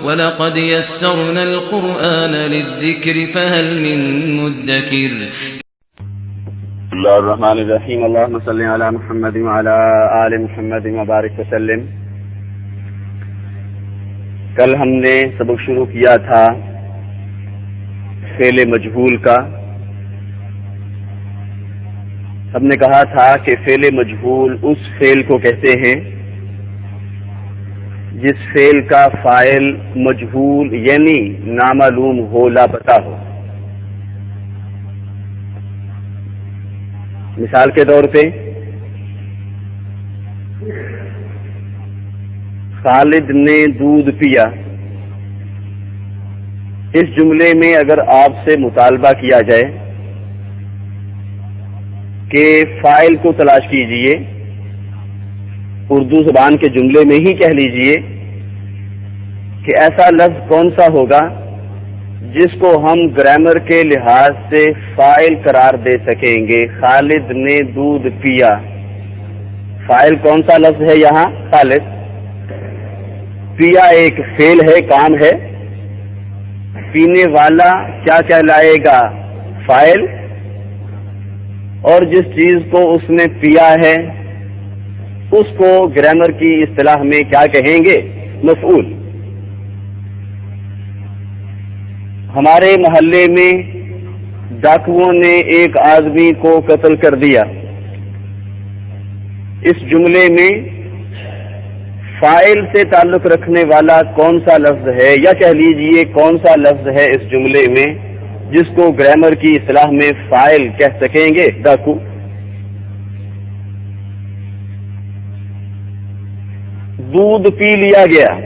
وَلَقَدْ يَسَّرْنَا الْقُرْآنَ لِلذِّكْرِ فَهَلْ مِن مُّدَّكِرٍ بسم اللہ الرحمن الرحیم اللہم صلی علی محمد وعلی آل محمد وبارک وسلم۔ کل ہم نے سبق شروع کیا تھا فعل مجہول کا۔ ہم نے کہا تھا کہ فعل مجہول اس فعل کو کہتے ہیں جس فعل کا فاعل مجہول یعنی نامعلوم ہو، لاپتہ ہو۔ مثال کے طور پہ خالد نے دودھ پیا، اس جملے میں اگر آپ سے مطالبہ کیا جائے کہ فاعل کو تلاش کیجئے، اردو زبان کے جملے میں ہی کہہ لیجئے کہ ایسا لفظ کون سا ہوگا جس کو ہم گرامر کے لحاظ سے فاعل قرار دے سکیں گے۔ خالد نے دودھ پیا، فاعل کون سا لفظ ہے یہاں؟ خالد۔ پیا ایک فعل ہے، کام ہے۔ پینے والا کیا کہلائے گا؟ فاعل۔ اور جس چیز کو اس نے پیا ہے اس کو گرامر کی اصطلاح میں کیا کہیں گے؟ مفعول۔ ہمارے محلے میں ڈاکوؤں نے ایک آدمی کو قتل کر دیا، اس جملے میں فاعل سے تعلق رکھنے والا کون سا لفظ ہے، یا کہہ لیجئے کون سا لفظ ہے اس جملے میں جس کو گرامر کی اصطلاح میں فاعل کہہ سکیں گے؟ ڈاکو۔ دودھ پی لیا گیا،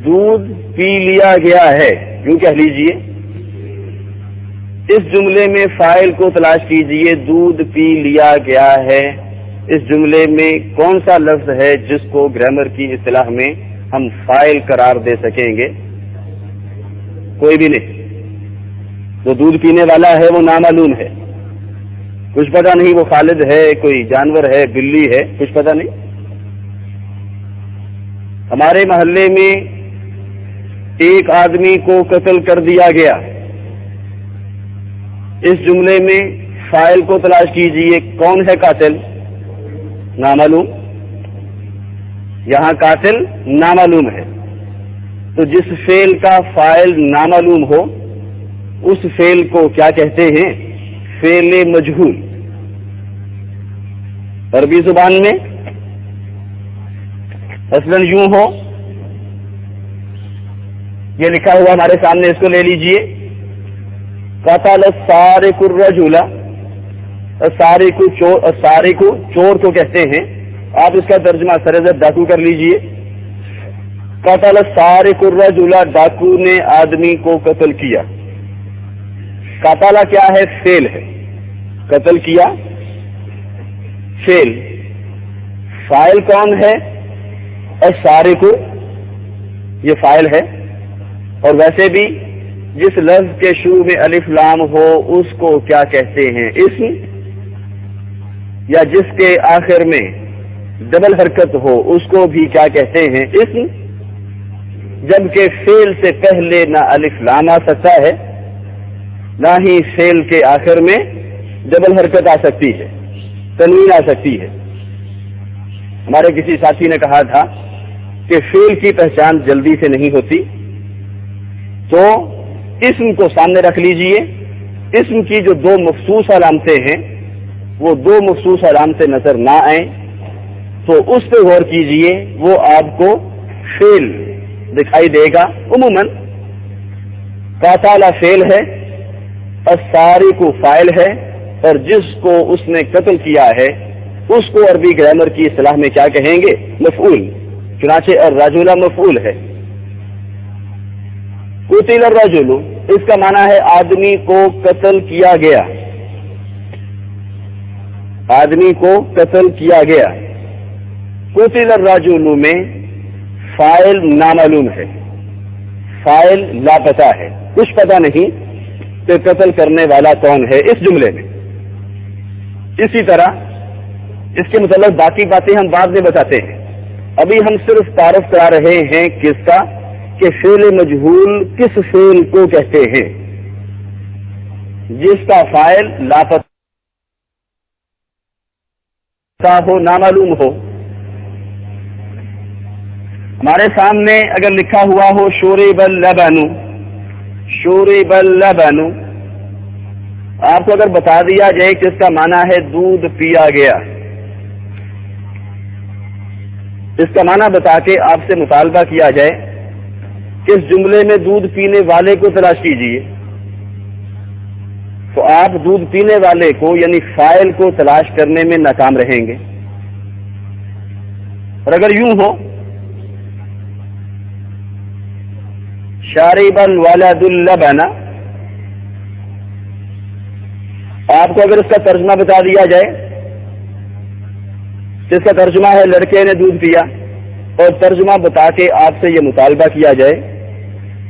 دودھ پی لیا گیا ہے، یوں کہہ لیجئے۔ اس جملے میں فاعل کو تلاش کیجئے، دودھ پی لیا گیا ہے۔ اس جملے میں کون سا لفظ ہے جس کو گرامر کی اصطلاح میں ہم فاعل قرار دے سکیں گے؟ کوئی بھی نہیں۔ جو دودھ پینے والا ہے وہ نامعلوم ہے، کچھ پتہ نہیں وہ خالد ہے، کوئی جانور ہے، بلی ہے، کچھ پتہ نہیں۔ ہمارے محلے میں ایک آدمی کو قتل کر دیا گیا، اس جملے میں فاعل کو تلاش کیجئے، کون ہے قاتل؟ نامعلوم۔ یہاں قاتل نامعلوم ہے، تو جس فعل کا فاعل نامعلوم ہو اس فعل کو کیا کہتے ہیں؟ فعل مجہول۔ عربی زبان میں مثلاً یوں ہو، یہ لکھا ہوا ہمارے سامنے، اس کو لے لیجئے۔ قتل السارق الرجل، السارق چور کو کہتے ہیں، آپ اس کا ترجمہ سرزد ڈاکو کر لیجئے۔ قتل السارق الرجل، ڈاکو نے آدمی کو قتل کیا۔ قتل کیا ہے؟ فعل ہے، قتل کیا فعل۔ فاعل کون ہے؟ السارق، یہ فاعل ہے۔ اور ویسے بھی جس لفظ کے شروع میں الف لام ہو اس کو کیا کہتے ہیں؟ اسم۔ یا جس کے آخر میں ڈبل حرکت ہو اس کو بھی کیا کہتے ہیں؟ اسم۔ جبکہ فعل سے پہلے نہ الف لام آ سکتا ہے نہ ہی فعل کے آخر میں ڈبل حرکت آ سکتی ہے، تنوین آ سکتی ہے۔ ہمارے کسی ساتھی نے کہا تھا کہ فعل کی پہچان جلدی سے نہیں ہوتی، تو اسم کو سامنے رکھ لیجئے۔ اسم کی جو دو مخصوص علامتیں ہیں وہ دو مخصوص علامتیں نظر نہ آئیں تو اس پہ غور کیجئے، وہ آپ کو فعل دکھائی دے گا۔ عموماً قاتل فعل ہے، السارق فاعل ہے، اور جس کو اس نے قتل کیا ہے اس کو عربی گرامر کی اصطلاح میں کیا کہیں گے؟ مفعول۔ چنانچہ الرجل مفعول ہے۔ قتل الرجل، اس کا معنی ہے آدمی کو قتل کیا گیا، آدمی کو قتل کیا گیا۔ قتل الرجل میں فاعل نامعلوم ہے، فاعل لاپتہ ہے، کچھ پتہ نہیں کہ قتل کرنے والا کون ہے اس جملے میں۔ اسی طرح اس کے متعلق باقی باتیں ہم بعد میں بتاتے ہیں، ابھی ہم صرف تعارف کرا رہے ہیں کس کا، کہ فعل مجہول کس فعل کو کہتے ہیں جس کا فاعل لاپتہ ہو، نامعلوم ہو۔ ہمارے سامنے اگر لکھا ہوا ہو شرب اللبن، شرب اللبن، آپ کو اگر بتا دیا جائے کہ اس کا معنی ہے دودھ پیا گیا، اس کا معنی بتا کے آپ سے مطالبہ کیا جائے کہ اس جملے میں دودھ پینے والے کو تلاش کیجیے، تو آپ دودھ پینے والے کو یعنی فاعل کو تلاش کرنے میں ناکام رہیں گے۔ اور اگر یوں ہو شارب الولد اللبن، آپ کو اگر اس کا ترجمہ بتا دیا جائے، جس کا ترجمہ ہے لڑکے نے دودھ پیا، اور ترجمہ بتا کے آپ سے یہ مطالبہ کیا جائے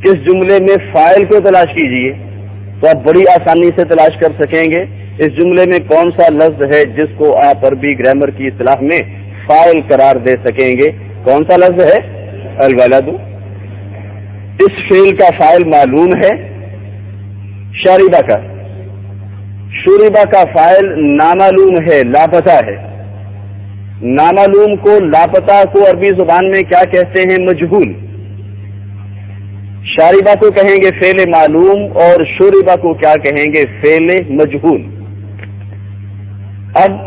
کہ اس جملے میں فاعل کو تلاش کیجیے، تو آپ بڑی آسانی سے تلاش کر سکیں گے اس جملے میں کون سا لفظ ہے جس کو آپ عربی گرامر کی اصطلاح میں فاعل قرار دے سکیں گے۔ کون سا لفظ ہے؟ الولد۔ اس فعل کا فاعل معلوم ہے شاربہ کا، شربہ کا فاعل نامعلوم ہے، لاپتہ ہے۔ نامعلوم کو، لاپتہ کو عربی زبان میں کیا کہتے ہیں؟ مجہول۔ شاربہ کو کہیں گے فعل معلوم، اور شربہ کو کیا کہیں گے؟ فعل مجہول۔ اب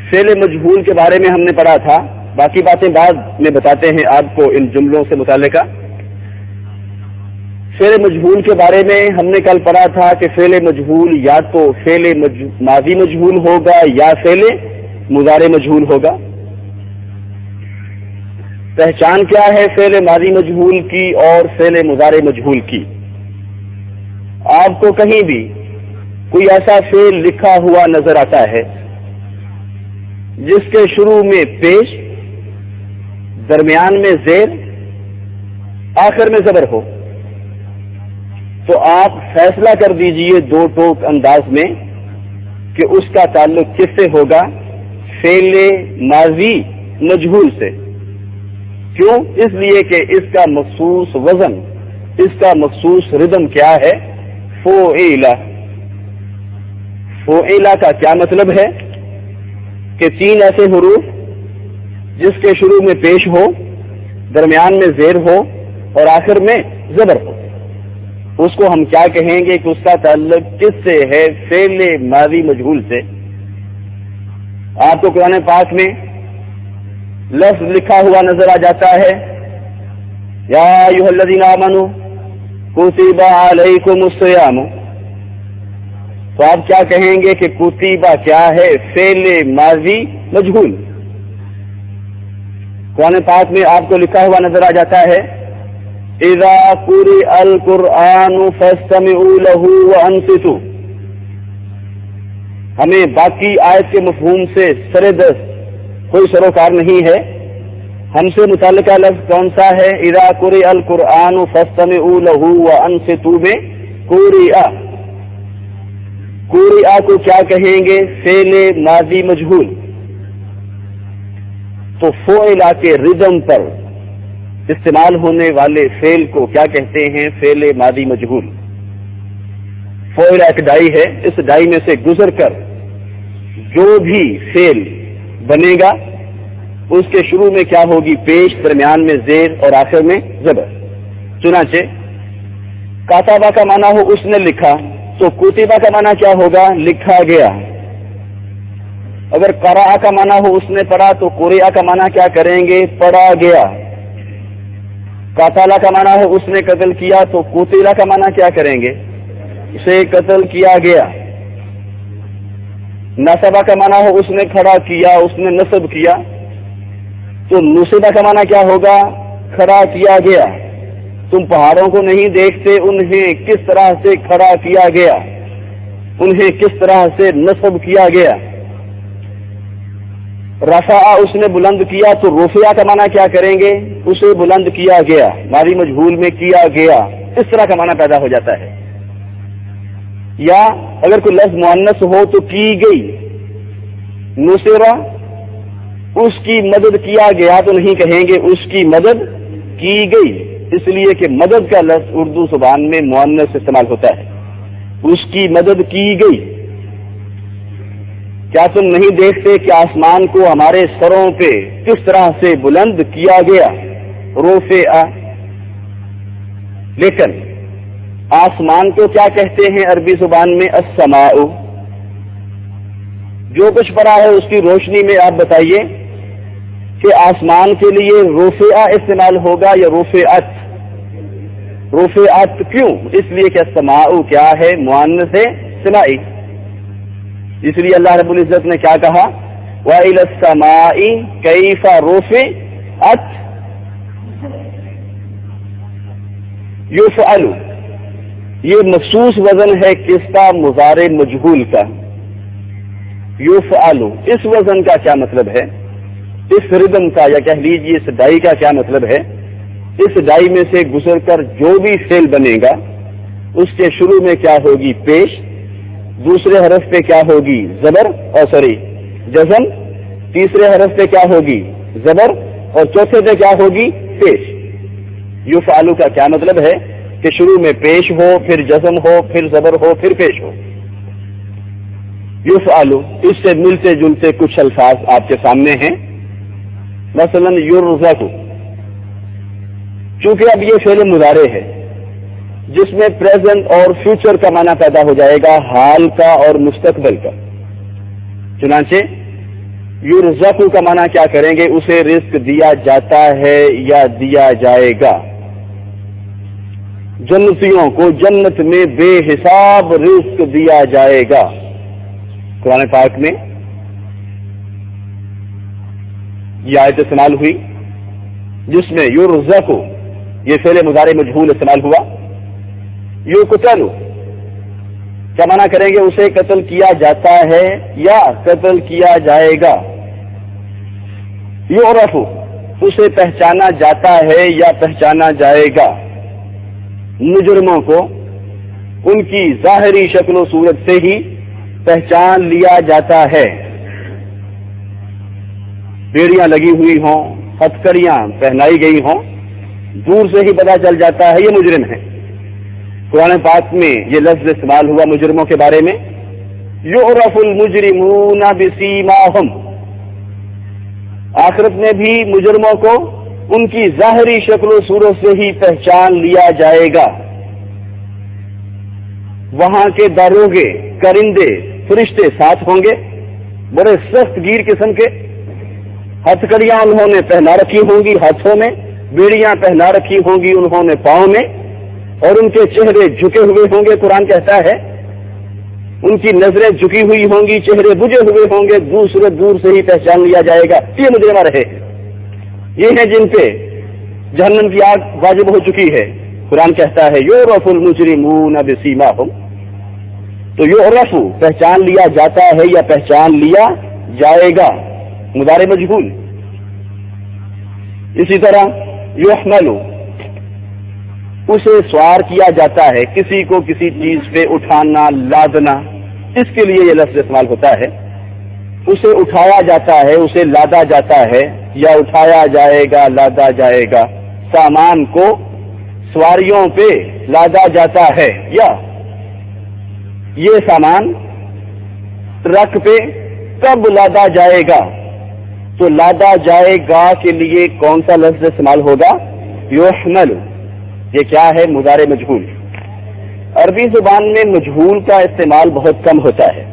فعل مجہول کے بارے میں ہم نے پڑھا تھا، باقی باتیں بعد میں بتاتے ہیں آپ کو ان جملوں سے متعلقہ۔ فعل مجہول کے بارے میں ہم نے کل پڑھا تھا کہ فعل مجہول یا تو فعل ماضی مجہول ہوگا یا فعل مضارع مجہول ہوگا۔ پہچان کیا ہے فعل ماضی مجہول کی اور فعل مضارع مجہول کی؟ آپ کو کہیں بھی کوئی ایسا فعل لکھا ہوا نظر آتا ہے جس کے شروع میں پیش، درمیان میں زیر، آخر میں زبر ہو، تو آپ فیصلہ کر دیجئے دو ٹوک انداز میں کہ اس کا تعلق کس سے ہوگا؟ فعل ماضی مجہول سے۔ کیوں؟ اس لیے کہ اس کا مخصوص وزن، اس کا مخصوص ردم کیا ہے؟ فعل۔ فعل کا کیا مطلب ہے؟ کہ تین ایسے حروف جس کے شروع میں پیش ہو، درمیان میں زیر ہو اور آخر میں زبر ہو، اس کو ہم کیا کہیں گے کہ اس کا تعلق کس سے ہے؟ فعل ماضی مجہول سے۔ آپ کو قرآن پاک میں لفظ لکھا ہوا نظر آ جاتا ہے یا ایھا الذین آمنوا کتب علیکم الصیام، تو آپ کیا کہیں گے کہ کتبہ کیا ہے؟ فعل ماضی مجہول۔ قرآن پاک میں آپ کو لکھا ہوا نظر آ جاتا ہے اذا قرئ القرآن فاستمعوا له وانصتوا۔ ہمیں باقی آیت کے مفہوم سے سردست کوئی سروکار نہیں ہے، ہم سے متعلقہ لفظ کون سا ہے؟ اذا قرئ القرآن فاستمعوا له وانصتوا میں قرئ، قرئ کو کیا کہیں گے؟ فعل ماضی مجہول۔ تو فعل کے ردم پر استعمال ہونے والے فعل کو کیا کہتے ہیں؟ فعل ماضی مجہول۔ فعل ایک ڈائی ہے، اس ڈائی میں سے گزر کر جو بھی فعل بنے گا اس کے شروع میں کیا ہوگی؟ پیش، درمیان میں زیر اور آخر میں زبر۔ چنانچہ کاتبہ کا معنی ہو اس نے لکھا، تو کتبہ کا معنی کیا ہوگا؟ لکھا گیا۔ اگر قرأ کا معنی ہو اس نے پڑھا، تو قرئ کا معنی کیا کریں گے؟ پڑھا گیا۔ قاتل کا معنی ہو اس نے قتل کیا، تو قتل کا معنی کیا کریں گے؟ اسے قتل کیا گیا۔ نصبہ کا معنی ہو اس نے کھڑا کیا، اس نے نصب کیا، تو نصبہ کا معنی کیا ہوگا؟ کھڑا کیا گیا۔ تم پہاڑوں کو نہیں دیکھتے، انہیں کس طرح سے کھڑا کیا گیا، انہیں کس طرح سے نصب کیا گیا۔ رفع اس نے بلند کیا، تو رفع کا معنی کیا کریں گے؟ اسے بلند کیا گیا، ماضی مجہول میں کیا گیا، اس طرح کا معنی پیدا ہو جاتا ہے۔ یا اگر کوئی لفظ مؤنث ہو تو کی گئی، نصرہ اس کی مدد کیا گیا تو نہیں کہیں گے اس کی مدد کی گئی، اس لیے کہ مدد کا لفظ اردو زبان میں مؤنث استعمال ہوتا ہے. اس کی مدد کی گئی. کیا تم نہیں دیکھتے کہ آسمان کو ہمارے سروں پہ کس طرح سے بلند کیا گیا؟ رفع. لیکن آسمان کو کیا کہتے ہیں عربی زبان میں؟ السماء. جو کچھ پڑھا ہے اس کی روشنی میں آپ بتائیے کہ آسمان کے لیے رفع استعمال ہوگا یا رفعت؟ رفعت. کیوں؟ اس لیے کہ السماء کیا ہے؟ مؤنث ہے سمائی. اس لیے اللہ رب العزت نے کیا کہا؟ وَإِلَى السَّمَاءِ كَيْفَ رُفِعَتْ يُفْعَلُ. یہ مخصوص وزن ہے کس کا؟ مضارع مجہول کا. یفعل. اس وزن کا کیا مطلب ہے؟ اس ردم کا یا کہہ لیجیے اس ڈائی کا کیا مطلب ہے؟ اس ڈائی میں سے گزر کر جو بھی فعل بنے گا اس کے شروع میں کیا ہوگی؟ پیش. دوسرے حرف پہ کیا ہوگی؟ زبر جزم. تیسرے حرف پہ کیا ہوگی؟ زبر. اور چوتھے پہ کیا ہوگی؟ پیش. یفعل کا کیا مطلب ہے؟ کہ شروع میں پیش ہو، پھر جزم ہو، پھر زبر ہو، پھر پیش ہو. یفعل. اس سے ملتے جلتے کچھ الفاظ آپ کے سامنے ہیں. مثلا یرزق. چونکہ اب یہ فعل مضارع ہے جس میں پریزنٹ اور فیوچر کا معنی پیدا ہو جائے گا، حال کا اور مستقبل کا. چنانچہ یرزق کا معنی کیا کریں گے؟ اسے رزق دیا جاتا ہے یا دیا جائے گا. جنتیوں کو جنت میں بے حساب رزق دیا جائے گا. قرآن پاک میں یہ آیت استعمال ہوئی جس میں یرزق یہ فعل مضارع مجہول استعمال ہوا. یقتل کیا معنی کریں گے؟ اسے قتل کیا جاتا ہے یا قتل کیا جائے گا. یعرف اسے پہچانا جاتا ہے یا پہچانا جائے گا. مجرموں کو ان کی ظاہری شکل و صورت سے ہی پہچان لیا جاتا ہے. بیڑیاں لگی ہوئی ہوں، ہتھکڑیاں پہنائی گئی ہوں، دور سے ہی پتا چل جاتا ہے یہ مجرم ہے. قرآن پاک میں یہ لفظ استعمال ہوا مجرموں کے بارے میں. یعرف المجرمون بسیماہم. آخرت میں بھی مجرموں کو ان کی ظاہری شکل و صورت سے ہی پہچان لیا جائے گا. وہاں کے داروغے، کرندے، فرشتے ساتھ ہوں گے، بڑے سخت گیر قسم کے. ہتھکڑیاں انہوں نے پہنا رکھی ہوں گی ہاتھوں میں، بیڑیاں پہنا رکھی ہوں گی انہوں نے پاؤں میں، اور ان کے چہرے جھکے ہوئے ہوں گے. قرآن کہتا ہے ان کی نظریں جھکی ہوئی ہوں گی، چہرے بجھے ہوئے ہوں گے، دور سے ہی پہچان لیا جائے گا یہ مجرم رہے. یہ ہیں جن پہ جہنم کی آگ واجب ہو چکی ہے. قرآن کہتا ہے یعرف المجرمون بسیماہم. تو یعرف پہچان لیا جاتا ہے یا پہچان لیا جائے گا، مضارع مجہول. اسی طرح یحمل اسے سوار کیا جاتا ہے، کسی کو کسی چیز پہ اٹھانا، لادنا، اس کے لیے یہ لفظ استعمال ہوتا ہے. اسے اٹھایا جاتا ہے، اسے لادا جاتا ہے یا اٹھایا جائے گا، لادا جائے گا. سامان کو سواریوں پہ لادا جاتا ہے یا یہ سامان ٹرک پہ کب لادا جائے گا. تو لادا جائے گا کے لیے کون سا لفظ استعمال ہوگا؟ یحمل. یہ کیا ہے؟ مضارع مجہول. عربی زبان میں مجہول کا استعمال بہت کم ہوتا ہے.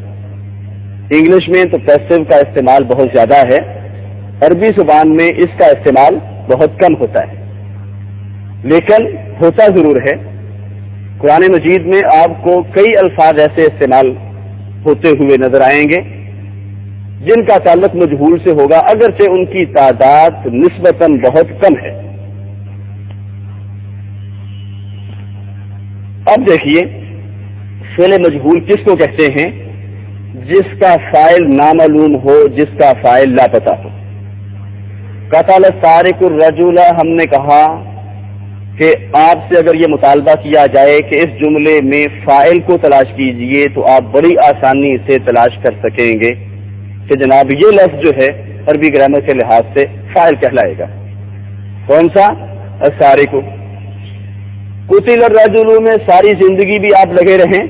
انگلش میں تو پیسو کا استعمال بہت زیادہ ہے. عربی زبان میں اس کا استعمال بہت کم ہوتا ہے، لیکن ہوتا ضرور ہے. قرآن مجید میں آپ کو کئی الفاظ ایسے استعمال ہوتے ہوئے نظر آئیں گے جن کا تعلق مجہول سے ہوگا، اگرچہ ان کی تعداد نسبتاً بہت کم ہے. اب دیکھیے فعل مجہول کس کو کہتے ہیں؟ جس کا فاعل نامعلوم ہو، جس کا فاعل لاپتہ ہو. قتل السارق الرجل، ہم نے کہا کہ آپ سے اگر یہ مطالبہ کیا جائے کہ اس جملے میں فاعل کو تلاش کیجئے تو آپ بڑی آسانی سے تلاش کر سکیں گے کہ جناب یہ لفظ جو ہے عربی گرامر کے لحاظ سے فاعل کہلائے گا. کون سا؟ السارق. قتل الرجل میں ساری زندگی بھی آپ لگے رہیں،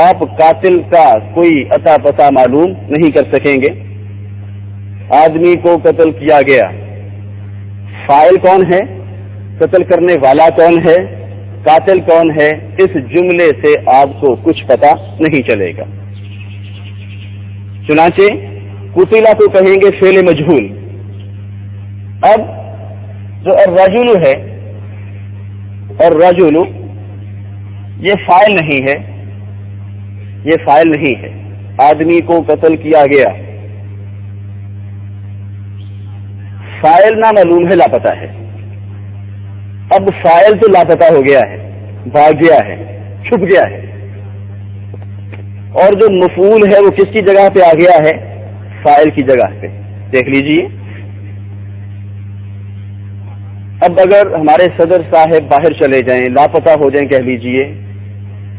آپ قاتل کا کوئی عطا پتہ معلوم نہیں کر سکیں گے. آدمی کو قتل کیا گیا، فاعل کون ہے، قتل کرنے والا کون ہے، قاتل کون ہے، اس جملے سے آپ کو کچھ پتہ نہیں چلے گا. چنانچہ قتلہ کو کہیں گے فعل مجہول. اب جو الرجل ہے، الرجل یہ فاعل نہیں ہے، یہ فاعل نہیں ہے. آدمی کو قتل کیا گیا، فاعل نامعلوم ہے، لاپتہ ہے. اب فاعل تو لاپتہ ہو گیا ہے، بھاگ گیا ہے، چھپ گیا ہے، اور جو مفعول ہے وہ کس کی جگہ پہ آ گیا ہے؟ فاعل کی جگہ پہ. دیکھ لیجئے، اب اگر ہمارے صدر صاحب باہر چلے جائیں، لاپتہ ہو جائیں کہہ لیجئے،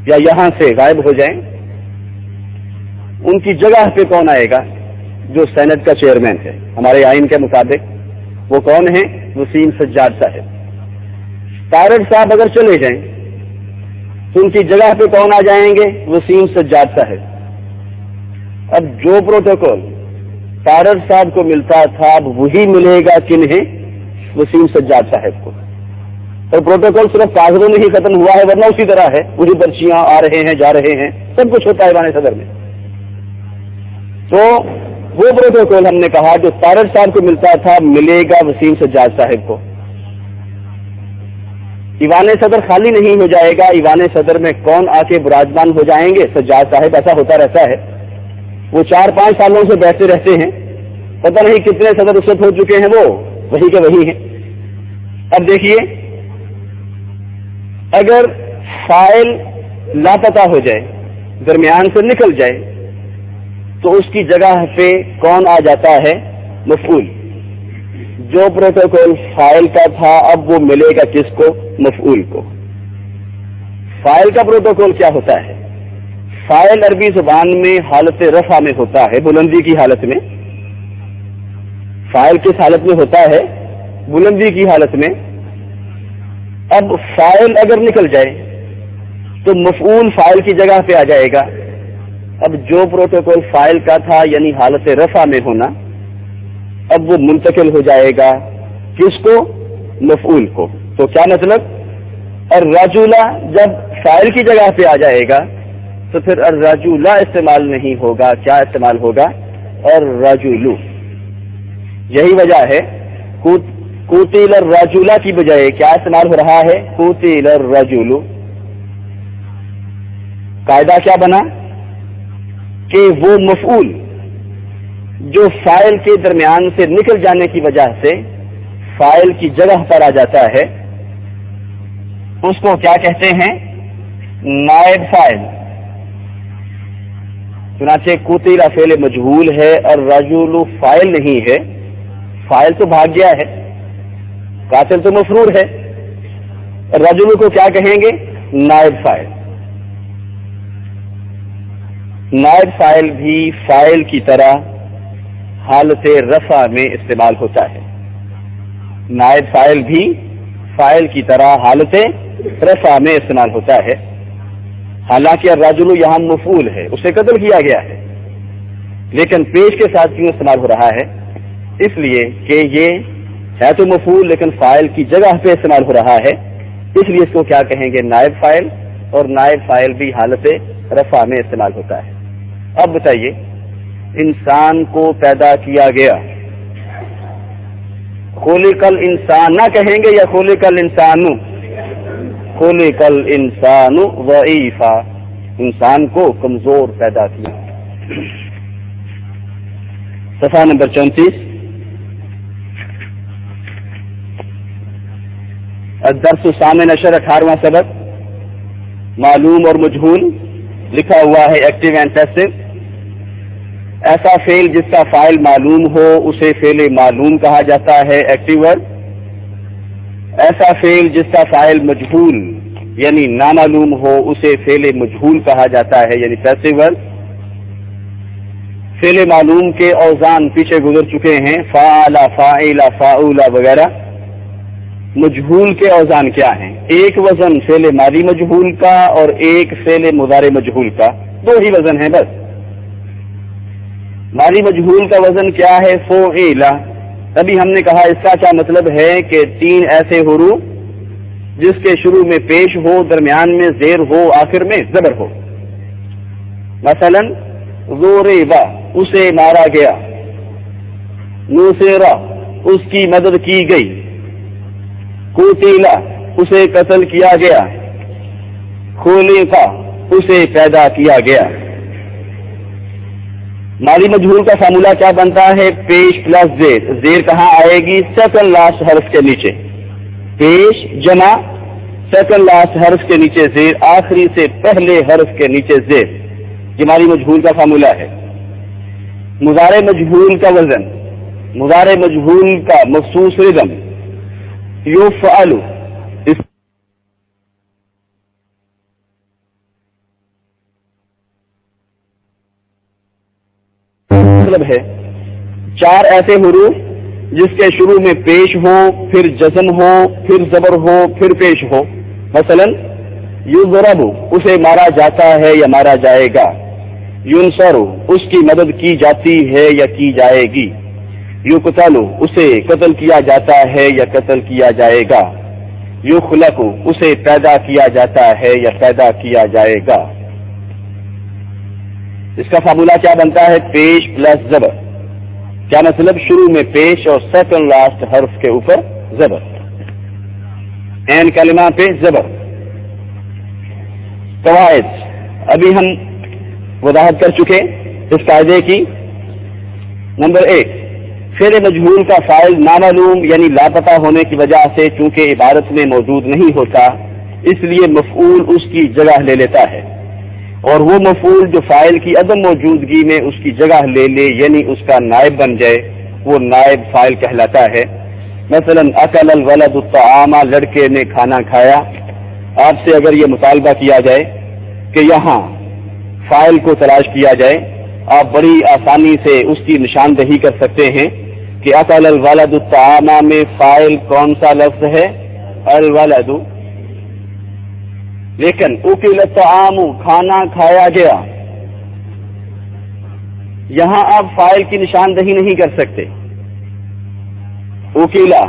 یا یہاں سے غائب ہو جائیں، ان کی جگہ پہ کون آئے گا؟ جو سینٹ کا چیئرمین ہے ہمارے آئین کے مطابق، وہ کون ہے؟ وسیم سجاد صاحب. طارق صاحب اگر چلے جائیں تو ان کی جگہ پہ کون آ جائیں گے؟ وسیم سجاد صاحب. اب جو پروٹوکول طارق صاحب کو ملتا تھا اب وہی ملے گا کنہیں؟ وسیم سجاد صاحب کو. اور پروٹوکول صرف کاغذوں میں ہی ختم ہوا ہے، ورنہ اسی طرح ہے، وہی پرچیاں آ رہے ہیں جا رہے ہیں، سب کچھ ہوتا ہے ایوان صدر میں. تو وہ پروٹوکول ہم نے کہا جو طارق صاحب کو ملتا تھا ملے گا وسیم سجاد صاحب کو. ایوان صدر خالی نہیں ہو جائے گا. ایوان صدر میں کون آ کے براجمان ہو جائیں گے؟ سجاد صاحب. ایسا ہوتا رہتا ہے، وہ 4-5 سالوں سے بیٹھتے رہتے ہیں، پتہ نہیں کتنے صدر رخصت ہو چکے ہیں، وہ وہی کے وہی ہیں. اب دیکھیے، اگر فاعل لاپتہ ہو جائے، درمیان سے نکل جائے، تو اس کی جگہ پہ کون آ جاتا ہے؟ مفعول. جو پروٹوکول فاعل کا تھا اب وہ ملے گا کس کو؟ مفعول کو. فاعل کا پروٹوکول کیا ہوتا ہے؟ فاعل عربی زبان میں حالت رفع میں ہوتا ہے، بلندی کی حالت میں. فاعل کس حالت میں ہوتا ہے؟ بلندی کی حالت میں. اب فاعل اگر نکل جائے تو مفعول فاعل کی جگہ پہ آ جائے گا. اب جو پروٹوکول فاعل کا تھا یعنی حالت رفع میں ہونا، اب وہ منتقل ہو جائے گا کس کو؟ مفعول کو. تو کیا مطلب؟ الرجل جب فاعل کی جگہ پہ آ جائے گا تو پھر الرجل استعمال نہیں ہوگا. کیا استعمال ہوگا؟ الرجل. یہی وجہ ہے قتل الرجل کی بجائے کیا استعمال ہو رہا ہے؟ قتل الرجل. قاعدہ کیا بنا کہ وہ مفعول جو فاعل کے درمیان سے نکل جانے کی وجہ سے فاعل کی جگہ پر آ جاتا ہے اس کو کیا کہتے ہیں؟ نائب فاعل. چنانچہ قتل فعل مجہول ہے اور الرجل فاعل نہیں ہے. فاعل تو بھاگ گیا ہے، قاتل تو مفرور ہے. الرجل کو کیا کہیں گے؟ نائب فاعل. نائب فاعل بھی فاعل کی طرح حالت رفع میں استعمال ہوتا ہے. نائب فاعل بھی فاعل کی طرح حالت رفع میں استعمال ہوتا ہے. حالانکہ الرجل یہاں مفعول ہے، اسے قتل کیا گیا ہے، لیکن پیش کے ساتھ کیوں استعمال ہو رہا ہے؟ اس لیے کہ یہ ہے تو مفعول لیکن فاعل کی جگہ پہ استعمال ہو رہا ہے، اس لیے اس کو کیا کہیں گے؟ نائب فاعل. اور نائب فاعل بھی حالت رفع میں استعمال ہوتا ہے. اب بتائیے، انسان کو پیدا کیا گیا، خلق الانسان نہ کہیں گے یا خلق الانسان؟ خلق الانسان ضعیفا. انسان کو کمزور پیدا کیا. صفحہ نمبر 34. الدرس الثامن عشر 18واں سبق. معلوم اور مجہول لکھا ہوا ہے ایکٹیو اینڈ پیسو. ایسا فعل جس کا فاعل معلوم ہو اسے فعل معلوم کہا جاتا ہے، ایکٹیو ورڈ. ایسا فعل جس کا فاعل مجہول یعنی نامعلوم ہو اسے فعل مجہول کہا جاتا ہے، یعنی پیسو ورڈ. فعل معلوم کے اوزان پیچھے گزر چکے ہیں، فعل، فاعل، فاعول وغیرہ۔ مجہول کے اوزان کیا ہیں؟ ایک وزن فعل ماضی مجہول کا اور ایک فعل مضارع مجہول کا، دو ہی وزن ہیں بس۔ ماضی مجہول کا وزن کیا ہے؟ فعل۔ ابھی ہم نے کہا اس کا کیا مطلب ہے کہ 3 ایسے حروف جس کے شروع میں پیش ہو، درمیان میں زیر ہو، آخر میں زبر ہو۔ مثلا ضرب، اسے مارا گیا، نصر، اس کی مدد کی گئی، قتل، اسے قتل کیا گیا، خلق، اسے پیدا کیا گیا۔ ماضی مجہول کا فارمولا کیا بنتا ہے؟ پیش پلس زیر۔ زیر کہاں آئے گی؟ سیکنڈ لاسٹ حرف کے نیچے۔ پیش جمع سیکنڈ لاسٹ حرف کے نیچے زیر، آخری سے پہلے حرف کے نیچے زیر۔ یہ ماضی مجہول کا فارمولا ہے۔ مضارع مجہول کا وزن، مضارع مجہول کا مخصوص رقم یفعل، اس مطلب ہے 4 ایسے حروف جس کے شروع میں پیش ہو، پھر جزم ہو، پھر زبر ہو، پھر پیش ہو۔ مثلا یضرب، اسے مارا جاتا ہے یا مارا جائے گا۔ ینصر، اس کی مدد کی جاتی ہے یا کی جائے گی۔ یقتل، اسے قتل کیا جاتا ہے یا قتل کیا جائے گا۔ یخلق، اسے پیدا کیا جاتا ہے یا پیدا کیا جائے گا۔ اس کا فارمولا کیا بنتا ہے؟ پیش پلس زبر۔ کیا مطلب؟ شروع میں پیش اور سیکنڈ لاسٹ حرف کے اوپر زبر، این کلمہ پہ زبر۔ قواعد ابھی ہم وضاحت کر چکے اس قاعدے کی۔ نمبر 1، فعل مجہول کا فاعل نامعلوم یعنی لاپتہ ہونے کی وجہ سے چونکہ عبارت میں موجود نہیں ہوتا، اس لیے مفعول اس کی جگہ لے لیتا ہے، اور وہ مفعول جو فاعل کی عدم موجودگی میں اس کی جگہ لے لے یعنی اس کا نائب بن جائے، وہ نائب فاعل کہلاتا ہے۔ مثلا اکل الولد الطعام، لڑکے نے کھانا کھایا۔ آپ سے اگر یہ مطالبہ کیا جائے کہ یہاں فاعل کو تلاش کیا جائے، آپ بڑی آسانی سے اس کی نشاندہی کر سکتے ہیں کہ اکل الولد الطعام میں فاعل کون سا لفظ ہے؟ الولد۔ لیکن اکل الطعام، کھانا کھایا گیا، یہاں آپ فاعل کی نشاندہی نہیں کر سکتے۔ اکیلا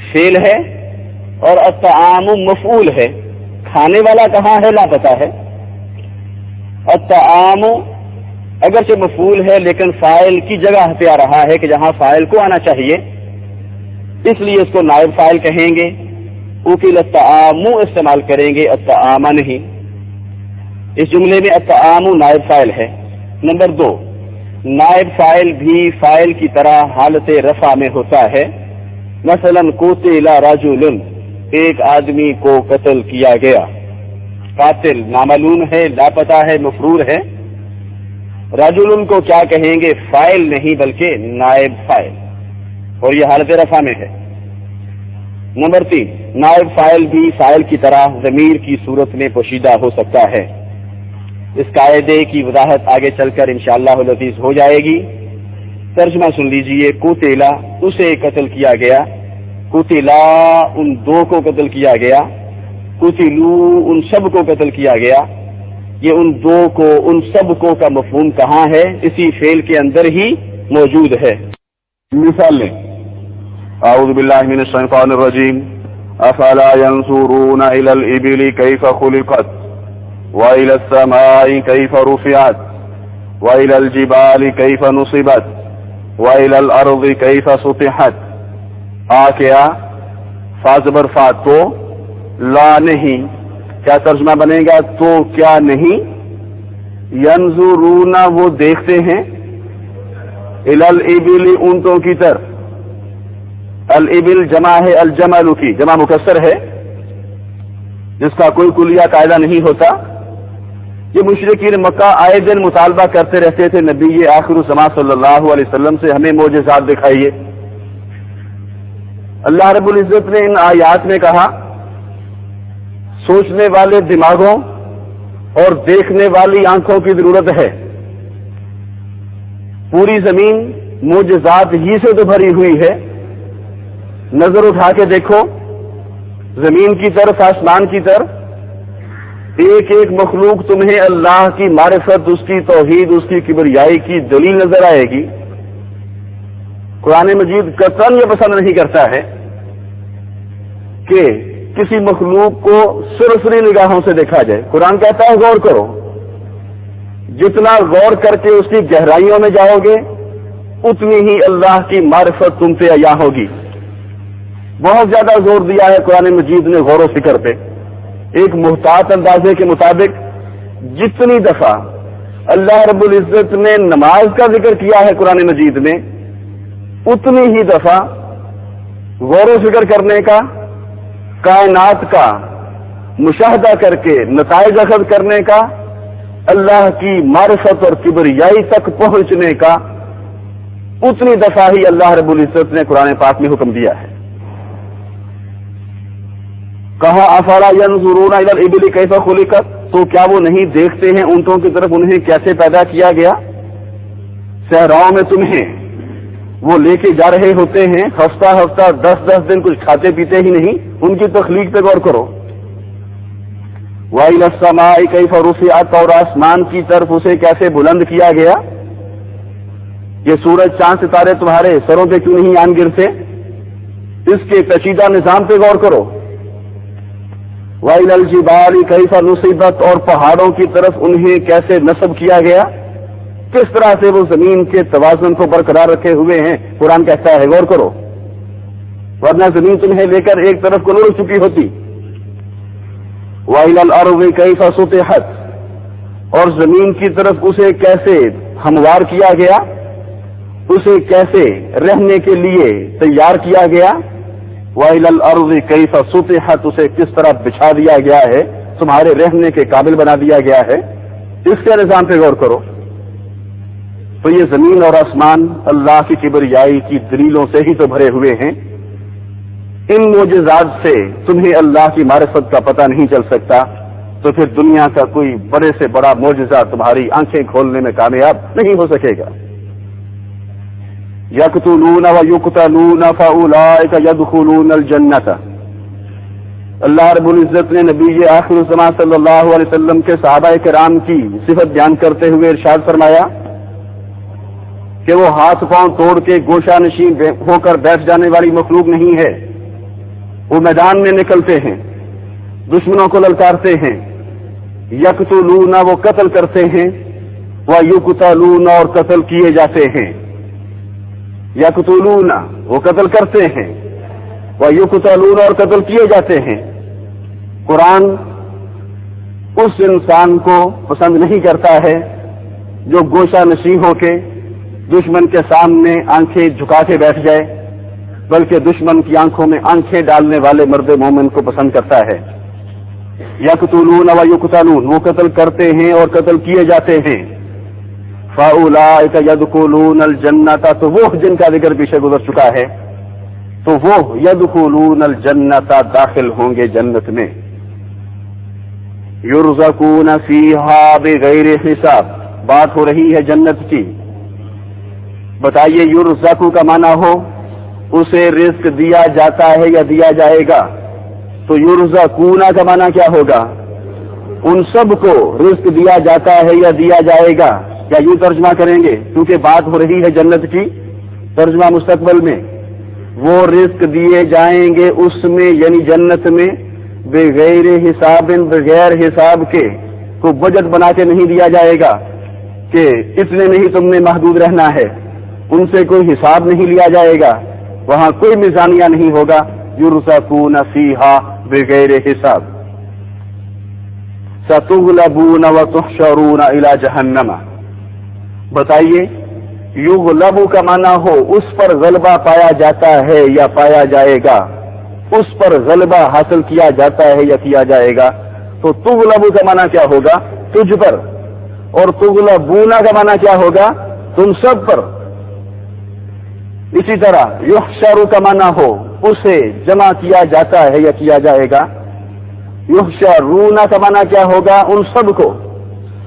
فعل ہے اور الطعام مفعول ہے، کھانے والا کہاں ہے؟ لاپتہ ہے۔ الطعام اگرچہ مفعول ہے لیکن فاعل کی جگہ پہ آ رہا ہے کہ جہاں فاعل کو آنا چاہیے، اس لیے اس کو نائب فاعل کہیں گے۔ اکل الطعام استعمال کریں گے، الطعام نہیں۔ اس جملے میں الطعام نائب فاعل ہے۔ نمبر 2، نائب فاعل بھی فاعل کی طرح حالت رفع میں ہوتا ہے۔ مثلا قتل رجل، ایک آدمی کو قتل کیا گیا۔ قاتل نامعلوم ہے، لاپتہ ہے، مفرور ہے۔ رجل کو کیا کہیں گے؟ فاعل نہیں بلکہ نائب فاعل، اور یہ حالت رفع میں ہے۔ نمبر 3، نائب فاعل بھی فاعل کی طرح ضمیر کی صورت میں پوشیدہ ہو سکتا ہے۔ اس قاعدے کی وضاحت آگے چل کر انشاءاللہ العزیز ہو جائے گی۔ ترجمہ سن لیجئے۔ قتلا، اسے قتل کیا گیا۔ قتلا، ان دو کو قتل کیا گیا۔ قتلو، ان سب کو قتل کیا گیا۔ یہ ان دو کو، ان سب کو کا مفہوم کہاں ہے؟ اسی فعل کے اندر ہی موجود ہے۔ مثال لیں۔ اعوذ باللہ من الشیطان الرجیم۔ افلا ينظرون الى الابل كيف خلقت وإلى السماء كيف رفعت وإلى الجبال كيف نصبت وإلى الأرض كيف سطحت۔ کیا فازبر فا تو، لا نہیں، کیا ترجمہ بنے گا؟ تو کیا نہیں؟ ینظرون، وہ دیکھتے ہیں، الی الابل، اونٹوں کی طرف۔ الابل جمع ہے الجمل کی، جمع مکسر ہے جس کا کوئی کلیہ قاعدہ نہیں ہوتا۔ یہ مشرکین مکہ آئے دن مطالبہ کرتے رہتے تھے، نبی آخر الزمان صلی اللہ علیہ وسلم سے ہمیں معجزات دکھائیے۔ اللہ رب العزت نے ان آیات میں کہا سوچنے والے دماغوں اور دیکھنے والی آنکھوں کی ضرورت ہے۔ پوری زمین معجزات ہی سے تو بھری ہوئی ہے. نظر اٹھا کے دیکھو زمین کی طرف، آسمان کی طرف، ایک ایک مخلوق تمہیں اللہ کی معرفت، اس کی توحید، اس کی کبریائی کی دلیل نظر آئے گی. قرآن مجید قطعاً یہ پسند نہیں کرتا ہے کہ کسی مخلوق کو سرسری نگاہوں سے دیکھا جائے. قرآن کہتا ہے غور کرو. جتنا غور کر کے اس کی گہرائیوں میں جاؤ گے اتنی ہی اللہ کی معرفت تم پہ عیاں ہوگی. بہت زیادہ زور دیا ہے قرآن مجید نے غور و فکر پہ. ایک محتاط اندازے کے مطابق جتنی دفعہ اللہ رب العزت نے نماز کا ذکر کیا ہے قرآن مجید میں، اتنی ہی دفعہ غور و فکر کرنے کا، کائنات کا مشاہدہ کر کے نتائج اخذ کرنے کا، اللہ کی معرفت اور کبریائی تک پہنچنے کا، اتنی دفعہ ہی اللہ رب العزت نے قرآن پاک میں حکم دیا ہے. کہا افلا ينظرون الى الابل كيف خلقت، تو کیا وہ نہیں دیکھتے ہیں اونٹوں کی طرف انہیں کیسے پیدا کیا گیا. صحراؤں میں تمہیں وہ لے کے جا رہے ہوتے ہیں ہفتہ ہفتہ 10 دن کچھ کھاتے پیتے ہی نہیں. ان کی تخلیق پہ غور کرو. وَإِلَى السَّمَاءِ كَيْفَ رُفِعَتْ، اور آسمان کی طرف اسے کیسے بلند کیا گیا. یہ سورج چاند ستارے تمہارے سروں پہ کیوں نہیں آن گرتے؟ اس کے پیچیدہ نظام پہ غور کرو. وَإِلَى الْجِبَالِ كَيْفَ نُصِبَتْ، اور پہاڑوں کی طرف انہیں کیسے نصب کیا گیا، کس طرح سے وہ زمین کے توازن کو برقرار رکھے ہوئے ہیں. قرآن کہتا ہے غور کرو، ورنہ زمین تمہیں لے کر ایک طرف کو لڑ چکی ہوتی. وَإِلَى الْأَرْضِ كَيْفَ سُطِحَتْ، اور زمین کی طرف اسے کیسے ہموار کیا گیا، اسے کیسے رہنے کے لیے تیار کیا گیا. وَإِلَى الْأَرْضِ كَيْفَ سُطِحَتْ، اسے کس طرح بچھا دیا گیا ہے، تمہارے رہنے کے قابل بنا دیا گیا ہے. اس کے نظام پہ غور کرو. تو یہ زمین اور آسمان اللہ کی کبریائی کی دلیلوں سے ہی تو بھرے ہوئے ہیں. ان معجزات سے تمہیں اللہ کی معرفت کا پتہ نہیں چل سکتا تو پھر دنیا کا کوئی بڑے سے بڑا معجزہ تمہاری آنکھیں کھولنے میں کامیاب نہیں ہو سکے گا. یقتلون ویقتلون فاولئک یدخلون الجنۃ، اللہ رب العزت نے نبی آخر الزمان صلی اللہ علیہ وسلم کے صحابہ کرام کی صفت بیان کرتے ہوئے ارشاد فرمایا کہ وہ ہاتھ پاؤں توڑ کے گوشہ نشین ہو کر بیٹھ جانے والی مخلوق نہیں ہے. وہ میدان میں نکلتے ہیں، دشمنوں کو للکارتے ہیں. یقتلون، وہ قتل کرتے ہیں، ویقتلون، اور قتل کیے جاتے ہیں. یقتلون، وہ قتل کرتے ہیں، ویقتلون، اور قتل کیے جاتے ہیں. قرآن اس انسان کو پسند نہیں کرتا ہے جو گوشہ نشین ہو کے دشمن کے سامنے آنکھیں جھکا کے بیٹھ جائے، بلکہ دشمن کی آنکھوں میں آنکھیں ڈالنے والے مرد مومن کو پسند کرتا ہے. یقتلون ویقتلون، وہ قتل کرتے ہیں اور قتل کیے جاتے ہیں. فاولئک یدخلون الجنۃ، تو وہ جن کا ذکر پیچھے گزر چکا ہے، تو وہ یدخلون الجنۃ، داخل ہوں گے جنت میں. یرزقون فیہا بغیر حساب، بات ہو رہی ہے جنت کی. بتائیے یرزقو کا معنی ہو اسے رزق دیا جاتا ہے یا دیا جائے گا، تو یرزقون کا معنی کیا ہوگا؟ ان سب کو رزق دیا جاتا ہے یا دیا جائے گا. کیا یوں ترجمہ کریں گے؟ کیونکہ بات ہو رہی ہے جنت کی، ترجمہ مستقبل میں وہ رزق دیے جائیں گے اس میں، یعنی جنت میں، بغیر حساب، بغیر حساب کے. کو بجٹ بنا کے نہیں دیا جائے گا کہ اتنے میں ہی تم نے محدود رہنا ہے. ان سے کوئی حساب نہیں لیا جائے گا، وہاں کوئی میزانیہ نہیں ہوگا. یرزقون فیہا بغیر حساب. ستغلبون وتحشرون الی جہنم، بتائیے یغلب کا معنی ہو اس پر غلبہ پایا جاتا ہے یا پایا جائے گا، اس پر غلبہ حاصل کیا جاتا ہے یا کیا جائے گا. تو تغلب کا معنی کیا ہوگا؟ تجھ پر. اور تغلبون کا معنی کیا ہوگا؟ تم سب پر. اسی طرح یحشر کا معنی ہو اسے جمع کیا جاتا ہے یا کیا جائے گا. یحشرون کا معنی کیا ہوگا؟ ان سب کو.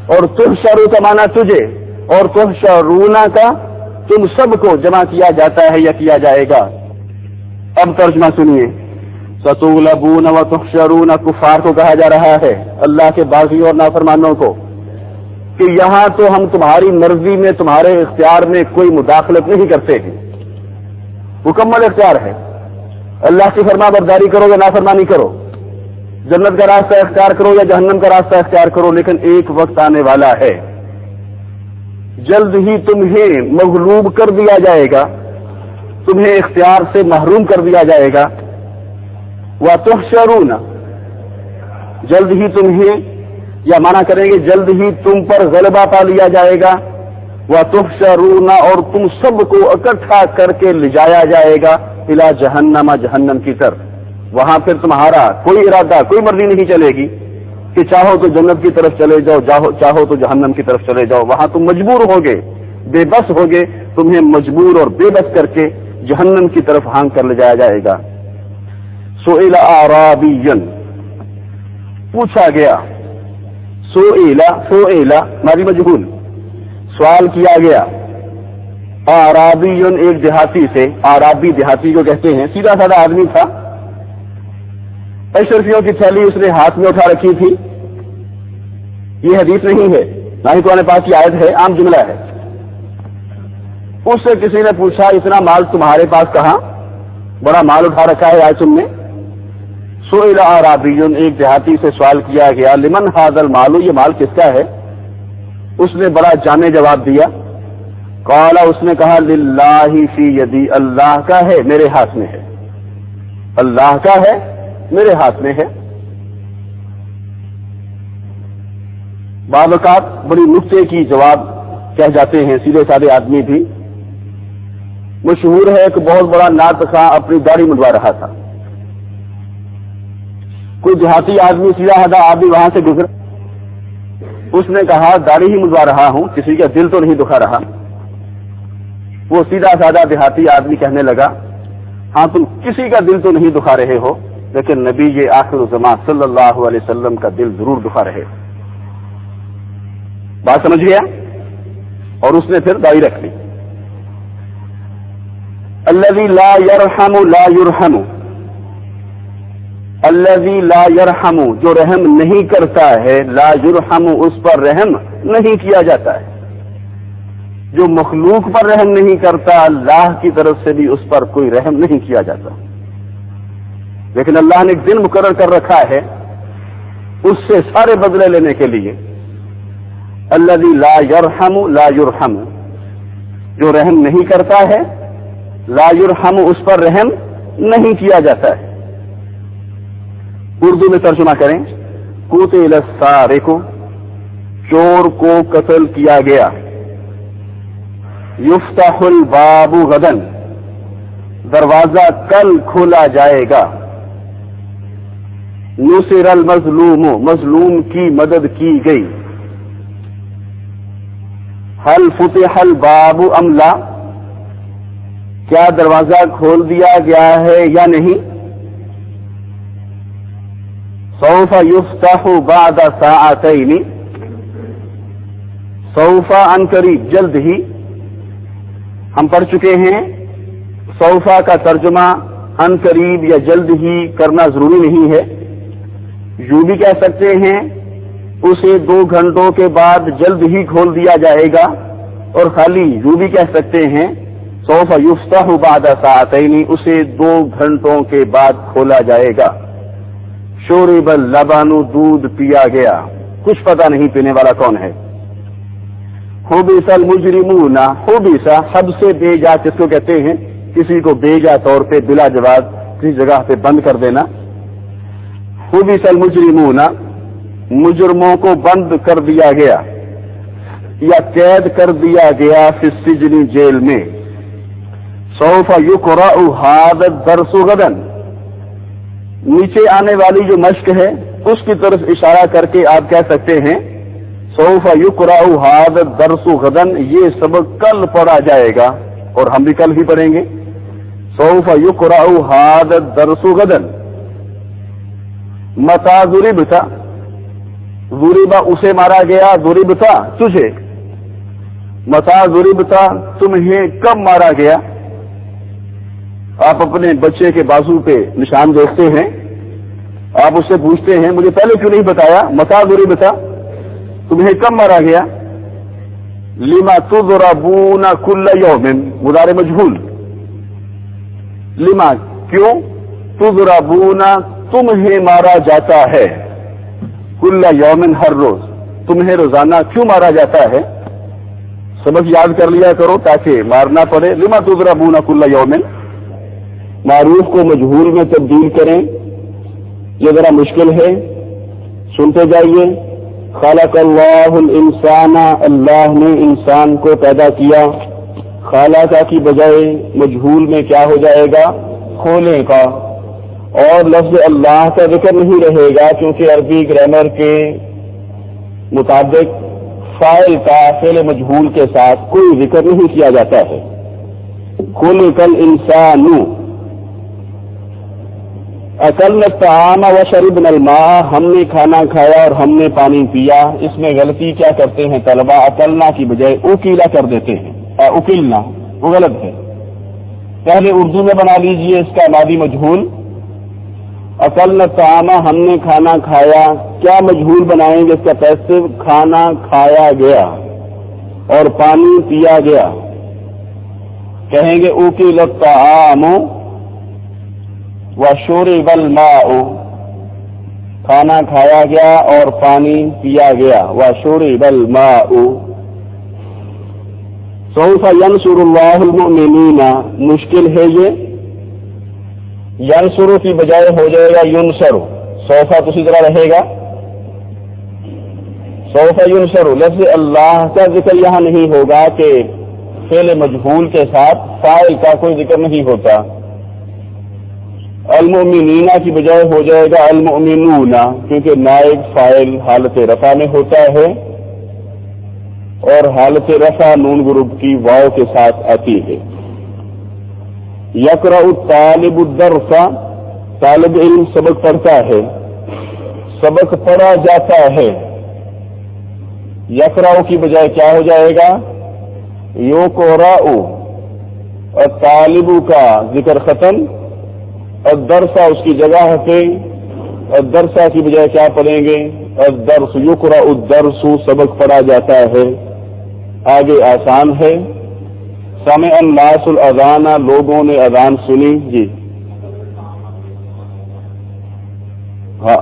اور تحشر کا معنی تجھے، اور تحشرون کا تم سب کو جمع کیا جاتا ہے یا کیا جائے گا. اب ترجمہ سنیے. ستغلبون وتحشرون، کفار کو کہا جا رہا ہے، اللہ کے باغی اور نافرمانوں کو، کہ یہاں تو ہم تمہاری مرضی میں، تمہارے اختیار میں کوئی مداخلت نہیں کرتے ہیں، مکمل اختیار ہے. اللہ کی فرما برداری کرو یا نافرمانی کرو، جنت کا راستہ اختیار کرو یا جہنم کا راستہ اختیار کرو، لیکن ایک وقت آنے والا ہے جلد ہی تمہیں مغلوب کر دیا جائے گا، تمہیں اختیار سے محروم کر دیا جائے گا. وَتُحْشَرُونَ، جلد ہی تمہیں، یا مانا کریں گے جلد ہی تم پر غلبہ پا لیا جائے گا. وَتُحْشَرُونَ، اور تم سب کو اکٹھا کر کے لے جایا جائے گا اِلَى جہنم، جہنم کی طرف. وہاں پھر تمہارا کوئی ارادہ، کوئی مرضی نہیں چلے گی کہ چاہو تو جنت کی طرف چلے جاؤ، چاہو تو جہنم کی طرف چلے جاؤ. وہاں تم مجبور ہوگے، بے بس ہوگے، تمہیں مجبور اور بے بس کر کے جہنم کی طرف ہانک کر لے جایا جائے گا. سئل اعرابی، پوچھا گیا. سئل ماضی مجہول، سوال کیا گیا. اعرابی، ایک دیہاتی سے. اعرابی دیہاتی کو کہتے ہیں، سیدھا سادہ آدمی تھا. اشرفیوں کی تھیلی اس نے ہاتھ میں اٹھا رکھی تھی. یہ حدیث نہیں ہے، نہ ہی قرآن پاک کی آیت ہے، عام جملہ ہے. اس سے کسی نے پوچھا اتنا مال تمہارے پاس کہاں، بڑا مال اٹھا رکھا ہے آج تم نے. سئل اعرابی، ایک دیہاتی سے سوال کیا گیا. لمن ھذا المال، یہ مال کس کا ہے؟ اس نے بڑا جامع جواب دیا. قال، اس نے کہا للہ فی یدی، اللہ کا ہے میرے ہاتھ میں ہے، اللہ کا ہے میرے ہاتھ میں ہے. بعض اوقات بڑی نکتے کی جواب کہہ جاتے ہیں سیدھے سادے آدمی بھی. مشہور ہے کہ بہت بڑا نعت خواں اپنی داڑھی منڈوا رہا تھا. کوئی دیہاتی آدمی سیدھا سادہ آدمی وہاں سے گزرا، اس نے کہا داڑھی ہی منڈوا رہا ہوں، کسی کا دل تو نہیں دکھا رہا. وہ سیدھا سادہ دیہاتی آدمی کہنے لگا، ہاں تم کسی کا دل تو نہیں دکھا رہے ہو، لیکن نبی یہ آخر الزمان صلی اللہ علیہ وسلم کا دل ضرور دکھا رہے. بات سمجھ گیا؟ اور اس نے پھر داڑھی رکھ لی. الذی لا یرحم لا یرحم، الذی لا یرحم، جو رحم نہیں کرتا ہے، لا یرحم، اس پر رحم نہیں کیا جاتا ہے. جو مخلوق پر رحم نہیں کرتا، اللہ کی طرف سے بھی اس پر کوئی رحم نہیں کیا جاتا. لیکن اللہ نے ایک دن مقرر کر رکھا ہے اس سے سارے بدلے لینے کے لیے. الذی لا یرحم لا یرحم، جو رحم نہیں کرتا ہے، لا یرحم، اس پر رحم نہیں کیا جاتا ہے. اردو میں ترجمہ کریں. قتل السارق، چور کو قتل کیا گیا. یفتح الباب غدا، دروازہ کل کھولا جائے گا. نصر المظلوم، مظلوم کی مدد کی گئی. هل فتح الباب ام لا، کیا دروازہ کھول دیا گیا ہے یا نہیں. سوف یفتح بعد ساعتین، سوف ان قریب، جلد ہی. ہم پڑھ چکے ہیں سوفا کا ترجمہ ان قریب یا جلد ہی کرنا ضروری نہیں ہے. یوں بھی کہہ سکتے ہیں اسے 2 گھنٹوں کے بعد جلد ہی کھول دیا جائے گا، اور خالی یوں بھی کہہ سکتے ہیں سوف یفتح بعد ساعتین، اسے 2 گھنٹوں کے بعد کھولا جائے گا. شرب اللبن، دودھ پیا گیا. کچھ پتہ نہیں پینے والا کون ہے. حبس المجرمون، حبس، حب سے بھیجا کس کو کہتے ہیں؟ کسی کو بھیجا طور پہ بلا جواب کسی جگہ پہ بند کر دینا. حبس المجرمون، مجرموں کو بند کر دیا گیا یا قید کر دیا گیا. فی السجن، جیل میں. سوف یقرأ ھذا الدرس غدا، نیچے آنے والی جو مشق ہے اس کی طرف اشارہ کر کے آپ کہہ سکتے ہیں سوف یقرأ ھذا الدرس غدا، یہ سبق کل پڑھا جائے گا، اور ہم بھی کل ہی پڑھیں گے. سوف یقرأ ھذا الدرس غدا. متى ضربت، ضرب اسے مارا گیا، ضربت تجھے. متا ضربتا تمہیں کب مارا گیا. آپ اپنے بچے کے بازو پہ نشان دیکھتے ہیں, آپ اس سے پوچھتے ہیں مجھے پہلے کیوں نہیں بتایا, متا ضربتا تمہیں کب مارا گیا. لما تضربون کل یوم مضارع مجہول, لما کیوں, تضربون تمہیں مارا جاتا ہے, کل یوم ہر روز, تمہیں روزانہ کیوں مارا جاتا ہے. سبق یاد کر لیا کرو تاکہ مارنا پڑے. لما تضربون کل یوم, معروف کو مجہول میں تبدیل کریں, یہ ذرا مشکل ہے, سنتے جائیے. خلق اللہ الانسان, اللہ نے انسان کو پیدا کیا. خالق کی بجائے مجہول میں کیا ہو جائے گا, کھولے کا, اور لفظ اللہ کا ذکر نہیں رہے گا کیونکہ عربی گرامر کے مطابق فاعل کا فعل مجہول کے ساتھ کوئی ذکر نہیں کیا جاتا ہے. خلق الانسان, اکلنا الطعام وشربنا الماء, ہم نے کھانا کھایا اور ہم نے پانی پیا. اس میں غلطی کیا کرتے ہیں طلبہ, اکلنا کی بجائے اوکیلا کر دیتے ہیں. اوکیلنا وہ غلط ہے. پہلے اردو میں بنا لیجئے اس کا ماضی مجہول. اکلنا الطعام, ہم نے کھانا کھایا, کیا مجہول بنائیں گے اس کا پیسو, کھانا کھایا گیا اور پانی پیا گیا. کہیں گے اوکیل الطعام وشرب الماء, کھانا کھایا گیا اور پانی پیا گیا. وشرب الماء. سوف ینصر اللہ المؤمنین, مشکل ہے یہ, ینصر کی بجائے ہو جائے گا ینصر. سوفا تو اسی طرح رہے گا, سوف ینصر. لفظ اللہ کا ذکر یہاں نہیں ہوگا کہ فعل مجہول کے ساتھ فاعل کا کوئی ذکر نہیں ہوتا. المؤمنین کی بجائے ہو جائے گا المؤمنون, کیونکہ نائب فاعل حالت رفع میں ہوتا ہے اور حالت رفع نون گروپ کی واو کے ساتھ آتی ہے. یقرأ الطالب الدرس, طالب علم سبق پڑھتا ہے, سبق پڑھا جاتا ہے. یقرأ کی بجائے کیا ہو جائے گا, یقرأ. اور طالب کا ذکر ختم, الدرس اس کی جگہ ہے, الدرس کی بجائے کیا پڑھیں گے, الدرس. یقرأ الدرس, سبق پڑھا جاتا ہے. آگے آسان ہے. سمع الناس الاذان, لوگوں نے اذان سنی. جی ہاں.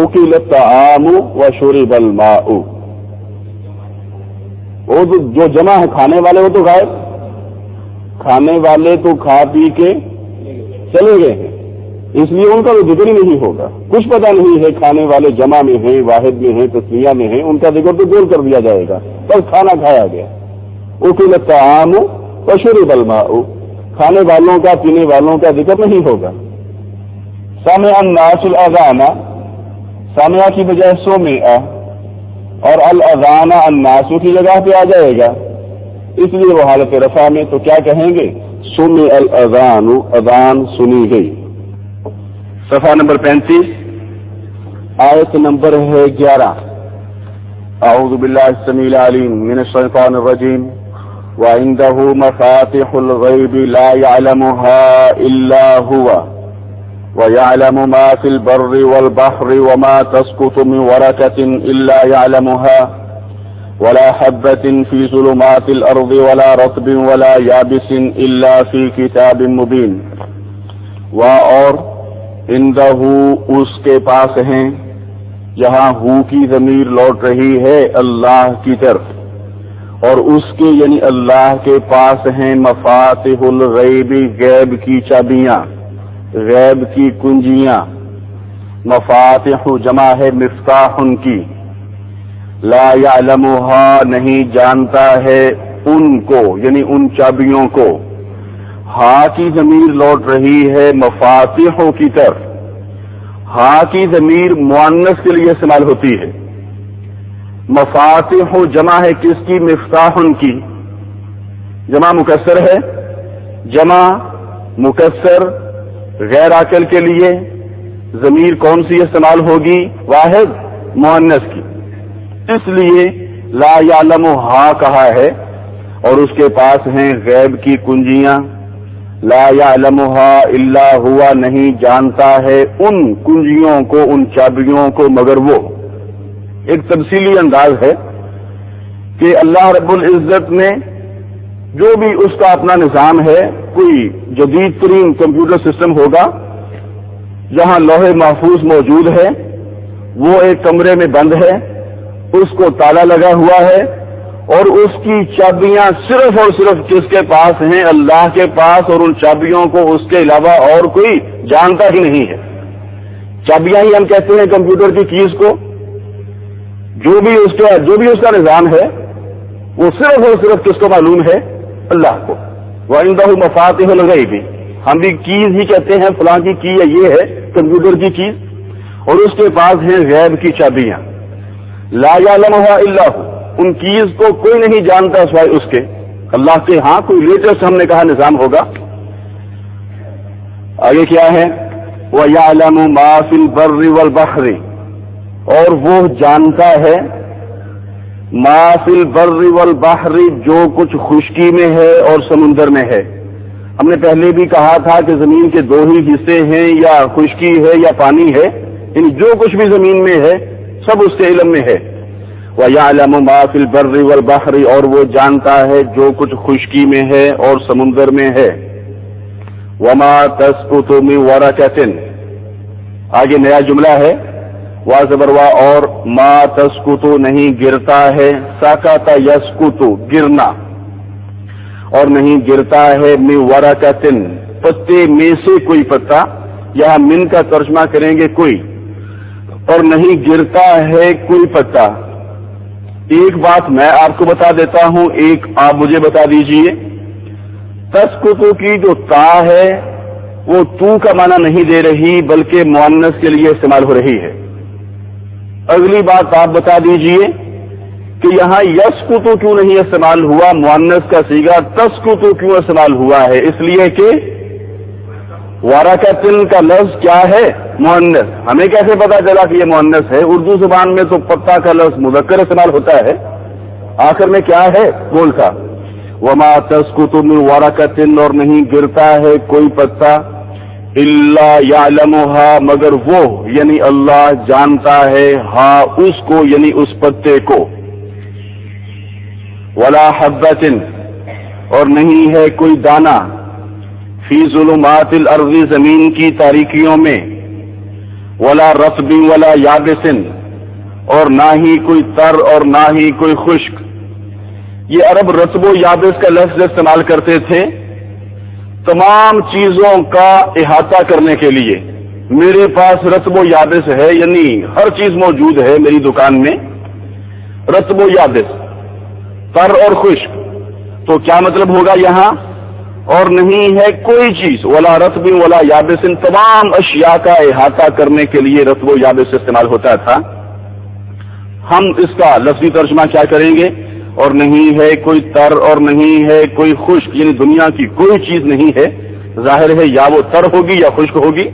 اکل الطعام وشرب الماء, وہ جو جمع ہے کھانے والے وہ تو غائب, کھانے والے تو کھا پی کے چلے گئے ہیں, اس لیے ان کا تو ذکر ہی نہیں ہوگا. کچھ پتہ نہیں ہے کھانے والے جمع میں ہیں, واحد میں ہیں, تسنیہ میں ہیں, ان کا ذکر تو گول کر دیا جائے گا, بس کھانا کھایا گیا. اکل الطعام وشرب الماء, کھانے والوں کا پینے والوں کا ذکر نہیں ہوگا. سمع الناس الاذان, سامعہ کی بجائے سمع, اور الاذان الناس کی جگہ پہ آ جائے گا, اس لیے وہ حالت رفع میں. تو کیا کہیں گے, سمع الاذان, اذان سنی گئی. صفحہ نمبر 35, آیت نمبر ہے 11. اعوذ باللہ السمیع العلیم من الشیطان الرجیم. وعنده مفاتح الغیب لا يعلمها الا هو ويعلم ما في البر والبحر وما تسقط من ورقة الا يعلمها ولا حبة في ظلمات الارض ولا رطب ولا يابس الا في كتاب مبين. اور عنده اس کے پاس ہیں, یہاں ہو کی ضمیر لوٹ رہی ہے اللہ کی طرف, اور اس کے یعنی اللہ کے پاس ہیں مفاتح الغیب, غیب کی چابیاں, غیب کی کنجیاں. مفاتح جمع ہے مفتاح کی. لا یعلمها, نہیں جانتا ہے ان کو یعنی ان چابیوں کو. ہاں کی ضمیر لوٹ رہی ہے مفاتح کی طرف. ہاں کی ضمیر مؤنث کے لیے استعمال ہوتی ہے. مفاتح جمع ہے کس کی, مفتاح کی. جمع مکسر ہے, جمع مکسر غیر عاقل کے لیے ضمیر کون سی استعمال ہوگی, واحد مؤنث کی. اس لیے لا یعلمھا کہا ہے اور اس کے پاس ہیں غیب کی کنجیاں. لا یعلمھا الا ہوا نہیں جانتا ہے ان کنجیوں کو ان چابیوں کو مگر وہ. ایک تفصیلی انداز ہے کہ اللہ رب العزت نے جو بھی اس کا اپنا نظام ہے، کوئی جدید ترین کمپیوٹر سسٹم ہوگا جہاں لوح محفوظ موجود ہے، وہ ایک کمرے میں بند ہے، اس کو تالا لگا ہوا ہے اور اس کی چابیاں صرف اور صرف کس کے پاس ہیں؟ اللہ کے پاس، اور ان چابیوں کو اس کے علاوہ اور کوئی جانتا ہی نہیں ہے. چابیاں ہی ہم کہتے ہیں کمپیوٹر کی کیز کو. جو بھی اس کا نظام ہے وہ صرف اور صرف کس کو معلوم ہے؟ اللہ کو. وَعِندَهُ مَفَاتِحُ الْغَيْبِ، ہم بھی کیز ہی کہتے ہیں، فلاں کی کی ہے، یہ ہے کمپیوٹر کی کیز، اور اس کے پاس ہیں غیب کی چابیاں. لا یعلمھا الا ہو، ان کیز کو کوئی نہیں جانتا سوائے اس کے. اللہ کے ہاں کوئی لیٹسٹ ہم نے کہا نظام ہوگا. آگے کیا ہے؟ وَيَعْلَمُ مَا فِي الْبَرِّ وَالْبَحْرِ، اور وہ جانتا ہے ما فی البر والبحر، جو کچھ خشکی میں ہے اور سمندر میں ہے. ہم نے پہلے بھی کہا تھا کہ زمین کے دو ہی حصے ہیں، یا خشکی ہے یا پانی ہے، یعنی جو کچھ بھی زمین میں ہے سب اس کے علم میں ہے. وَيَعْلَمُ مَا فِي الْبَرِّ وَالْبَحْرِ، اور وہ جانتا ہے جو کچھ خشکی میں ہے اور سمندر میں ہے. وَمَا تَسْقُطُ مِن وَرَقَةٍ، آگے نیا جملہ ہے وا زبروا، اور ما تسقط نہیں گرتا ہے، سقط یسقط گرنا، اور نہیں گرتا ہے من ورقۃ پتے میں سے کوئی پتا، یہاں من کا ترجمہ کریں گے کوئی، اور نہیں گرتا ہے کوئی پتا. ایک بات میں آپ کو بتا دیتا ہوں، ایک آپ مجھے بتا دیجئے. تسقط کی جو تا ہے وہ تو کا معنی نہیں دے رہی بلکہ مؤنث کے لیے استعمال ہو رہی ہے. اگلی بات آپ بتا دیجئے کہ یہاں یسقط کیوں نہیں استعمال ہوا، مؤنث کا صیغہ تسقط کیوں استعمال ہوا ہے؟ اس لیے کہ ورقۃ کا لفظ کیا ہے؟ مؤنث. ہمیں کیسے پتا چلا کہ یہ مؤنث ہے؟ اردو زبان میں تو پتا کا لفظ مذکر استعمال ہوتا ہے. آخر میں کیا ہے؟ بول تھا وما تسقط من ورقۃ، اور نہیں گرتا ہے کوئی پتا، الا یعلمھا مگر وہ یعنی اللہ جانتا ہے، ہاں اس کو یعنی اس پتے کو. ولا حبۃ، اور نہیں ہے کوئی دانہ، فی ظلمات الارض زمین کی تاریکیوں میں، ولا رطب ولا یابس، اور نہ ہی کوئی تر اور نہ ہی کوئی خشک. یہ عرب رطب و یابس کا لفظ استعمال کرتے تھے تمام چیزوں کا احاطہ کرنے کے لیے. میرے پاس رطب و یابس ہے، یعنی ہر چیز موجود ہے میری دکان میں، رطب و یابس، تر اور خشک. تو کیا مطلب ہوگا یہاں؟ اور نہیں ہے کوئی چیز، ولا رطب ولا یابس، ان تمام اشیاء کا احاطہ کرنے کے لیے رطب و یابس استعمال ہوتا تھا. ہم اس کا لفظی ترجمہ کیا کریں گے؟ اور نہیں ہے کوئی تر اور نہیں ہے کوئی خشک، یعنی دنیا کی کوئی چیز نہیں ہے. ظاہر ہے یا وہ تر ہوگی یا خشک ہوگی،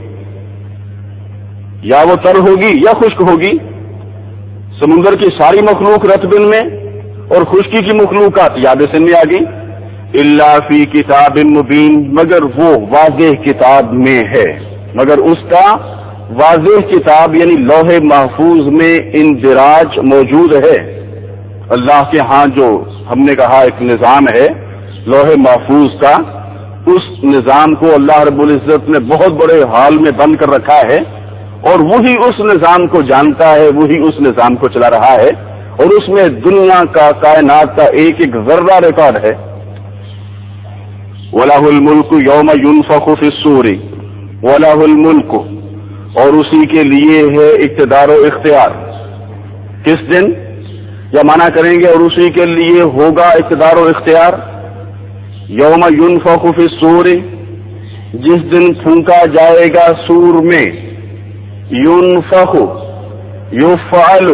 یا وہ تر ہوگی یا خشک ہوگی. سمندر کی ساری مخلوق رطبن میں اور خشکی کی مخلوقات یابسن میں آ گئی. الا فی کتاب مبین، مگر وہ واضح کتاب میں ہے، مگر اس کا واضح کتاب یعنی لوح محفوظ میں اندراج موجود ہے. اللہ کے ہاں جو ہم نے کہا ایک نظام ہے لوح محفوظ کا، اس نظام کو اللہ رب العزت نے بہت بڑے ہال میں بند کر رکھا ہے، اور وہی اس نظام کو جانتا ہے، وہی اس نظام کو چلا رہا ہے، اور اس میں دنیا کا، کائنات کا ایک ایک ذرہ ریکارڈ ہے. وَلَهُ الْمُلْكُ يَوْمَ يُنفَخُ فِي الصُّورِ، وَلَهُ الْمُلْكُ، اور اسی کے لیے ہے اقتدار و اختیار. کس دن؟ یا مانا کریں گے اور اسی کے لیے ہوگا اقتدار و اختیار. یوم ينفخ فی الصور، جس دن پھونکا جائے گا سور میں. ينفخ یفعل،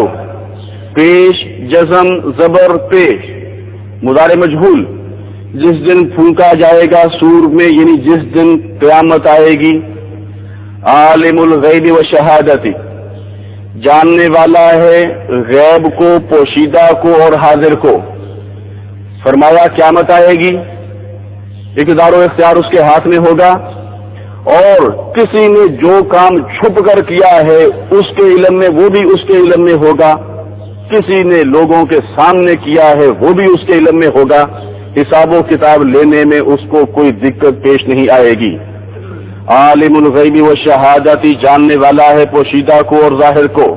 پیش جزم زبر پیش، مضارع مجہول. جس دن پھونکا جائے گا سور میں یعنی جس دن قیامت آئے گی. عالم الغیب و شہادت، جاننے والا ہے غیب کو، پوشیدہ کو اور حاضر کو۔ فرمایا قیامت آئے گی، اقتدار و اختیار اس کے ہاتھ میں ہوگا، اور کسی نے جو کام چھپ کر کیا ہے اس کے علم میں وہ بھی اس کے علم میں ہوگا، کسی نے لوگوں کے سامنے کیا ہے وہ بھی اس کے علم میں ہوگا۔ حساب و کتاب لینے میں اس کو کوئی دقت پیش نہیں آئے گی۔ عالم الغیب و شہادتی، جاننے والا ہے پوشیدہ کو اور ظاہر کو۔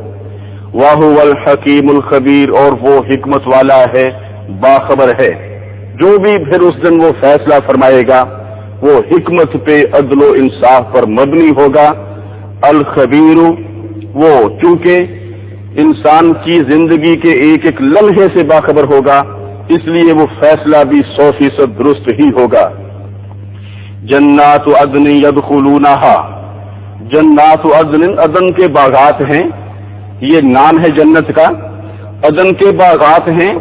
وَهُوَ الْحَكِيمُ الْخَبِيرُ، اور وہ حکمت والا ہے، باخبر ہے۔ جو بھی پھر اس دن وہ فیصلہ فرمائے گا وہ حکمت پہ، عدل و انصاف پر مبنی ہوگا۔ الخبیر، وہ چونکہ انسان کی زندگی کے ایک ایک لمحے سے باخبر ہوگا، اس لیے وہ فیصلہ بھی 100% درست ہی ہوگا۔ جنات عدن یدخلونہا، جنات عدن، عدن کے باغات ہیں، یہ نام ہے جنت کا، عدن کے باغات ہیں۔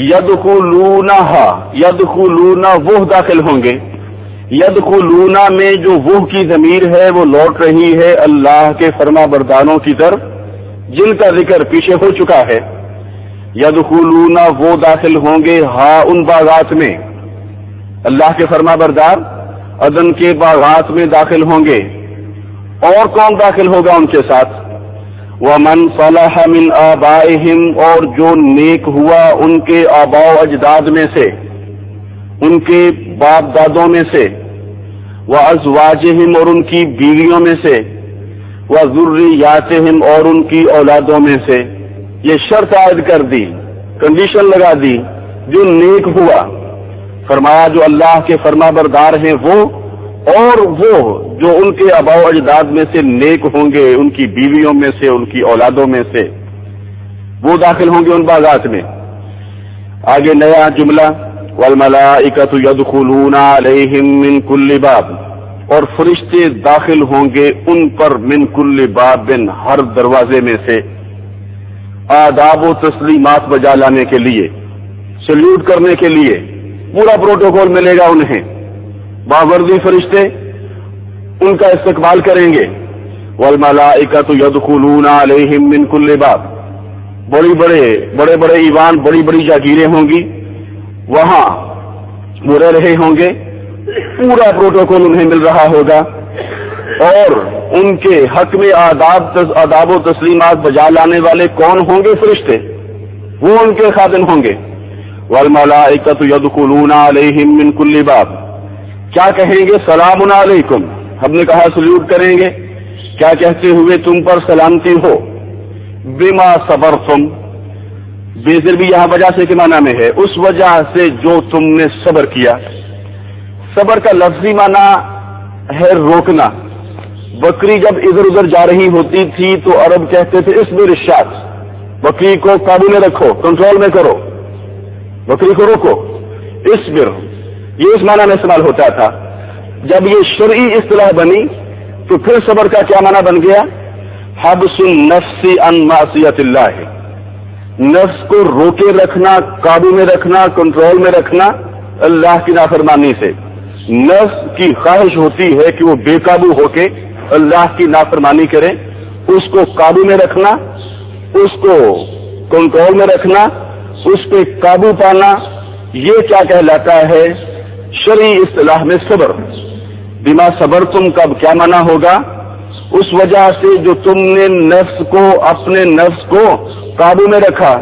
یدخلونہا، یدخلونا، وہ داخل ہوں گے۔ یدخلونا میں جو وہ کی ضمیر ہے وہ لوٹ رہی ہے اللہ کے فرما برداروں کی طرف جن کا ذکر پیچھے ہو چکا ہے۔ یدخلونا، وہ داخل ہوں گے، ہاں ان باغات میں، اللہ کے فرما بردار عدن کے باغات میں داخل ہوں گے۔ اور کون داخل ہوگا ان کے ساتھ؟ وَمَنْ صَلَحَ مِنْ آبَائِهِمْ، اور جو نیک ہوا ان کے آباء و اجداد میں سے، ان کے باپ دادوں میں سے، وَأَزْوَاجِهِمْ، اور ان کی بیویوں میں سے، وَذُرِّيَّاتِهِمْ، اور ان کی اولادوں میں سے۔ یہ شرط عائد کر دی، کنڈیشن لگا دی، جو نیک ہوا، فرمایا جو اللہ کے فرما بردار ہیں وہ، اور وہ جو ان کے آباء و اجداد میں سے نیک ہوں گے، ان کی بیویوں میں سے، ان کی اولادوں میں سے، وہ داخل ہوں گے ان باغات میں۔ آگے نیا جملہ، والملائکۃ یدخلون علیہم من کل باب، اور فرشتے داخل ہوں گے ان پر من کل باب، ہر دروازے میں سے، آداب و تسلیمات بجا لانے کے لیے، سلیوٹ کرنے کے لیے، پورا پروٹوکول ملے گا انہیں۔ باوردی فرشتے ان کا استقبال کریں گے۔ والملائکۃ یدخلون علیہم من کل باب، بڑے بڑے ایوان، بڑی بڑی جاگیریں ہوں گی، وہاں وہ رہ رہے ہوں گے، پورا پروٹوکول انہیں مل رہا ہوگا، اور ان کے حق میں آداب و تسلیمات بجا لانے والے کون ہوں گے؟ فرشتے، وہ ان کے خادم ہوں گے۔ والملائکۃ یدخلون علیہم من کل باب، کیا کہیں گے؟ سلام علیکم، ہم نے کہا سلیوٹ کریں گے، کیا کہتے ہوئے؟ تم پر سلامتی ہو، بما صبرتم، بےزر بھی یہاں وجہ سے کے معنی میں ہے، اس وجہ سے جو تم نے صبر کیا۔ صبر کا لفظی معنی ہے روکنا۔ بکری جب ادھر ادھر جا رہی ہوتی تھی تو عرب کہتے تھے اصبر الشاة، بکری کو قابو میں رکھو، کنٹرول میں کرو، بکری کو روکو، اصبر، یہ اس معنی میں استعمال ہوتا تھا۔ جب یہ شرعی اصطلاح بنی تو پھر صبر کا کیا معنی بن گیا؟ حبس النفس عن معصیت اللہ، نفس کو روکے رکھنا، قابو میں رکھنا، کنٹرول میں رکھنا اللہ کی نافرمانی سے۔ نفس کی خواہش ہوتی ہے کہ وہ بے قابو ہو کے اللہ کی نافرمانی کرے، اس کو قابو میں رکھنا، اس کو کنٹرول میں رکھنا، اس پہ قابو پانا، یہ کیا کہلاتا ہے شرعی اصطلاح میں صبر۔ بما صبرتم کب کیا معنی ہوگا؟ اس وجہ سے جو تم نے نفس کو، اپنے نفس کو قابو میں رکھا،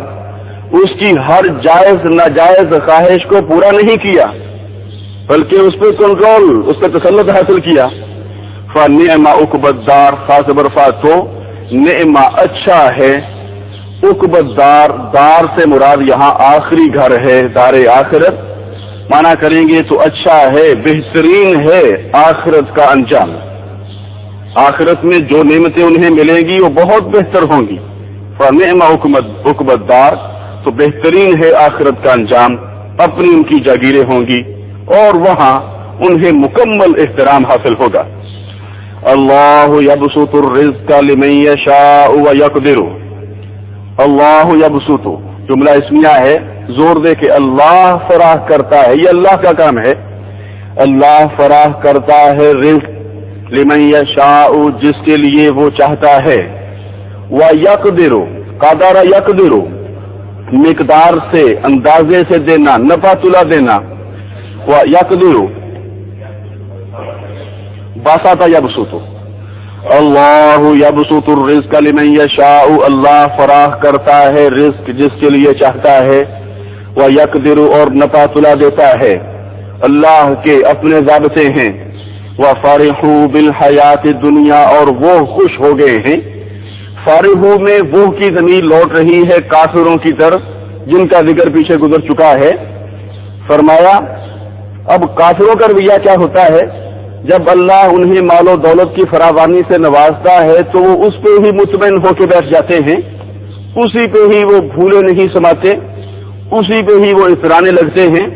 اس کی ہر جائز ناجائز خواہش کو پورا نہیں کیا، بلکہ اس پہ کنٹرول، اس پہ تسلط حاصل کیا۔ فَنِعْمَ عُقْبَى الدَّارِ، فاصبر فاتو، نعمہ اچھا ہے، عقبى الدار، دار سے مراد یہاں آخری گھر ہے، دار آخرت مانا کریں گے تو اچھا ہے، بہترین ہے آخرت کا انجام۔ آخرت میں جو نعمتیں انہیں ملیں گی وہ بہت بہتر ہوں گی۔ فَنِعْمَ عُقْبَى الدَّارِ، تو بہترین ہے آخرت کا انجام، اپنی ان کی جاگیریں ہوں گی اور وہاں انہیں مکمل احترام حاصل ہوگا۔ اللہ یبسط الرزق لمن یشاء ویقدر، اللہ یبسط جملہ اسمیہ ہے، زور دے کہ اللہ فراہ کرتا ہے، یہ اللہ کا کام ہے، اللہ فراہ کرتا ہے رزق لمن یشاء، جس کے لیے وہ چاہتا ہے، وَيَقْدِرُ قَدَرَ يَقْدِرُ مقدار سے، اندازے سے دینا، نفع تلا دینا. وَيَقْدِرُ بَسَطَ يَبْسُطُ اللہ یبسط الرزق لمن یشاء اللہ فراخ کرتا ہے رزق جس کے لیے چاہتا ہے. وَيَقْدِرُ اور نفع تلا دیتا ہے. اللہ کے اپنے ضابطے ہیں. وَفَرِحُوا بِالْحَيَاةِ الدُّنْيَا اور وہ خوش ہو گئے ہیں. فارحو میں وہ کی ضمیر لوٹ رہی ہے کافروں کی طرف جن کا ذکر پیچھے گزر چکا ہے. فرمایا اب کافروں کا رویہ کیا ہوتا ہے؟ جب اللہ انہیں مال و دولت کی فراوانی سے نوازتا ہے تو وہ اس پہ ہی مطمئن ہو کے بیٹھ جاتے ہیں، اسی پہ ہی وہ بھولے نہیں سماتے، اسی پہ ہی وہ اترانے لگتے ہیں.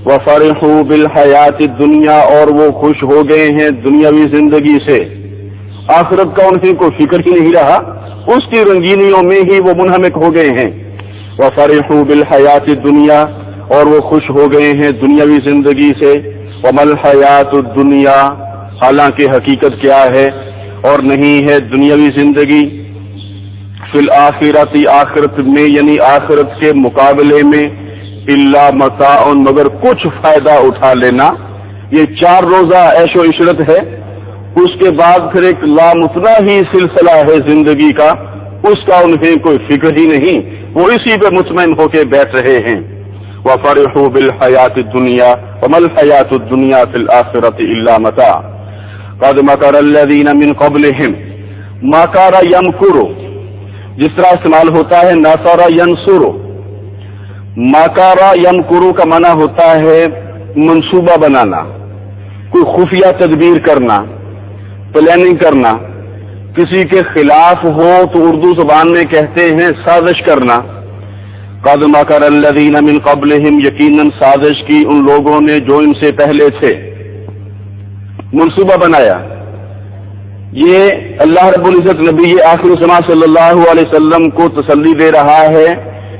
وَفَرِحُوا بِالْحَيَاةِ الدُّنْيَا اور وہ خوش ہو گئے ہیں دنیاوی زندگی سے. آخرت کا انہیں کوئی فکر ہی نہیں رہا، اس کی رنگینیوں میں ہی وہ منہمک ہو گئے ہیں. وَفَرِحُوا بِالْحَيَاةِ الدُّنْيَا اور وہ خوش ہو گئے ہیں دنیاوی زندگی سے. وَمَا الْحَيَاةُ الدُّنْيَا حالانکہ حقیقت کیا ہے اور نہیں ہے دنیاوی زندگی. فی الآخرۃ آخرت میں یعنی آخرت کے مقابلے میں الا متاع مگر کچھ فائدہ اٹھا لینا. یہ 4 روزہ عیش و عشرت ہے، اس کے بعد پھر ایک لامتنا ہی سلسلہ ہے زندگی کا، اس کا انہیں کوئی فکر ہی نہیں، وہ اسی پہ مطمئن ہو کے بیٹھ رہے ہیں. وَفَرِحُوا بِالْحَيَاةِ الدُّنْيَا وَمَا الْحَيَاةُ الدُّنْيَا فِي الْآخِرَةِ إِلَّا مَتَاعٌ قَدْ مَكَرَ الَّذِينَ مِنْ قَبْلِهِمْ مَكَرَ يَمْكُرُ جس طرح استعمال ہوتا ہے نَصَرَ يَنْصُرُ. مَكَرَ يَمْكُرُ کا معنی ہوتا ہے منصوبہ بنانا، کوئی خفیہ تدبیر کرنا، پلاننگ کرنا. کسی کے خلاف ہو تو اردو زبان میں کہتے ہیں سازش کرنا. قد مکر الذین من قبلہم یقیناً سازش کی ان لوگوں نے جو ان سے پہلے تھے، منصوبہ بنایا. یہ اللہ رب العزت نبی آخر الزمان صلی اللہ علیہ وسلم کو تسلی دے رہا ہے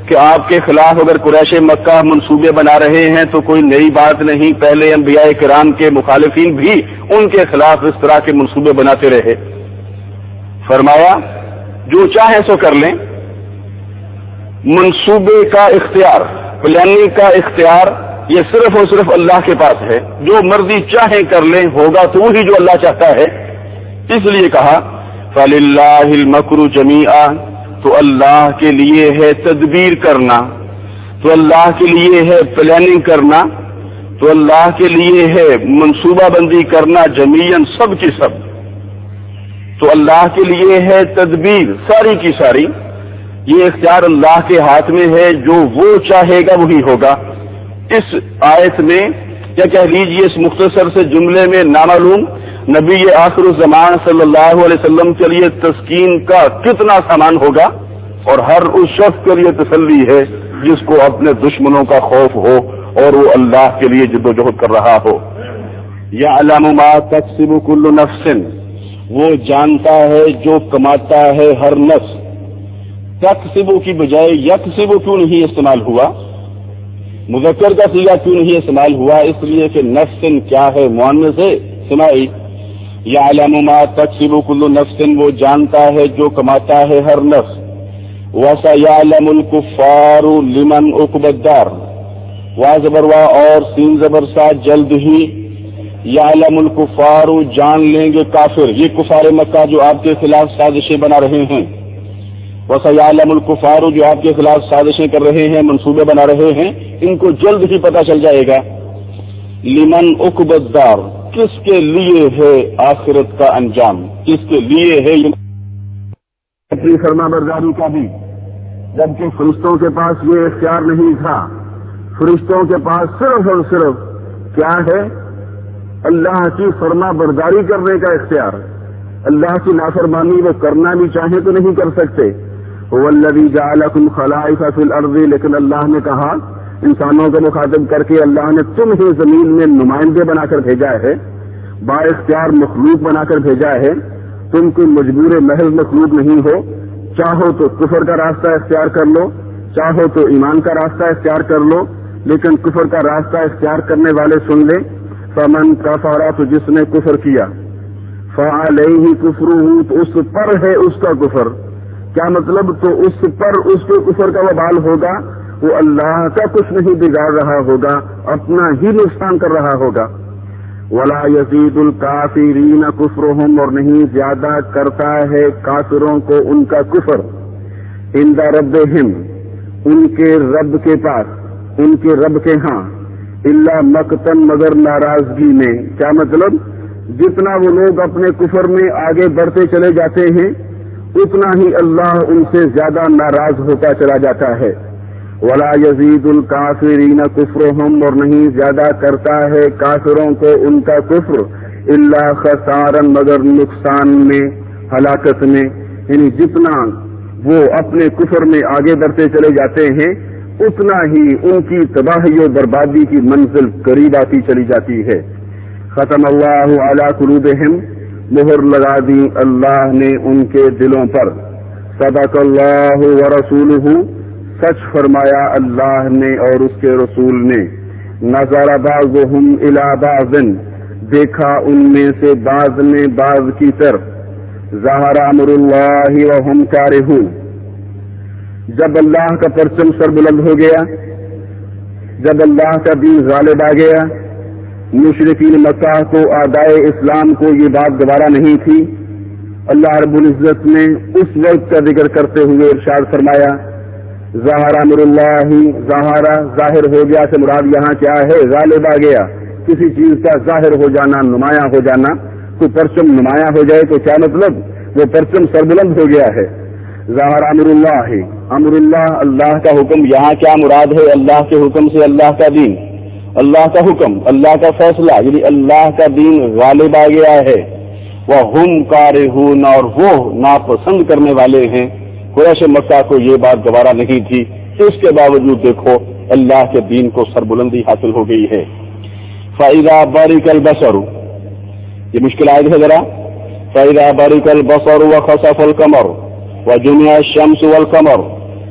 کہ آپ کے خلاف اگر قریش مکہ منصوبے بنا رہے ہیں تو کوئی نئی بات نہیں، پہلے انبیاء کرام کے مخالفین بھی ان کے خلاف اس طرح کے منصوبے بناتے رہے. فرمایا جو چاہیں سو کر لیں. منصوبے کا اختیار، پلاننگ کا اختیار یہ صرف اور صرف اللہ کے پاس ہے. جو مرضی چاہیں کر لیں، ہوگا تو وہی جو اللہ چاہتا ہے. اس لیے کہا فَلِلَّهِ الْمَكْرُ جَمِيعًا تو اللہ کے لیے ہے تدبیر کرنا، تو اللہ کے لیے ہے پلاننگ کرنا، تو اللہ کے لیے ہے منصوبہ بندی کرنا جمیعاً سب کی سب. تو اللہ کے لیے ہے تدبیر ساری کی ساری. یہ اختیار اللہ کے ہاتھ میں ہے، جو وہ چاہے گا وہی ہوگا. اس آیت میں یا کہہ لیجیے اس مختصر سے جملے میں نامعلوم نبی آخر الزمان صلی اللہ علیہ وسلم کے لیے تسکین کا کتنا سامان ہوگا، اور ہر اس شخص کے لیے تسلی ہے جس کو اپنے دشمنوں کا خوف ہو اور وہ اللہ کے لیے جد و جہد کر رہا ہو. یعلم ما تکسب کل نفس وہ جانتا ہے جو کماتا ہے ہر نفس. تکسبو کی بجائے یکسبو کیوں نہیں استعمال ہوا؟ مذکر کا صیغہ کیوں نہیں استعمال ہوا؟ اس لیے کہ نفس کیا ہے مؤنث ہے سمائی. یعلم ما تکسب کل نفس وہ جانتا ہے جو کماتا ہے ہر نفس. وَسَيَعْلَمُ الْكُفَّارُ لِمَنْ عُقْبَى الدَّارِ وا زبر وا اور سین زبر سا جلد ہی. یعلم الکفار جان لیں گے کافر، یہ کفار مکہ جو آپ کے خلاف سازشیں بنا رہے ہیں. وَسَيَعْلَمُ الْكُفَّارُ جو آپ کے خلاف سازشیں کر رہے ہیں، منصوبے بنا رہے ہیں، ان کو جلد ہی پتہ چل جائے گا. لمن عقبى الدار کس کے لیے ہے آخرت کا انجام، کس کے لیے ہے اپنی فرما برداری کا بھی. جبکہ فرشتوں کے پاس یہ اختیار نہیں تھا. فرشتوں کے پاس صرف اور صرف کیا ہے؟ اللہ کی فرما برداری کرنے کا اختیار. اللہ کی نافرمانی وہ کرنا بھی چاہیں تو نہیں کر سکتے. هو الذي جعلكم خلائف في الارض لیکن اللہ نے کہا انسانوں کو مخاطب کر کے اللہ نے تمہیں زمین میں نمائندے بنا کر بھیجا ہے، با اختیار مخلوق بنا کر بھیجا ہے. تم کوئی مجبور محض مخلوق نہیں ہو. چاہو تو کفر کا راستہ اختیار کر لو، چاہو تو ایمان کا راستہ اختیار کر لو، لیکن کفر کا راستہ اختیار کرنے والے سن لیں. فمن کفر تو جس نے کفر کیا، فعلیہ کفرہ تو اس پر ہے اس کا کفر. کیا مطلب؟ تو اس پر اس کے کفر کا وبال ہوگا، وہ اللہ کا کچھ نہیں بگاڑ رہا ہوگا، اپنا ہی نقصان کر رہا ہوگا۔ ولا یزید الکافرین کفرہم، اور نہیں زیادہ کرتا ہے کافروں کو ان کا کفر، عند ربہم، ان کے رب کے پاس، ان کے رب کے ہاں، الا مقتن، مگر ناراضگی میں۔ کیا مطلب؟ جتنا وہ لوگ اپنے کفر میں آگے بڑھتے چلے جاتے ہیں اتنا ہی اللہ ان سے زیادہ ناراض ہوتا چلا جاتا ہے۔ ولا یزید الکافرین کفرہم، اور نہیں زیادہ کرتا ہے کافروں کو ان کا کفر، الا خسارا، مگر نقصان میں، ہلاکت میں۔ یعنی جتنا وہ اپنے کفر میں آگے بڑھتے چلے جاتے ہیں اتنا ہی ان کی تباہی و بربادی کی منزل قریب آتی چلی جاتی ہے۔ ختم اللہ علی قلوبہم، مہر لگا دی اللہ نے ان کے دلوں پر۔ صدق اللہ ورسولہ، سچ فرمایا اللہ نے اور اس کے رسول نے۔ نظر بعضهم الی بعض، دیکھا ان میں سے بعض نے بعض کی طرف۔ ظہر امر اللہ وہم کارہون، جب اللہ کا پرچم سر بلند ہو گیا، جب اللہ کا دین غالب آ گیا، مشرکین مکہ کو، اعدائے اسلام کو یہ بات دوبارہ نہیں تھی۔ اللہ رب العزت نے اس وقت کا ذکر کرتے ہوئے ارشاد فرمایا، ظاہر امر اللہ، ظاہر ہو گیا سے مراد یہاں کیا ہے؟ غالب آ گیا، کسی چیز کا ظاہر ہو جانا، نمایاں ہو جانا۔ تو پرچم نمایاں ہو جائے تو کیا مطلب؟ وہ پرچم سربلند ہو گیا ہے۔ ظاہر امر اللہ، امر اللہ، اللہ کا حکم، یہاں کیا مراد ہے؟ اللہ کے حکم سے اللہ کا دین، اللہ کا حکم، اللہ کا فیصلہ، یعنی اللہ کا دین غالب آ گیا ہے۔ وَهُمْ كَارِهُونَ، اور وہ ناپسند کرنے والے ہیں۔ قریش مکہ کو یہ بات گوارا نہیں تھی، اس کے باوجود دیکھو اللہ کے دین کو سربلندی حاصل ہو گئی ہے۔ فَإِذَا بَرِقَ الْبَصَرُ، یہ مشکل آیت ہے ذرا۔ فَإِذَا بَرِقَ الْبَصَرُ وَخَسَفَ الْقَمَرُ وَجُمِعَ الشَّمْسُ وَالْقَمَرُ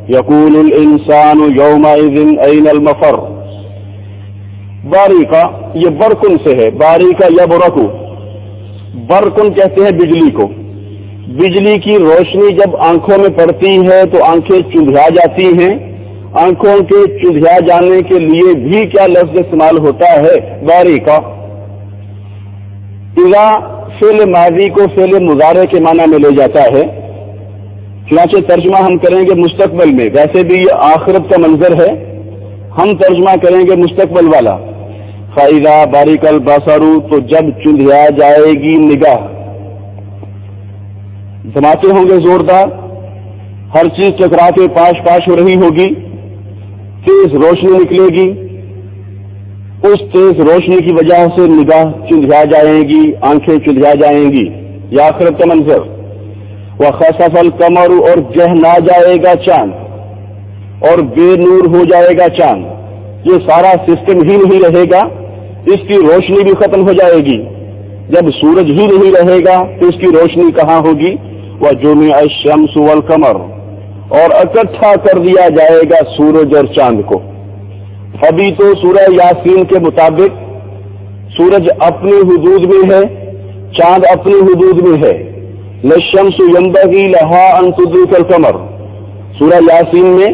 يَقُولُ الْإِنسَانُ يَوْمَئِذٍ أَيْنَ الْمَفَرُّ۔ باریکا، یہ برکن سے ہے، باریکا یبرکو، برکن کہتے ہیں بجلی کو۔ بجلی کی روشنی جب آنکھوں میں پڑتی ہے تو آنکھیں چندھیا جاتی ہیں۔ آنکھوں کے چندھیا جانے کے لیے بھی کیا لفظ استعمال ہوتا ہے؟ باریکا۔ اذا فعل ماضی کو فعل مضارع کے معنی میں لے جاتا ہے، چنانچہ ترجمہ ہم کریں گے مستقبل میں، ویسے بھی یہ آخرت کا منظر ہے، ہم ترجمہ کریں گے مستقبل والا۔ فَإِذَا بَرِقَ الْبَصَرُ، تو جب چندھیا جائے گی نگاہ، دھماکے ہوں گے زوردار، ہر چیز ٹکرا کے پاش پاش ہو رہی ہوگی، تیز روشنی نکلے گی، اس تیز روشنی کی وجہ سے نگاہ چندھیا جائیں گی، آنکھیں چندھیا جائیں گی، یہ آخرت کا منظر۔ وَخَسَفَ الْقَمَرُ، اور جہنا جائے گا چاند، اور بے نور ہو جائے گا چاند، یہ سارا سسٹم ہی نہیں رہے گا، اس کی روشنی بھی ختم ہو جائے گی۔ جب سورج ہی نہیں رہے گا تو اس کی روشنی کہاں ہوگی؟ وَجُمِعَ الشَّمْسُ وَالْقَمَرُ، اور اکٹھا کر دیا جائے گا سورج اور چاند کو۔ ابھی تو سورہ یاسین کے مطابق سورج اپنی حدود میں ہے، چاند اپنی حدود میں ہے۔ لَلشَّمْسُ يَنبَغِي لَهَا أَن تُدْرِكَ الْقَمَرَ، سورہ یاسین میں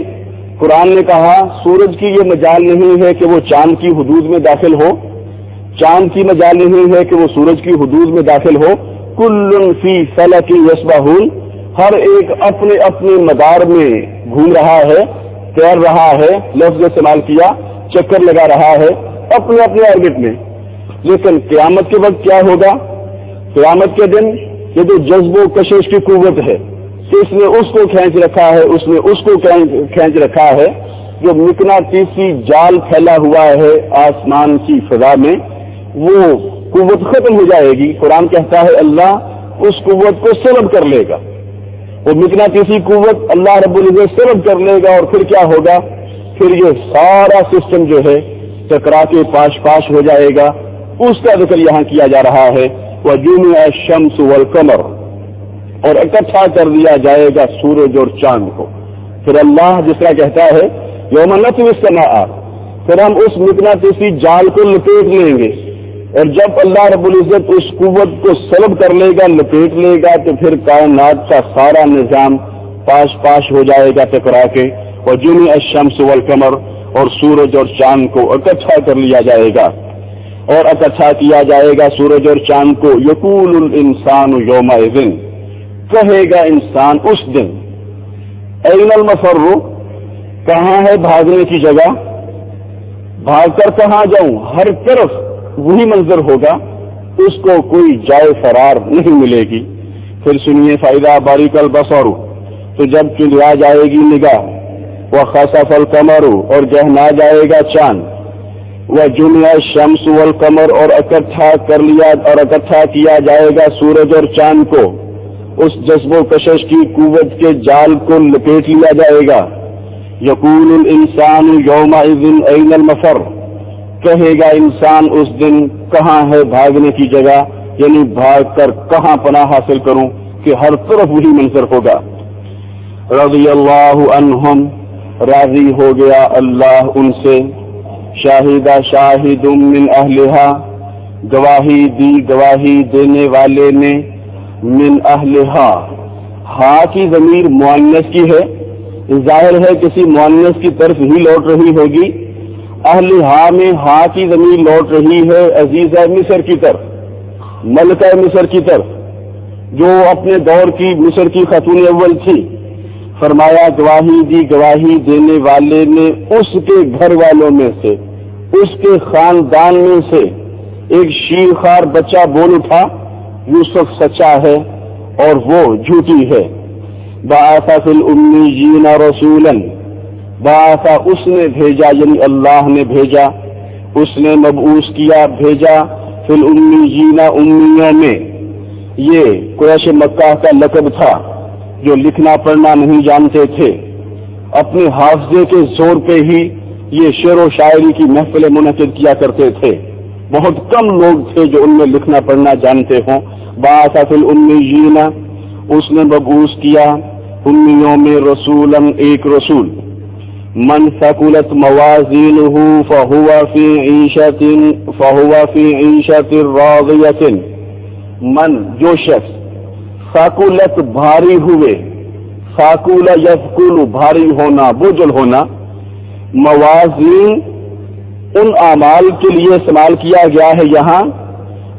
قرآن نے کہا سورج کی یہ مجال نہیں ہے کہ وہ چاند کی حدود میں داخل ہو، چاند کی مجال نہیں ہے کہ وہ سورج کی حدود میں داخل ہو۔ کل فی فلک یسبحون، ہر ایک اپنے اپنے مدار میں گھوم رہا ہے، تیر رہا ہے، لفظ استعمال کیا، چکر لگا رہا ہے اپنے اپنے آربٹ میں۔ لیکن قیامت کے وقت کیا ہوگا؟ قیامت کے دن یہ جو جذب و کشش کی قوت ہے، اس نے اس کو کھینچ رکھا ہے، اس نے اس کو کھینچ رکھا ہے، جو مقناطیسی جال پھیلا ہوا ہے آسمان کی فضا میں، وہ قوت ختم ہو جائے گی۔ قرآن کہتا ہے اللہ اس قوت کو سلب کر لے گا، وہ مقناطیسی قوت اللہ رب العزت سلب کر لے گا، اور پھر کیا ہوگا؟ پھر یہ سارا سسٹم جو ہے ٹکرا کے پاش پاش ہو جائے گا۔ اس کا ذکر یہاں کیا جا رہا ہے، وَجُمِعَ الشَّمْسُ وَالْقَمَرُ، اور اکٹھا کر دیا جائے گا سورج اور چاند کو۔ پھر اللہ جس طرح کہتا ہے یوم نطوی السماء، پھر ہم اس مقناطیسی جال کو لپیٹ لیں گے، اور جب اللہ رب العزت اس قوت کو سلب کر لے گا، لپیٹ لے گا، تو پھر کائنات کا سارا نظام پاش پاش ہو جائے گا ٹکرا کے، اور جمع الشمس والقمر، اور سورج اور چاند کو اکٹھا کر لیا جائے گا، اور اکٹھا کیا جائے گا سورج اور چاند کو، یقول الانسان یومئذ، کہے گا انسان اس دن، این المفر، کہاں ہے بھاگنے کی جگہ، بھاگ کر کہاں جاؤں، ہر طرف وہی منظر ہوگا، اس کو کوئی جائے فرار نہیں ملے گی۔ پھر سنیے، فَإِذَا بَرِقَ الْبَصَرُ، تو جب چندیا جائے گی نگاہ، وَخَسَفَ الْقَمَرُ، اور گہنا جائے گا چاند، وَجُمِعَ الشَّمْسُ وَالْقَمَرُ، اور اکٹھا کیا جائے گا سورج اور چاند کو، اس جذب و کشش کی قوت کے جال کو لپیٹ لیا جائے گا، یقول الانسان یومئذ این المفر، کہے گا انسان اس دن کہاں ہے بھاگنے کی جگہ، یعنی بھاگ کر کہاں پناہ حاصل کروں کہ ہر طرف وہی منظر ہوگا۔ رضی اللہ عنہم، راضی ہو گیا اللہ ان سے، شاہد شاہد من اہلہا، گواہی دی گواہی دینے والے نے، من اہلہا، ہاں کی ضمیر مؤنث کی ہے، ظاہر ہے کسی مؤنث کی طرف ہی لوٹ رہی ہوگی، اہلہا میں ہاں کی ضمیر لوٹ رہی ہے عزیزہ مصر کی طرف، ملکہ مصر کی طرف، جو اپنے دور کی مصر کی خاتون اول تھی۔ فرمایا گواہی دی گواہی دینے والے نے اس کے گھر والوں میں سے، اس کے خاندان میں سے ایک شیر خوار بچہ بول اٹھا، یوسف سچا ہے اور وہ جھوٹی ہے۔ بعث فی الامیین رسولا، بعث اس نے بھیجا، یعنی اللہ نے بھیجا، اس نے مبعوث کیا، بھیجا، فی الامیین، امیوں میں، یہ قریش مکہ کا لقب تھا جو لکھنا پڑھنا نہیں جانتے تھے، اپنے حافظے کے زور پہ ہی یہ شعر و شاعری کی محفلیں منعقد کیا کرتے تھے، بہت کم لوگ تھے جو ان میں لکھنا پڑھنا جانتے ہوں۔ بعث فی الامیین، اس نے مبعوث کیا امیوں میں، رسولا، ایک رسول، من ثقلت موازینہ فہو فی عیشۃ راضیۃ، من جو شخص، ثقلت بھاری ہوئے، ثقل یثقل بھاری ہونا، بوجھل ہونا، موازین ان اعمال کے لیے استعمال کیا گیا ہے یہاں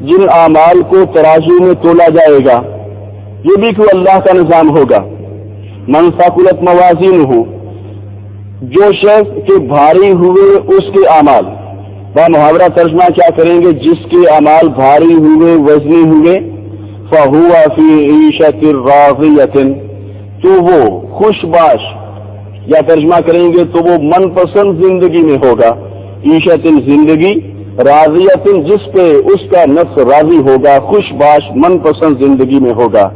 جن اعمال کو ترازو میں تولا جائے گا، یہ بھی کوئی اللہ کا نظام ہوگا۔ من ثقلت موازینہ، جو شخص کے بھاری ہوئے اس کے اعمال، با محاورہ ترجمہ کیا کریں گے، جس کے اعمال بھاری ہوئے، وزنی ہوئے، فَهُوَ فِي عِيشَةٍ رَاضِيَةٍ، تو وہ خوش باش، یا ترجمہ کریں گے تو وہ من پسند زندگی میں ہوگا، عیشت زندگی، راضیت جس پہ اس کا نفس راضی ہوگا، خوش باش من پسند زندگی میں ہوگا۔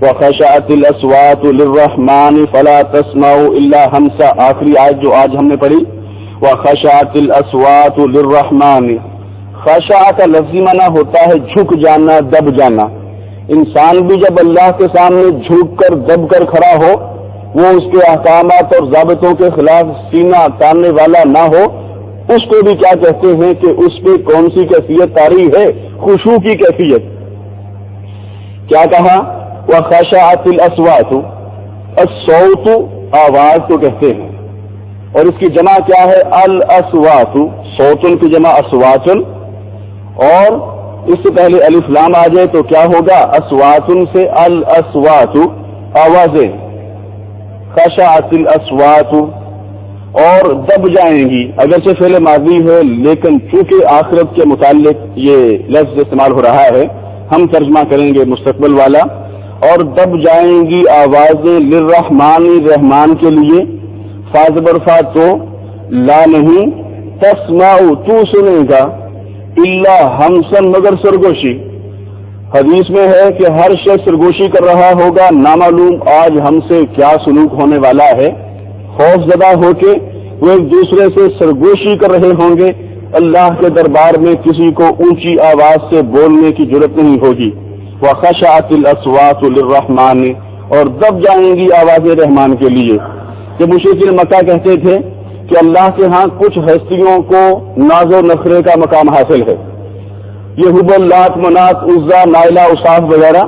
وَخَشَعَتِ الْأَصْوَاتُ لِلرَّحْمَنِ فَلَا تَسْمَعُ إِلَّا ہمسا، آخری آیت جو آج ہم نے پڑھی، وَخَشَعَتِ الْأَصْوَاتُ لِلرَّحْمَنِ، خشع کا لفظی معنی ہوتا ہے جھک جانا، دب جانا۔ انسان بھی جب اللہ کے سامنے جھک کر دب کر کھڑا ہو، وہ اس کے احکامات اور ضابطوں کے خلاف سینہ تاننے والا نہ ہو، اس کو بھی کیا کہتے ہیں کہ اس پہ کون سی کیفیت طاری ہے، خشوع کی کیفیت۔ کیا کہا، وَخَشَعَتِ الْأَصْوَاتُ، الصوت آواز کو کہتے ہیں، اور اس کی جمع کیا ہے، الاسوات، صوتن کی جمع اسواتن، اور اس سے پہلے الف لام آ جائے تو کیا ہوگا، اسواتن سے الاسوات، آوازیں، خشعت الاسوات، اور دب جائیں گی، اگرچہ فعل ماضی ہے لیکن چونکہ آخرت کے متعلق یہ لفظ استعمال ہو رہا ہے، ہم ترجمہ کریں گے مستقبل والا، اور دب جائیں گی آوازیں، للرحمن، رحمان کے لیے، فاضبر فا تو لا نہیں، تسمع تو سنے گا، الا ہمسن مگر سرگوشی۔ حدیث میں ہے کہ ہر شخص سرگوشی کر رہا ہوگا، نامعلوم آج ہم سے کیا سلوک ہونے والا ہے، خوف زدہ ہو کے وہ ایک دوسرے سے سرگوشی کر رہے ہوں گے، اللہ کے دربار میں کسی کو اونچی آواز سے بولنے کی جرت نہیں ہوگی۔ وَخَشَعَتِ الْأَصْوَاتُ لِلرَّحْمَنِ، اور دب جائیں گی آوازیں رحمان کے لیے۔ جب مشرکین مکہ کہتے تھے کہ اللہ کے ہاں کچھ ہستیوں کو ناز و نخرے کا مقام حاصل ہے، یہ حبل، لات، منات، عزا، نائلہ، اصاف وغیرہ،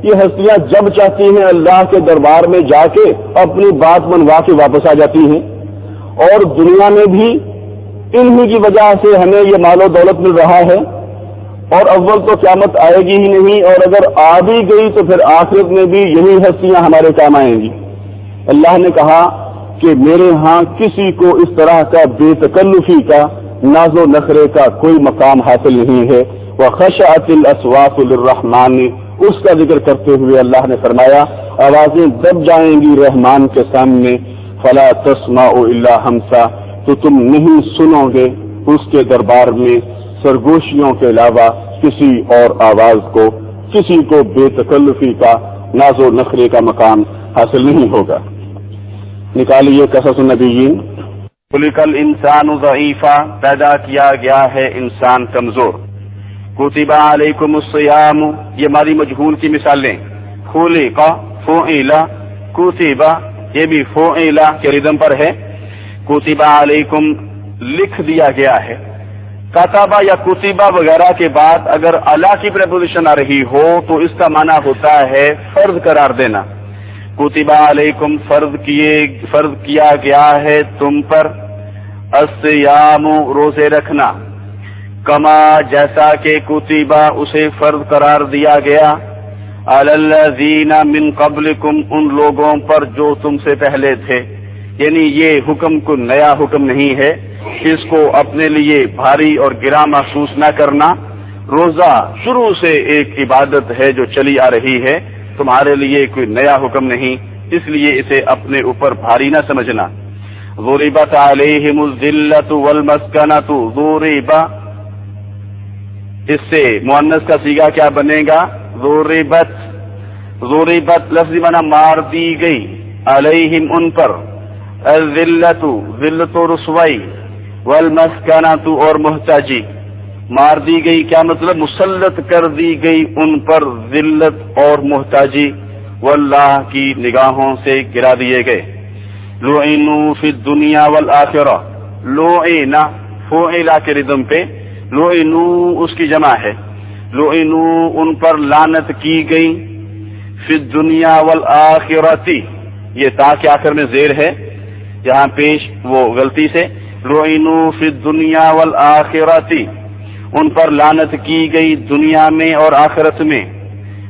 یہ ہستیاں جب چاہتی ہیں اللہ کے دربار میں جا کے اپنی بات منوا کے واپس آ جاتی ہیں، اور دنیا میں بھی انہی کی وجہ سے ہمیں یہ مال و دولت مل رہا ہے، اور اول تو قیامت آئے گی ہی نہیں، اور اگر آ بھی گئی تو پھر آخرت میں بھی یہی ہستیاں ہمارے کام آئیں گی۔ اللہ نے کہا کہ میرے ہاں کسی کو اس طرح کا بے تکلفی کا، ناز و نخرے کا کوئی مقام حاصل نہیں ہے۔ وَخَشَعَتِ الْأَصْوَاتُ لِلرَّحْمَٰنِ، اس کا ذکر کرتے ہوئے اللہ نے فرمایا آوازیں دب جائیں گی رحمان کے سامنے، فَلَا تَسْمَعُ إِلَّا ہَمْسًا، تو تم نہیں سنو گے اس کے دربار میں سرگوشیوں کے علاوہ کسی اور آواز کو، کسی کو بے تکلفی کا، ناز و نخرے کا مقام حاصل نہیں ہوگا۔ نکالیے قصص النبیین۔ خلق الانسان ضعیفا، پیدا کیا گیا ہے انسان کمزور۔ کتب علیکم الصیام، یہ ماضی مجہول کی مثالیں۔ خلق، فعل، کتب، یہ بھی فعل کے ردم پر ہے۔ کتب علیکم، لکھ دیا گیا ہے۔ کتابہ یا کتبہ وغیرہ کے بعد اگر اللہ کی پریپوزیشن آ رہی ہو تو اس کا معنی ہوتا ہے فرض قرار دینا۔ کتب علیکم، فرض کیا گیا ہے تم پر، الصیام، روزے رکھنا، کما، جیسا کہ کتبہ، اسے فرض قرار دیا گیا، علی الذین من قبلکم، ان لوگوں پر جو تم سے پہلے تھے۔ یعنی یہ حکم کو نیا حکم نہیں ہے، اس کو اپنے لیے بھاری اور گراں محسوس نہ کرنا۔ روزہ شروع سے ایک عبادت ہے جو چلی آ رہی ہے، تمہارے لیے کوئی نیا حکم نہیں، اس لیے اسے اپنے اوپر بھاری نہ سمجھنا۔ ضربت علیہم الذلۃ والمسکنۃ، ضرب، اس سے مؤنث کا صیغہ کیا بنے گا؟ ضربت۔ ضربت لفظی معنی مار دی گئی، علیہم، ان پر، الذلۃ، ذلت و رسوائی، والمسکنۃ، اور محتاجی، مار دی گئی کیا مطلب؟ مسلط کر دی گئی ان پر ذلت اور محتاجی، واللہ کی نگاہوں سے گرا دیے گئے۔ لعنوا فی الدنیا والآخرہ، لعن، فعل کے ردم پہ، لعنوا اس کی جمع ہے، لعنوا، ان پر لعنت کی گئی، فی الدنیا والآخرۃ، یہ تا کے آخر میں زیر ہے، یہاں پیش وہ غلطی سے، لعنوا فی الدنیا والآخرۃ، ان پر لعنت کی گئی دنیا میں اور آخرت میں۔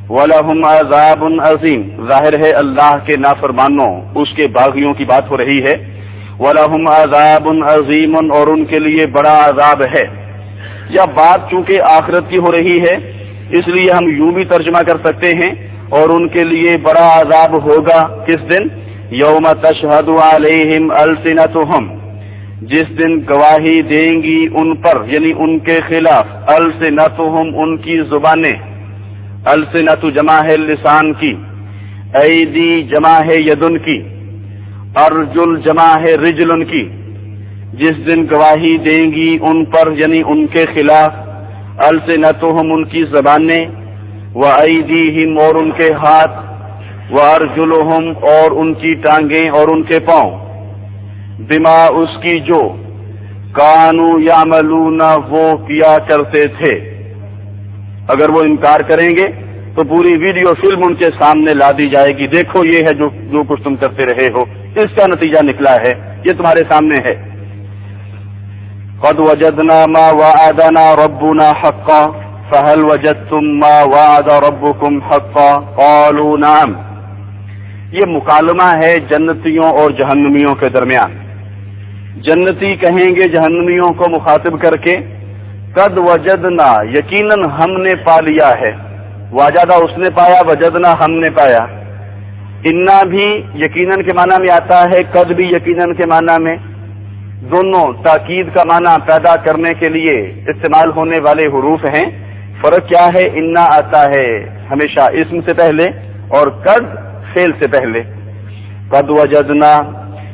وَلَهُمْ عَذَابٌ عَظِيمٌ، ظاہر ہے اللہ کے نافرمانوں، اس کے باغیوں کی بات ہو رہی ہے۔ وَلَهُمْ عَذَابٌ عَظِيمٌ، اور ان کے لیے بڑا عذاب ہے۔ یا بات چونکہ آخرت کی ہو رہی ہے اس لیے ہم یوں بھی ترجمہ کر سکتے ہیں، اور ان کے لیے بڑا عذاب ہوگا کس دن؟ یوم تشہد علیہم السنتہم، جس دن گواہی دیں گی ان پر، یعنی ان کے خلاف، السنتہم، ان کی زبانیں، السنت جمع ہے لسان کی، ایدی جمع ہے یدن کی، ارجل جمع ہے رجلن کی، جس دن گواہی دیں گی ان پر یعنی ان کے خلاف، السنتہم، ان کی زبانیں، وایدیہم، اور ان کے ہاتھ، وارجلہم، اور ان کی ٹانگیں اور ان کے پاؤں، بما، اس کی جو، کانوا یعملون، وہ کیا کرتے تھے۔ اگر وہ انکار کریں گے تو پوری ویڈیو فلم ان کے سامنے لا دی جائے گی، دیکھو یہ ہے جو کچھ تم کرتے رہے ہو، اس کا نتیجہ نکلا ہے، یہ تمہارے سامنے ہے۔ قد وجدنا ما وعدنا ربنا حقا فهل وجدتم ما وعد ربكم حقا قالوا نعم، یہ مکالمہ ہے جنتیوں اور جہنمیوں کے درمیان۔ جنتی کہیں گے جہنمیوں کو مخاطب کر کے، قد وجدنا، یقیناً ہم نے پا لیا ہے، وجدہ اس نے پایا، وجدنا ہم نے پایا۔ انا بھی یقیناً کے معنی میں آتا ہے، قد بھی یقیناً کے معنی میں، دونوں تاکید کا معنی پیدا کرنے کے لیے استعمال ہونے والے حروف ہیں۔ فرق کیا ہے؟ انا آتا ہے ہمیشہ اسم سے پہلے اور قد فعل سے پہلے۔ قد وجدنا،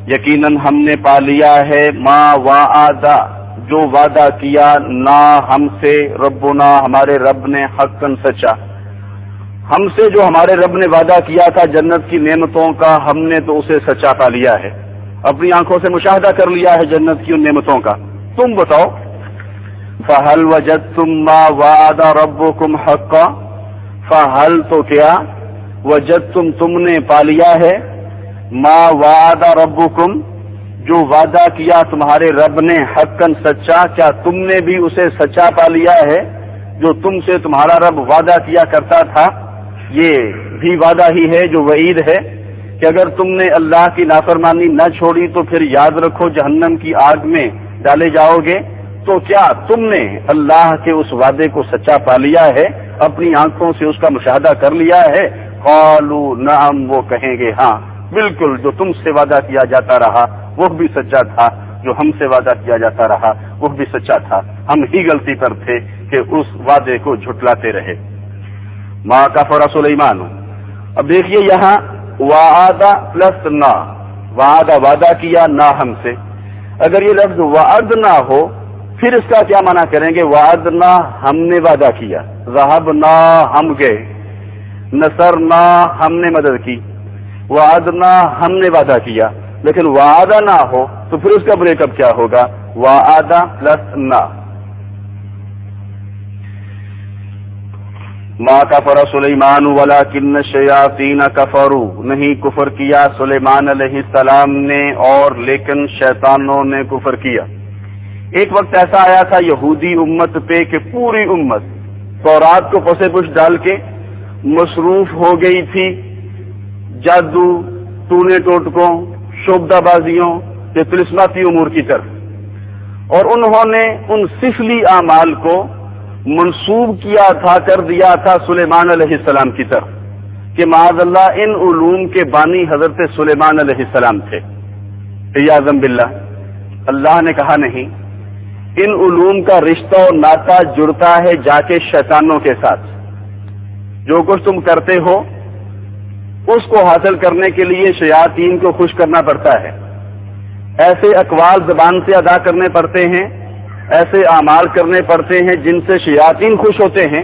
یقیناً ہم نے پا لیا ہے، ما وعدہ، جو وعدہ کیا، نا، ہم سے، ربنا، ہمارے رب نے، حقاً، سچا، ہم سے جو ہمارے رب نے وعدہ کیا تھا جنت کی نعمتوں کا، ہم نے تو اسے سچا پا لیا ہے، اپنی آنکھوں سے مشاہدہ کر لیا ہے جنت کی ان نعمتوں کا۔ تم بتاؤ، فَهَلْ وَجَدْتُمْ مَا وَعَدَ رَبُّكُمْ حَقًّا، فَهَلْ، تو کیا، وجدتم تم نے پا لیا ہے ما وعد ربکم جو وعدہ کیا تمہارے رب نے حقاً سچا، کیا تم نے بھی اسے سچا پا لیا ہے جو تم سے تمہارا رب وعدہ کیا کرتا تھا؟ یہ بھی وعدہ ہی ہے جو وعید ہے کہ اگر تم نے اللہ کی نافرمانی نہ چھوڑی تو پھر یاد رکھو جہنم کی آگ میں ڈالے جاؤ گے۔ تو کیا تم نے اللہ کے اس وعدے کو سچا پا لیا ہے، اپنی آنکھوں سے اس کا مشاہدہ کر لیا ہے؟ قالوا نعم، وہ کہیں گے ہاں بالکل، جو تم سے وعدہ کیا جاتا رہا وہ بھی سچا تھا، جو ہم سے وعدہ کیا جاتا رہا وہ بھی سچا تھا، ہم ہی غلطی پر تھے کہ اس وعدے کو جھٹلاتے رہے۔ ما کفر سلیمان، اب دیکھیے یہاں وعدہ پلس نہ، وعدہ وعدہ کیا، نہ ہم سے۔ اگر یہ لفظ وعدنا ہو پھر اس کا کیا معنی کریں گے؟ وعدنا ہم نے وعدہ کیا، ذهبنا ہم گئے، نصرنا ہم نے مدد کی، وعدنا ہم نے وعدہ کیا۔ لیکن وعدہ نہ ہو تو پھر اس کا بریک اپ کیا ہوگا؟ وعدہ پلس نہ۔ ما کفر سلیمان ولکن الشیاطین کفروا، نہیں کفر کیا سلیمان علیہ السلام نے اور لیکن شیطانوں نے کفر کیا۔ ایک وقت ایسا آیا تھا یہودی امت پہ کہ پوری امت تورات کو پسے پش ڈال کے مصروف ہو گئی تھی جادو، ٹونے ٹوٹکوں، شعبدہ بازیوں کے طلسماتی امور کی طرف، اور انہوں نے ان سفلی اعمال کو منسوب کیا تھا، کر دیا تھا سلیمان علیہ السلام کی طرف کہ معاذ اللہ ان علوم کے بانی حضرت سلیمان علیہ السلام تھے۔ عیاذا باللہ، اللہ نے کہا نہیں، ان علوم کا رشتہ و ناطہ جڑتا ہے جا کے شیطانوں کے ساتھ۔ جو کچھ تم کرتے ہو اس کو حاصل کرنے کے لیے شیاطین کو خوش کرنا پڑتا ہے، ایسے اقوال زبان سے ادا کرنے پڑتے ہیں، ایسے اعمال کرنے پڑتے ہیں جن سے شیاطین خوش ہوتے ہیں۔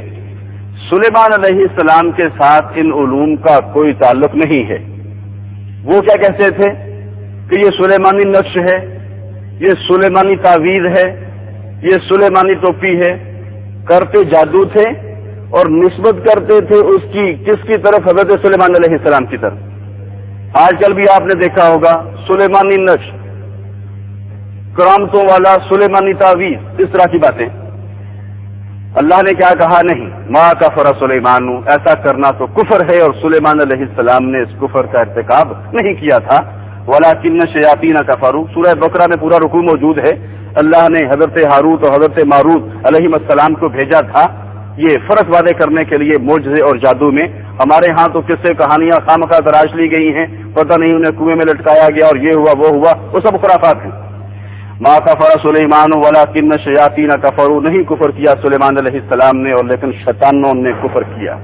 سلیمان علیہ السلام کے ساتھ ان علوم کا کوئی تعلق نہیں ہے۔ وہ کیا کہتے تھے کہ یہ سلیمانی نقش ہے، یہ سلیمانی تعویذ ہے، یہ سلیمانی ٹوپی ہے، کرتے جادو تھے اور نسبت کرتے تھے اس کی کس کی طرف؟ حضرت سلیمان علیہ السلام کی طرف۔ آج کل بھی آپ نے دیکھا ہوگا سلیمانی نقش، کرامتوں والا سلیمانی تعویذ، اس طرح کی باتیں۔ اللہ نے کیا کہا؟ نہیں، ما کفر سلیمان، ایسا کرنا تو کفر ہے اور سلیمان علیہ السلام نے اس کفر کا ارتکاب نہیں کیا تھا۔ ولکن الشیاطین کفروا، سورہ بقرہ میں پورا رکوع موجود ہے۔ اللہ نے حضرت ہاروت اور حضرت ماروت علیہ السلام کو بھیجا تھا یہ فرق وعدے کرنے کے لیے معجزے اور جادو میں۔ ہمارے ہاں تو قصے کہانیاں خامخواہ تراش لی گئی ہیں، پتہ نہیں انہیں کنویں میں لٹکایا گیا اور یہ ہوا وہ ہوا، وہ سب خرافات ہیں۔ ما کفر سلیمان ولکن الشیاطین کفروا، نہیں کفر کیا سلیمان علیہ السلام نے اور لیکن شیطانوں نے کفر کیا۔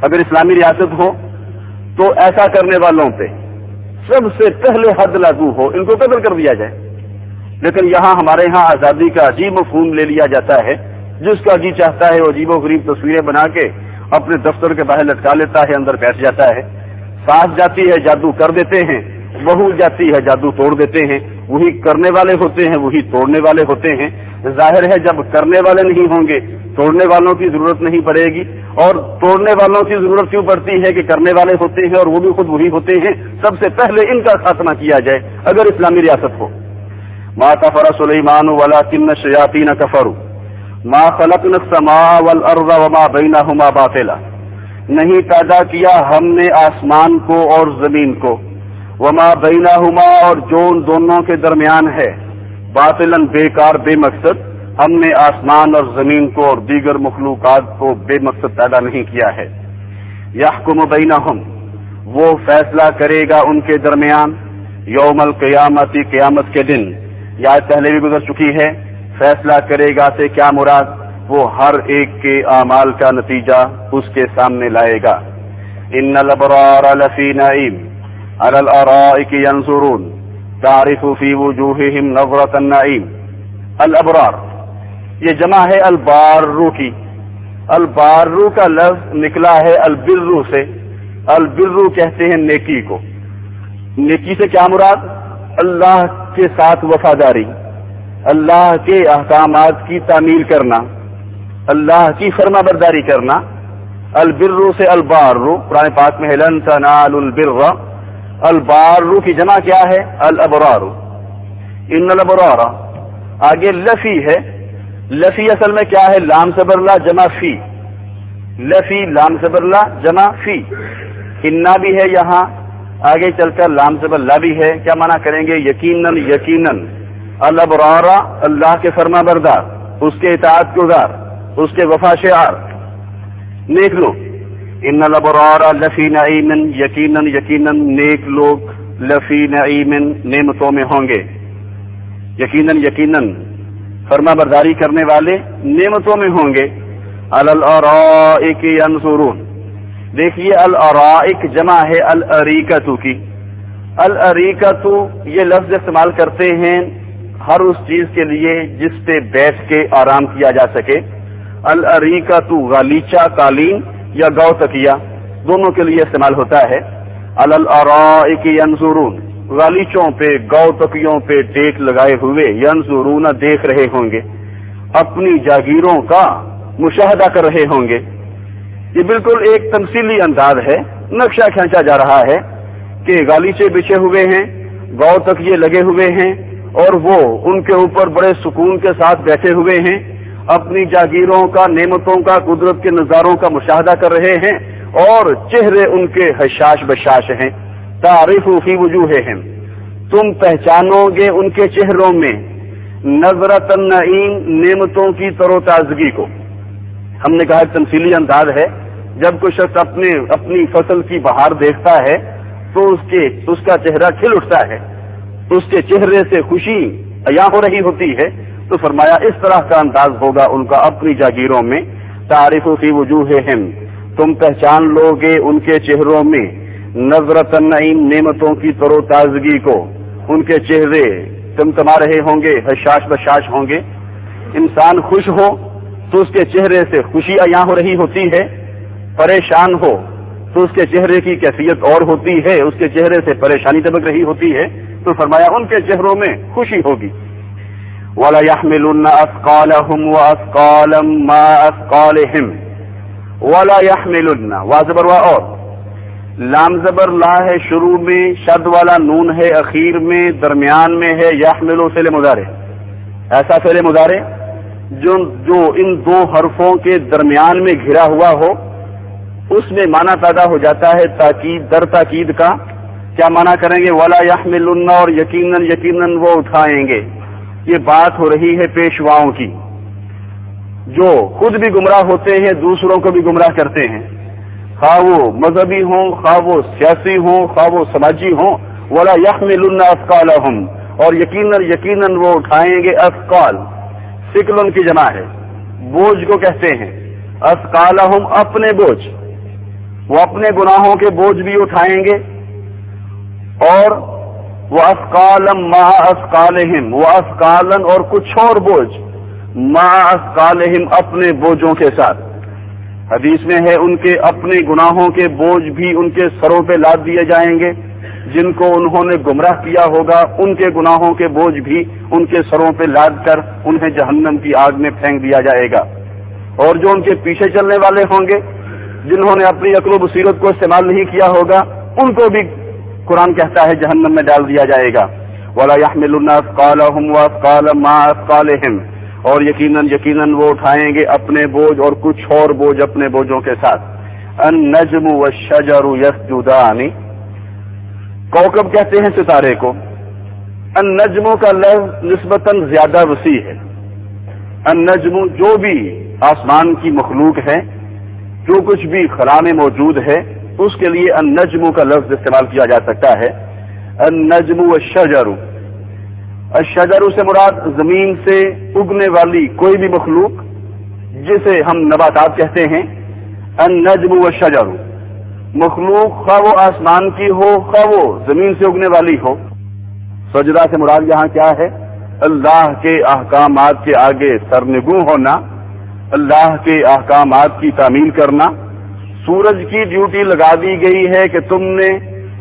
اگر اسلامی ریاست ہو تو ایسا کرنے والوں پہ سب سے پہلے حد لاگو ہو، ان کو قتل کر دیا جائے۔ لیکن یہاں ہمارے ہاں آزادی کا عجیب مفہوم لے لیا جاتا ہے، جس کا جی چاہتا ہے وہ عجیب و غریب تصویریں بنا کے اپنے دفتر کے باہر لٹکا لیتا ہے، اندر بیٹھ جاتا ہے۔ ساس جاتی ہے جادو کر دیتے ہیں، بہو جاتی ہے جادو توڑ دیتے ہیں، وہی کرنے والے ہوتے ہیں وہی توڑنے والے ہوتے ہیں۔ ظاہر ہے جب کرنے والے نہیں ہوں گے توڑنے والوں کی ضرورت نہیں پڑے گی، اور توڑنے والوں کی ضرورت کیوں پڑتی ہے کہ کرنے والے ہوتے ہیں اور وہ بھی خود وہی ہوتے ہیں۔ سب سے پہلے ان کا خاتمہ کیا جائے اگر اسلامی ریاست ہو۔ ما کفر سلیمان ولکن الشیاطین کفروا ما خلقنا السماء والارض وما بینہما باطلا، نہیں پیدا کیا ہم نے آسمان کو اور زمین کو، وما بینہما اور جو ان دونوں کے درمیان ہے، باطلا بیکار بے مقصد، ہم نے آسمان اور زمین کو اور دیگر مخلوقات کو بے مقصد پیدا نہیں کیا ہے۔ یحکم بینہم، وہ فیصلہ کرے گا ان کے درمیان، یوم القیامت، قیامت کے دن۔ یہ پہلے بھی گزر چکی ہے، فیصلہ کرے گا سے کیا مراد؟ وہ ہر ایک کے اعمال کا نتیجہ اس کے سامنے لائے گا۔ ان الابرار لفی نعیم علی الارائک ینظرون تعرف فی وجوہہم نظرۃ النعیم۔ الابرار یہ جمع ہے البارو کی، البارو کا لفظ نکلا ہے البرو سے، البرو کہتے ہیں نیکی کو۔ نیکی سے کیا مراد؟ اللہ کے ساتھ وفاداری، اللہ کے احکامات کی تعمیل کرنا، اللہ کی فرما برداری کرنا، البر سے البار، قرآن پاک میں ہے لن تنالوا البر، البار کی جمع کیا ہے؟ الابرار، ان الابرار، آگے لفی ہے، لفی اصل میں کیا ہے؟ لام زبر لا جمع فی، لفی لام زبر لا جمع فی، اننا بھی ہے یہاں، آگے چل کر لام زبر لا بھی ہے، کیا معنی کریں گے؟ یقیناً یقیناً، الابرار اللہ کے فرما بردار، اس کے اطاعت گزار، اس کے وفا شعار نیک لوگ، ان الابرار لفی نعیم، یقیناً یقیناً نیک لوگ لفی نعیم نعمتوں میں ہوں گے، یقیناً یقیناً فرما برداری کرنے والے نعمتوں میں ہوں گے، علی الارائک ینظرون، دیکھیے الارائک جمع ہے الاریکۃ کی، الاریکۃ یہ لفظ استعمال کرتے ہیں ہر اس چیز کے لیے جس پہ بیٹھ کے آرام کیا جا سکے، الاریکۃ غالیچہ قالین یا گو تکیہ دونوں کے لیے استعمال ہوتا ہے، علی الارائک ینظرون، غالیچوں پہ گو تکیوں پہ ٹیک لگائے ہوئے، ینظرون دیکھ رہے ہوں گے، اپنی جاگیروں کا مشاہدہ کر رہے ہوں گے۔ یہ بالکل ایک تمثیلی انداز ہے، نقشہ کھینچا جا رہا ہے کہ غالیچے بچھے ہوئے ہیں، گو تکیے لگے ہوئے ہیں، اور وہ ان کے اوپر بڑے سکون کے ساتھ بیٹھے ہوئے ہیں، اپنی جاگیروں کا، نعمتوں کا، قدرت کے نظاروں کا مشاہدہ کر رہے ہیں، اور چہرے ان کے حشاش بشاش ہیں، تعرف فی وجوہہم، تم پہچانو گے ان کے چہروں میں، نظرۃ النعیم نعمتوں کی تر و تازگی کو۔ ہم نے کہا ایک تمثیلی انداز ہے، جب کوئی شخص اپنی فصل کی بہار دیکھتا ہے تو اس کا چہرہ کھل اٹھتا ہے، اس کے چہرے سے خوشی عیاں ہو رہی ہوتی ہے، تو فرمایا اس طرح کا انداز ہوگا ان کا اپنی جاگیروں میں، تعرف فی وجوہہم، تم پہچان لو گے ان کے چہروں میں، نظرۃ النعیم نعمتوں کی تر و تازگی کو، ان کے چہرے تمتما رہے ہوں گے، حشاش بشاش ہوں گے۔ انسان خوش ہو تو اس کے چہرے سے خوشی عیاں ہو رہی ہوتی ہے، پریشان ہو تو اس کے چہرے کی کیفیت اور ہوتی ہے، اس کے چہرے سے پریشانی دبک رہی ہوتی ہے، تو فرمایا ان کے چہروں میں خوشی ہوگی۔ وَلَيَحْمِلُنَّ أَثْقَالَهُمْ وَأَثْقَالًا مَا أَثْقَالِهِمْ، وَلَا يَحْمِلُنَّ، وا زبر وا، اور لام زبر لا ہے شروع میں، شد والا نون ہے اخیر میں، درمیان میں ہے یحمل فعل مضارع، ایسا فعل مضارع جو ان دو حرفوں کے درمیان میں گھرا ہوا ہو، اس میں معنی پیدا ہو جاتا ہے تاکید در تاکید کا۔ کیا معنی کریں گے؟ ولا یحملن، اور یقیناً یقیناً وہ اٹھائیں گے۔ یہ بات ہو رہی ہے پیشواؤں کی، جو خود بھی گمراہ ہوتے ہیں، دوسروں کو بھی گمراہ کرتے ہیں، خواہ وہ مذہبی ہوں، خواہ وہ سیاسی ہوں، خواہ وہ سماجی ہوں۔ ولا یحملن اثقالہم، اور یقیناً یقیناً وہ اٹھائیں گے، اثقال ثقل کی جمع ہے، بوجھ کو کہتے ہیں، اثقالہم اپنے بوجھ، وہ اپنے گناہوں کے بوجھ بھی اٹھائیں گے، اور وہ اثقالا مع اثقالہم، وہ اثقالا اور کچھ اور بوجھ، مع اثقالہم اپنے بوجھوں کے ساتھ۔ حدیث میں ہے ان کے اپنے گناہوں کے بوجھ بھی ان کے سروں پہ لاد دیے جائیں گے، جن کو انہوں نے گمراہ کیا ہوگا ان کے گناہوں کے بوجھ بھی ان کے سروں پہ لاد کر انہیں جہنم کی آگ میں پھینک دیا جائے گا، اور جو ان کے پیچھے چلنے والے ہوں گے، جنہوں نے اپنی عقل و بصیرت کو استعمال نہیں کیا ہوگا، ان کو بھی قرآن کہتا ہے جہنم میں ڈال دیا جائے گا۔ وَلَا يَحْمِلُنَّ أَثْقَالَهُمْ وَأَثْقَالًا مَعَ أَثْقَالِهِمْ، اور یقیناً وہ اٹھائیں گے اپنے بوجھ اور کچھ اور بوجھ اپنے بوجھوں کے ساتھ۔ النجم والشجر یسجدان، کوكب کہتے ہیں ستارے کو۔ النجم کا لفظ نسبتاً زیادہ وسیع ہے۔ النجم جو بھی آسمان کی مخلوق ہے، جو کچھ بھی خلا میں موجود ہے، اس کے لیے النجم کا لفظ استعمال کیا جا سکتا ہے۔ النجم والشجر، الشجر سے مراد زمین سے اگنے والی کوئی بھی مخلوق جسے ہم نباتات کہتے ہیں۔ النجم والشجر، مخلوق خواہ وہ آسمان کی ہو خواہ وہ زمین سے اگنے والی ہو۔ سجدہ سے مراد یہاں کیا ہے؟ اللہ کے احکامات کے آگے سرنگوں ہونا، اللہ کے احکامات کی تعمیل کرنا۔ سورج کی ڈیوٹی لگا دی گئی ہے کہ تم نے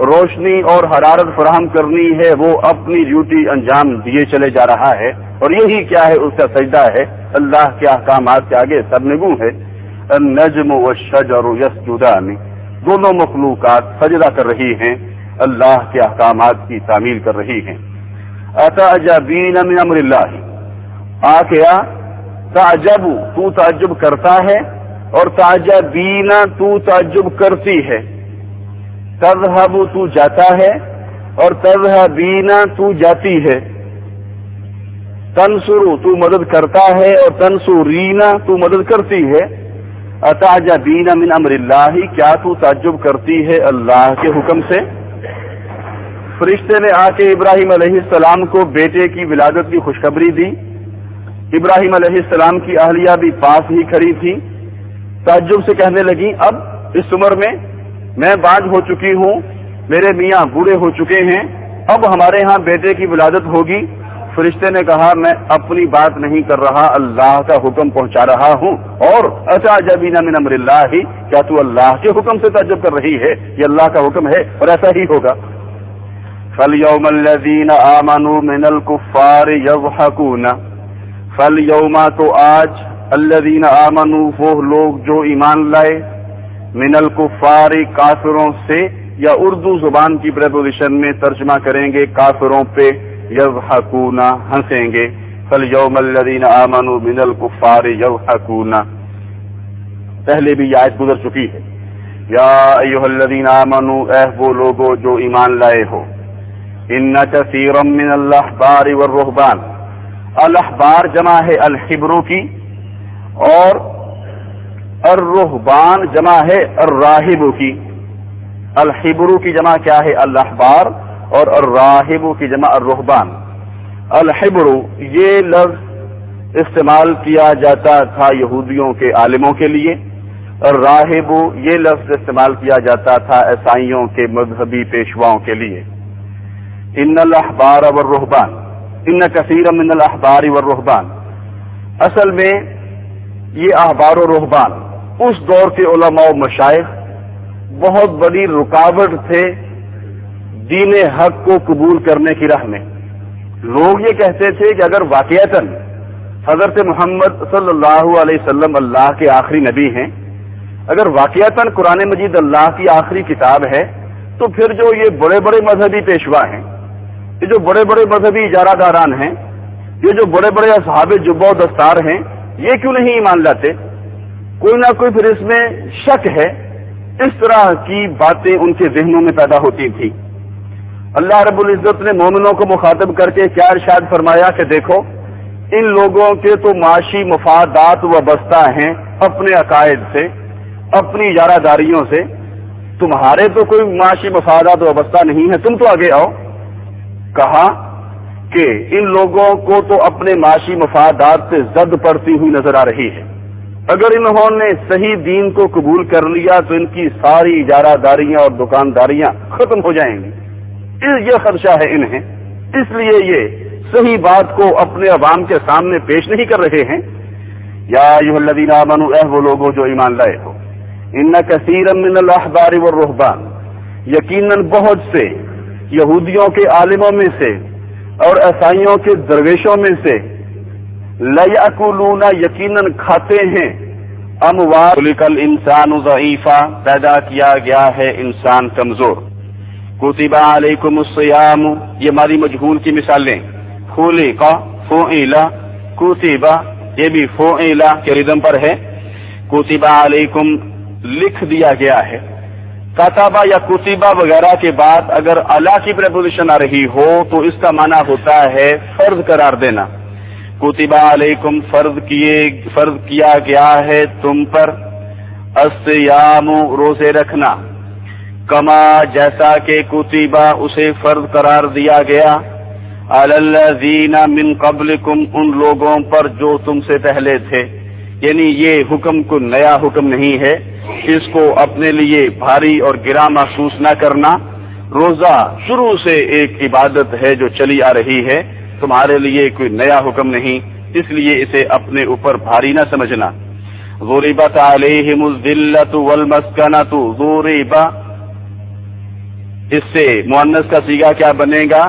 روشنی اور حرارت فراہم کرنی ہے، وہ اپنی ڈیوٹی انجام دیے چلے جا رہا ہے، اور یہی کیا ہے؟ اس کا سجدہ ہے، اللہ کے احکامات کے آگے سرنگوں ہے۔ النجم والشجر یسجدان، دونوں مخلوقات سجدہ کر رہی ہیں، اللہ کے احکامات کی تعمیل کر رہی ہیں۔ اتعجبین من امر اللہ، آ کیا تعجب تو تعجب کرتا ہے، اور تعجبین تو تعجب کرتی ہے، تذهب تو جاتا ہے، اور تذهبین تو جاتی ہے، تنصر تو مدد کرتا ہے، اور تنصرین تو مدد کرتی ہے۔ اتعجبین من امر اللہ، کیا تو تعجب کرتی ہے اللہ کے حکم سے؟ فرشتے نے آ کے ابراہیم علیہ السلام کو بیٹے کی ولادت کی خوشخبری دی۔ ابراہیم علیہ السلام کی اہلیہ بھی پاس ہی کھڑی تھی، تعجب سے کہنے لگی اب اس عمر میں باج ہو چکی ہوں، میرے میاں بوڑھے ہو چکے ہیں، اب ہمارے ہاں بیٹے کی ولادت ہوگی۔ فرشتے نے کہا میں اپنی بات نہیں کر رہا، اللہ کا حکم پہنچا رہا ہوں۔ اور اتعجبین من امر اللہ، کیا تو اللہ کے حکم سے تعجب کر رہی ہے؟ یہ اللہ کا حکم ہے اور ایسا ہی ہوگا۔ فَالْيَوْمَ الَّذِينَ آمَنُوا مِنَ الْكُفَّارِ يَضْحَكُونَ، فَالْيَوْمَ تو آج، الَّذِينَ آمَنُوا وہ لوگ جو ایمان لائے، من الکفار کافروں سے، یا اردو زبان کی پریپوزیشن میں ترجمہ کریں گے کافروں پہ، یضحکون ہنسیں گے۔ فَالْيَوْمَ الَّذِينَ آمَنُوا مِنَ الْكُفَّارِ يَضْحَكُونَ، پہلے بھی یہ آیت گزر چکی ہے۔ یا ایھا الذین آمنوا، اے وہ لوگو جو ایمان لائے ہو، ان کثیرا من الاحبار والرہبان، الاحبار جمع ہے الحبر کی، اور الرہبان جمع ہے الراہب کی۔ الحبر کی جمع کیا ہے؟ الاحبار، اور الراہب کی جمع الرہبان۔ الحبر یہ لفظ استعمال کیا جاتا تھا یہودیوں کے عالموں کے لیے، الراہب یہ لفظ استعمال کیا جاتا تھا عیسائیوں کے مذہبی پیشواؤں کے لیے۔ ان الاحبار والرہبان، ان کثیر من الاحبار والرہبان، اصل میں یہ احبار و رہبان اس دور کے علماء و مشائخ بہت بڑی رکاوٹ تھے دین حق کو قبول کرنے کی راہ میں۔ لوگ یہ کہتے تھے کہ اگر واقعتاً حضرت محمد صلی اللہ علیہ وسلم اللہ کے آخری نبی ہیں، اگر واقعتاً قرآن مجید اللہ کی آخری کتاب ہے، تو پھر جو یہ بڑے بڑے مذہبی پیشوا ہیں، یہ جو بڑے بڑے مذہبی اجارہ داران ہیں، یہ جو بڑے بڑے اصحاب جبہ و دستار ہیں، یہ کیوں نہیں ایمان لاتے؟ کوئی نہ کوئی پھر اس میں شک ہے۔ اس طرح کی باتیں ان کے ذہنوں میں پیدا ہوتی تھی۔ اللہ رب العزت نے مومنوں کو مخاطب کر کے کیا ارشاد فرمایا کہ دیکھو ان لوگوں کے تو معاشی مفادات وابستہ ہیں اپنے عقائد سے، اپنی اجارہ داریوں سے، تمہارے تو کوئی معاشی مفادات وابستہ نہیں ہے، تم تو آگے آؤ۔ کہا کہ ان لوگوں کو تو اپنے معاشی مفادات سے زد پڑتی ہوئی نظر آ رہی ہے، اگر انہوں نے صحیح دین کو قبول کر لیا تو ان کی ساری اجارہ داریاں اور دکانداریاں ختم ہو جائیں گی، یہ خدشہ ہے انہیں، اس لیے یہ صحیح بات کو اپنے عوام کے سامنے پیش نہیں کر رہے ہیں۔ یا ایھا الذین آمنوا، اے وہ لوگوں جو ایمان لائے ہو، ان کثیرا من الاحبار والرہبان، یقیناً بہت سے یہودیوں کے عالموں میں سے اور عیسائیوں کے درویشوں میں سے، لَيَأْكُلُونَ یقیناً کھاتے ہیں، اموال خلق الانسان ضعیفا پیدا کیا گیا ہے انسان کمزور، کتب علیکم الصیام یہ ماضی مجہول کی مثالیں، خلق فعل کتب یہ بھی فعل کے ردم پر ہے، کتب علیکم لکھ دیا گیا ہے، کتبہ یا کتبہ وغیرہ کے بعد اگر الا کی پریپوزیشن آ رہی ہو تو اس کا معنی ہوتا ہے فرض قرار دینا۔ کتب علیکم فرض کیا گیا ہے تم پر، الصیام روزے رکھنا، کما جیسا کہ کتبہ اسے فرض قرار دیا گیا، علی الذین من قبلکم ان لوگوں پر جو تم سے پہلے تھے، یعنی یہ حکم کو نیا حکم نہیں ہے، اس کو اپنے لیے بھاری اور گراں محسوس نہ کرنا۔ روزہ شروع سے ایک عبادت ہے جو چلی آ رہی ہے، تمہارے لیے کوئی نیا حکم نہیں، اس لیے اسے اپنے اوپر بھاری نہ سمجھنا۔ ضربت علیہم الذلۃ والمسکنۃ، ضرب اس سے مؤنث کا صیغہ کیا بنے گا؟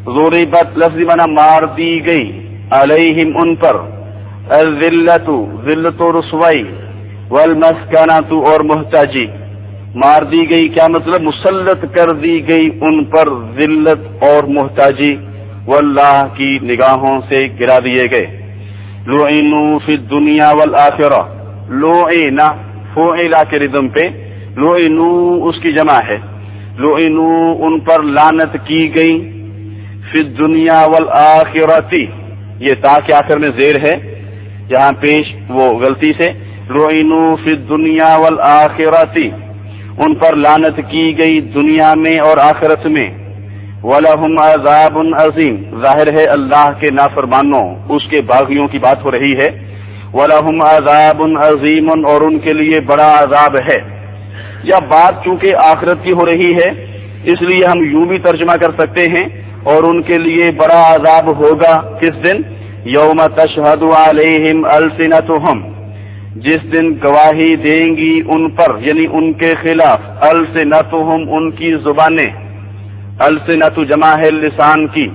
ضربت لفظی معنی مار دی گئی، علیہم ان پر، الذلت ذلت و رسوائی، والمسکنۃ اور محتاجی مار دی گئی، کیا مطلب مسلط کر دی گئی ان پر ذلت اور محتاجی، واللہ کی نگاہوں سے گرا دیے گئے۔ لعنوا فی الدنیا والآخرہ، لعنا فعل کے ردم پہ، لعنوا اس کی جمع ہے، لعنوا ان پر لعنت کی گئی، فی الدنیا والآخرۃ یہ تا کے آخر میں زیر ہے، جہاں پیش وہ غلطی سے، لعنوا فی الدنیا والآخرۃ ان پر لعنت کی گئی دنیا میں اور آخرت میں، وَلَهُمْ عَذَابٌ عَظِيمٌ ظاہر ہے اللہ کے نافرمانوں اس کے باغیوں کی بات ہو رہی ہے، وَلَهُمْ عَذَابٌ عَظِيمٌ اور ان کے لیے بڑا عذاب ہے۔ یا بات چونکہ آخرت کی ہو رہی ہے اس لیے ہم یوں بھی ترجمہ کر سکتے ہیں، اور ان کے لیے بڑا عذاب ہوگا کس دن؟ یوم تشہد علیہم السنتہم، جس دن گواہی دیں گی ان پر یعنی ان کے خلاف، السنتہم ان کی زبانیں، السنت جمع ہے لسان کی،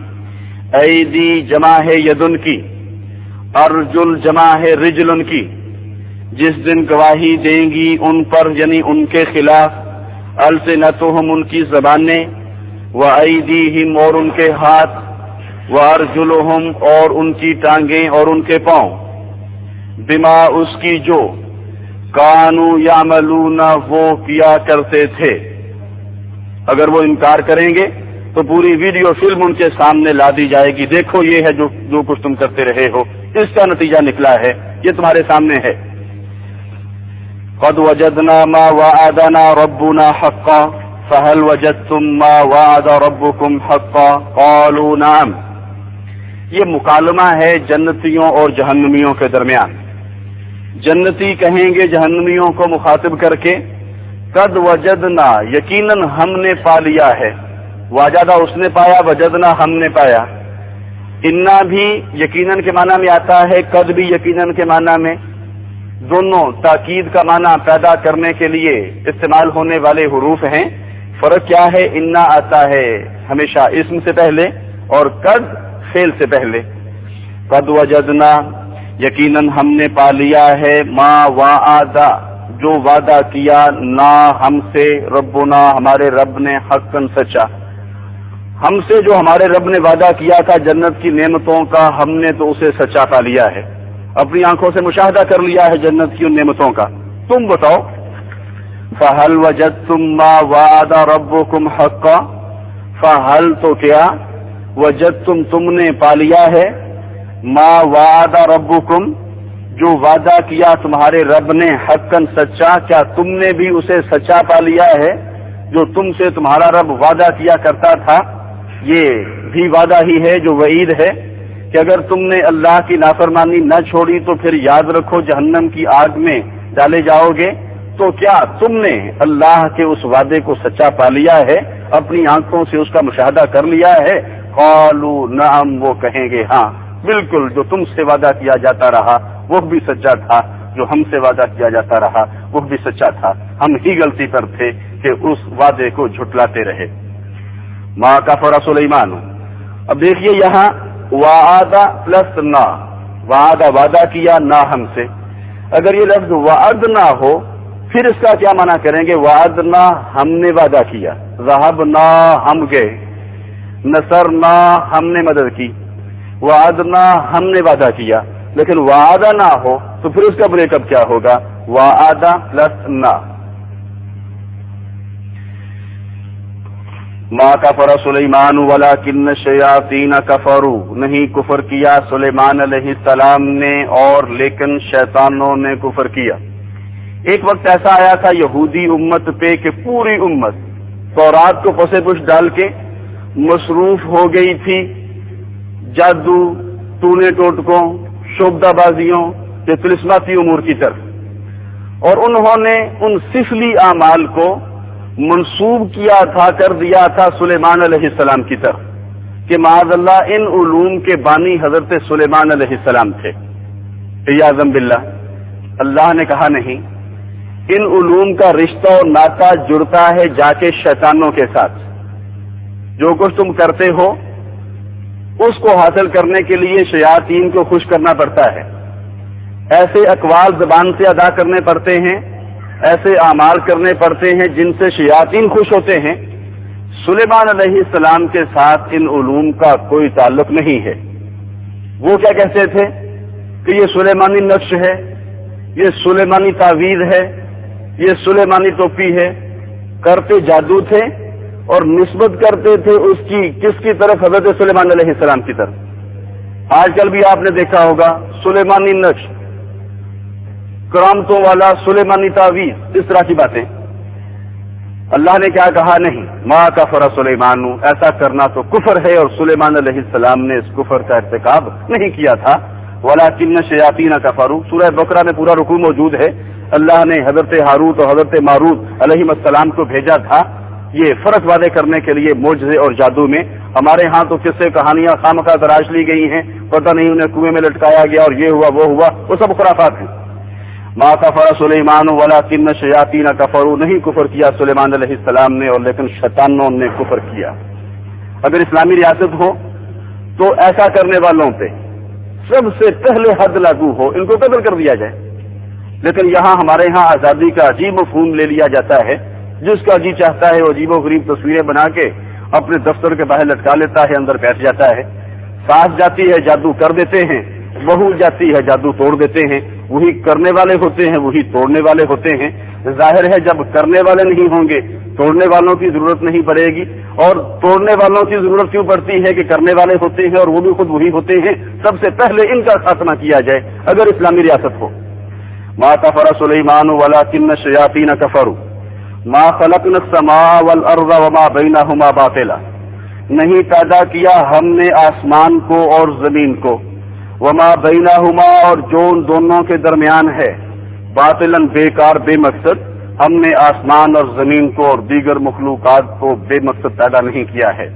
ایدی جمع ہے یدن کی، ارجل جمع ہے رجلن کی، جس دن گواہی دیں گی ان پر یعنی ان کے خلاف، السنتہم ان کی زبانیں، وایدیہم اور ان کے ہاتھ، وارجلہم اور ان کی ٹانگیں اور ان کے پاؤں، بما اس کی جو کانوا یعملون وہ کیا کرتے تھے۔ اگر وہ انکار کریں گے تو پوری ویڈیو فلم ان کے سامنے لا دی جائے گی، دیکھو یہ ہے جو کچھ تم کرتے رہے ہو، اس کا نتیجہ نکلا ہے، یہ تمہارے سامنے ہے۔ قد وجدنا ما وعدنا ربنا حقا فهل وجدتم ما وعد ربكم حقا قالوا نعم، یہ مکالمہ ہے جنتیوں اور جہنمیوں کے درمیان۔ جنتی کہیں گے جہنمیوں کو مخاطب کر کے، قد وجدنا یقیناً ہم نے پا لیا ہے، واجدہ اس نے پایا، وجدنا ہم نے پایا۔ انا بھی یقیناً کے معنی میں آتا ہے، قد بھی یقیناً کے معنی میں، دونوں تاکید کا معنی پیدا کرنے کے لیے استعمال ہونے والے حروف ہیں۔ فرق کیا ہے؟ انا آتا ہے ہمیشہ اسم سے پہلے اور قد فعل سے پہلے۔ قد وجدنا یقیناً ہم نے پا لیا ہے، ما وعد جو وعدہ کیا، نا ہم سے، ربنا ہمارے رب نے، حقاً سچا، ہم سے جو ہمارے رب نے وعدہ کیا تھا جنت کی نعمتوں کا، ہم نے تو اسے سچا پا لیا ہے، اپنی آنکھوں سے مشاہدہ کر لیا ہے جنت کی ان نعمتوں کا۔ تم بتاؤ، فَهَلْ وَجَدْتُمْ مَا وَعَدَ رَبُّكُمْ حَقًّا، فَهَلْ تو کیا، وجدتم تم نے پا لیا ہے، ما وعد ربکم جو وعدہ کیا تمہارے رب نے، حقاً سچا، کیا تم نے بھی اسے سچا پا لیا ہے؟ جو تم سے تمہارا رب وعدہ کیا کرتا تھا یہ بھی وعدہ ہی ہے جو وعید ہے کہ اگر تم نے اللہ کی نافرمانی نہ چھوڑی تو پھر یاد رکھو جہنم کی آگ میں ڈالے جاؤ گے۔ تو کیا تم نے اللہ کے اس وعدے کو سچا پا لیا ہے، اپنی آنکھوں سے اس کا مشاہدہ کر لیا ہے؟ قالوا نعم وہ کہیں گے ہاں بالکل، جو تم سے وعدہ کیا جاتا رہا وہ بھی سچا تھا، جو ہم سے وعدہ کیا جاتا رہا وہ بھی سچا تھا، ہم ہی غلطی پر تھے کہ اس وعدے کو جھٹلاتے رہے۔ ما کفر سلیمان، اب دیکھیے یہاں وعدہ پلس نا، وعدہ وعدہ کیا، نا ہم سے، اگر یہ لفظ وعدنا ہو پھر اس کا کیا معنی کریں گے؟ وعدنا ہم نے وعدہ کیا، ذهبنا ہم گئے، نصرنا ہم نے مدد کی، وعدنا ہم نے وعدہ کیا، لیکن وعدہ نہ ہو تو پھر اس کا بریک اپ کیا ہوگا؟ وعدہ پلس نا۔ ما کفر سلیمان ولکن الشیاطین کفروا، نہیں کفر کیا سلیمان علیہ السلام نے اور لیکن شیطانوں نے کفر کیا۔ ایک وقت ایسا آیا تھا یہودی امت پہ کہ پوری امت تورات کو پسے پش ڈال کے مصروف ہو گئی تھی جادو، ٹونے ٹوٹکوں، شعبدہ بازیوں، طلسماتی امور کی طرف، اور انہوں نے ان سفلی اعمال کو منسوب کیا تھا، کر دیا تھا سلیمان علیہ السلام کی طرف کہ معاذ اللہ ان علوم کے بانی حضرت سلیمان علیہ السلام تھے۔ عیاذا باللہ، اللہ نے کہا نہیں، ان علوم کا رشتہ اور ناطہ جڑتا ہے جا کے شیطانوں کے ساتھ۔ جو کچھ تم کرتے ہو اس کو حاصل کرنے کے لیے شیاطین کو خوش کرنا پڑتا ہے، ایسے اقوال زبان سے ادا کرنے پڑتے ہیں، ایسے اعمال کرنے پڑتے ہیں جن سے شیاطین خوش ہوتے ہیں۔ سلیمان علیہ السلام کے ساتھ ان علوم کا کوئی تعلق نہیں ہے۔ وہ کیا کہتے تھے کہ یہ سلیمانی نقش ہے، یہ سلیمانی تعویذ ہے، یہ سلیمانی ٹوپی ہے، کرتے جادو تھے اور نسبت کرتے تھے اس کی کس کی طرف؟ حضرت سلیمان علیہ السلام کی طرف۔ آج کل بھی آپ نے دیکھا ہوگا سلیمانی نقش، کرامتوں والا سلیمانی تعویذ، اس طرح کی باتیں۔ اللہ نے کیا کہا؟ نہیں، ما کفر سلیمان، ایسا کرنا تو کفر ہے، اور سلیمان علیہ السلام نے اس کفر کا ارتکاب نہیں کیا تھا۔ ولکن الشیاطین کفروا، سورہ بقرہ میں پورا رکوع موجود ہے۔ اللہ نے حضرت ہاروت اور حضرت ماروت علیہ السلام کو بھیجا تھا یہ فرق واضح کرنے کے لیے معجزے اور جادو میں۔ ہمارے ہاں تو قصے کہانیاں خامخواہ تراش لی گئی ہیں، پتہ نہیں انہیں کنویں میں لٹکایا گیا اور یہ ہوا وہ ہوا، وہ سب خرافات ہیں۔ ما کفر سلیمان ولکن الشیاطین کفروا، نہیں کفر کیا سلیمان علیہ السلام نے، اور لیکن شیطانوں نے کفر کیا۔ اگر اسلامی ریاست ہو تو ایسا کرنے والوں پہ سب سے پہلے حد لاگو ہو، ان کو قتل کر دیا جائے۔ لیکن یہاں ہمارے ہاں آزادی کا عجیب مفہوم لے لیا جاتا ہے، جس کا جی چاہتا ہے وہ عجیب و غریب تصویریں بنا کے اپنے دفتر کے باہر لٹکا لیتا ہے، اندر بیٹھ جاتا ہے۔ سانس جاتی ہے جادو کر دیتے ہیں، بہو جاتی ہے جادو توڑ دیتے ہیں۔ وہی کرنے والے ہوتے ہیں، وہی توڑنے والے ہوتے ہیں۔ ظاہر ہے جب کرنے والے نہیں ہوں گے توڑنے والوں کی ضرورت نہیں پڑے گی، اور توڑنے والوں کی ضرورت کیوں پڑتی ہے کہ کرنے والے ہوتے ہیں اور وہ بھی خود وہی ہوتے ہیں۔ سب سے پہلے ان کا خاتمہ کیا جائے اگر اسلامی ریاست ہو۔ ما کفر سلیمان ولکن الشیاطین کفروا ما خلقنا السماء والارض وما بینہما باطلا، نہیں پیدا کیا ہم نے آسمان کو اور زمین کو، وما بینہما، اور جو ان دونوں کے درمیان ہے، باطلا بیکار بے مقصد، ہم نے آسمان اور زمین کو اور دیگر مخلوقات کو بے مقصد پیدا نہیں کیا ہے۔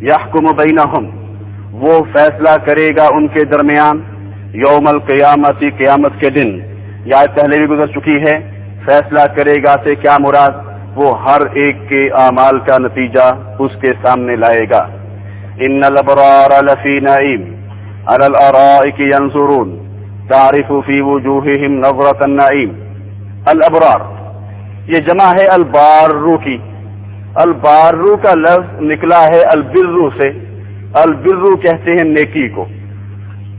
یحکم بینہم، وہ فیصلہ کرے گا ان کے درمیان، یوم القیامت، قیامت کے دن۔ یہ آیت پہلے بھی گزر چکی ہے۔ فیصلہ کرے گا سے کیا مراد؟ وہ ہر ایک کے اعمال کا نتیجہ اس کے سامنے لائے گا۔ ان الابرار لفی نعیم علی الارائک ینظرون تعرف فی وجوہہم نظرۃ النعیم۔ الابرار یہ جمع ہے البارو کی۔ البارو کا لفظ نکلا ہے البرو سے۔ البرو کہتے ہیں نیکی کو۔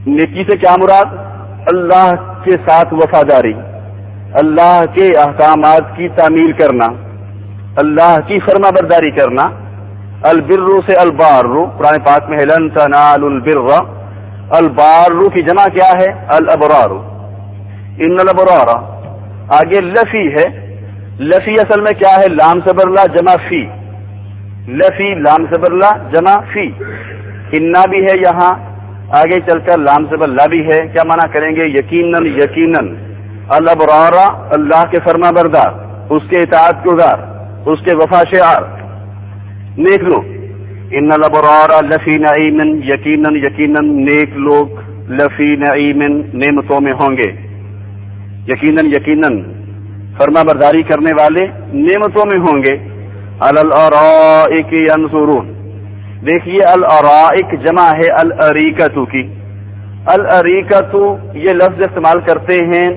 نیکی سے کیا مراد؟ اللہ کے ساتھ وفاداری، اللہ کے احکامات کی تعمیل کرنا، اللہ کی فرما برداری کرنا۔ البرو سے البارو، قرآن پاک میں ہے لن تنالوا البر، البارو کی جمع کیا ہے؟ الابرار۔ ان الابرار، آگے لفی ہے۔ لفی اصل میں کیا ہے؟ لام زبر لا جمع فی، لفی لام زبر لا جمع فی۔ انا بھی ہے یہاں، آگے چل کر لام زبر لا بھی ہے۔ کیا معنی کریں گے؟ یقیناً یقیناً۔ الابرار اللہ کے فرما بردار، اس کے اطاعت گزار، اس کے وفا شعار نیک لوگ۔ ان الابرار لفی نعیم، یقیناً یقیناً نیک لوگ لفی نعیم نعمتوں میں ہوں گے۔ یقیناً یقیناً فرما برداری کرنے والے نعمتوں میں ہوں گے۔ علی الارائک ینظرون، دیکھیے الارائک جمع ہے الاریکۃ کی۔ الاریکۃ یہ لفظ استعمال کرتے ہیں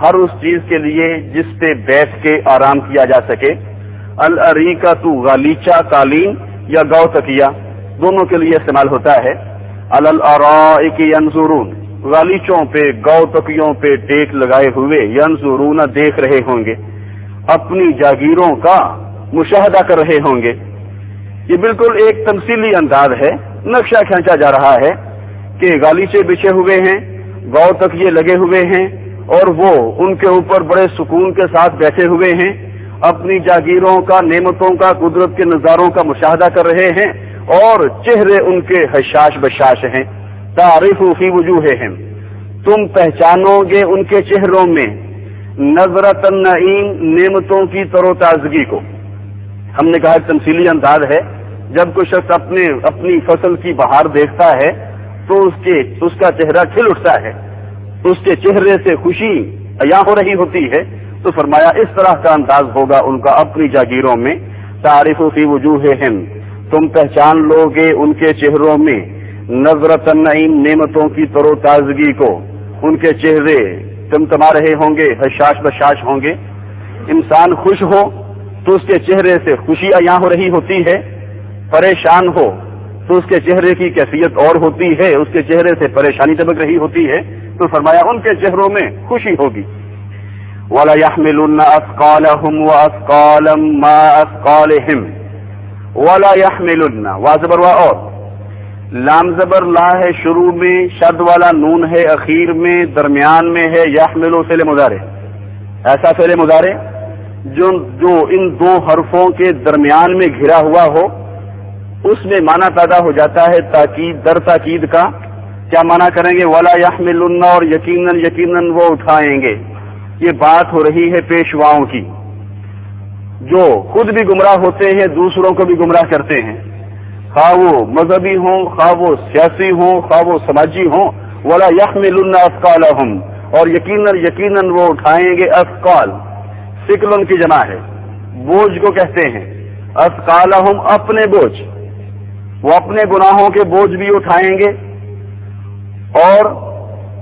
ہر اس چیز کے لیے جس پہ بیٹھ کے آرام کیا جا سکے۔ الاریکۃ غالیچہ قالین یا گو تکیہ دونوں کے لیے استعمال ہوتا ہے۔ علی الارائک ینظرون، غالیچوں پہ گو تکیوں پہ ٹیک لگائے ہوئے، ینظرون دیکھ رہے ہوں گے، اپنی جاگیروں کا مشاہدہ کر رہے ہوں گے۔ یہ بالکل ایک تمثیلی انداز ہے، نقشہ کھینچا جا رہا ہے کہ غالیچے بچھے ہوئے ہیں، گو تکیے لگے ہوئے ہیں، اور وہ ان کے اوپر بڑے سکون کے ساتھ بیٹھے ہوئے ہیں، اپنی جاگیروں کا، نعمتوں کا، قدرت کے نظاروں کا مشاہدہ کر رہے ہیں، اور چہرے ان کے حشاش بشاش ہیں۔ تعرف فی وجوہہم، تم پہچانو گے ان کے چہروں میں، نظرۃ النعیم نعمتوں کی تر و تازگی کو۔ ہم نے کہا تمثیلی انداز ہے، جب کوئی شخص اپنی فصل کی بہار دیکھتا ہے تو اس کا چہرہ کھل اٹھتا ہے، اس کے چہرے سے خوشی عیاں ہو رہی ہوتی ہے۔ تو فرمایا اس طرح کا انداز ہوگا ان کا اپنی جاگیروں میں۔ تعرف فی وجوہہم، تم پہچان لو گے ان کے چہروں میں، نظرۃ النعیم نعمتوں کی تر و تازگی کو، ان کے چہرے ٹمٹما رہے ہوں گے، حشاش بشاش ہوں گے. انسان خوش ہو تو اس کے چہرے سے خوشی عیاں ہو رہی ہوتی ہے، پریشان ہو تو اس کے چہرے کی کیفیت اور ہوتی ہے، اس کے چہرے سے پریشانی چمک رہی ہوتی ہے. تو فرمایا ان کے چہروں میں خوشی ہوگی. وَلَيَحْمِلُنَّ أَثْقَالَهُمْ وَأَثْقَالًا مَّا أَثْقَالِهِمْ. وَلَا يَحْمِلُنَّ وا زبر وا اور لام زبر لا ہے شروع میں، شد والا نون ہے اخیر میں، درمیان میں ہے یحمل فعل مضارع. ایسا فعل مضارع جو ان دو حرفوں کے درمیان میں گھرا ہوا ہو، اس میں معنی پیدا ہو جاتا ہے تاکید در تاکید کا. کیا معنی کریں گے؟ ولا یحملن، اور یقیناً یقیناً وہ اٹھائیں گے. یہ بات ہو رہی ہے پیشواؤں کی جو خود بھی گمراہ ہوتے ہیں، دوسروں کو بھی گمراہ کرتے ہیں، خواہ وہ مذہبی ہوں، خواہ وہ سیاسی ہوں، خواہ وہ سماجی ہوں. ولا یحملن اثقالہم، اور یقیناً یقیناً وہ اٹھائیں گے. اثقال ثقل کی جمع ہے، بوجھ کو کہتے ہیں. اثقالہم اپنے بوجھ، وہ اپنے گناہوں کے بوجھ بھی اٹھائیں گے. اور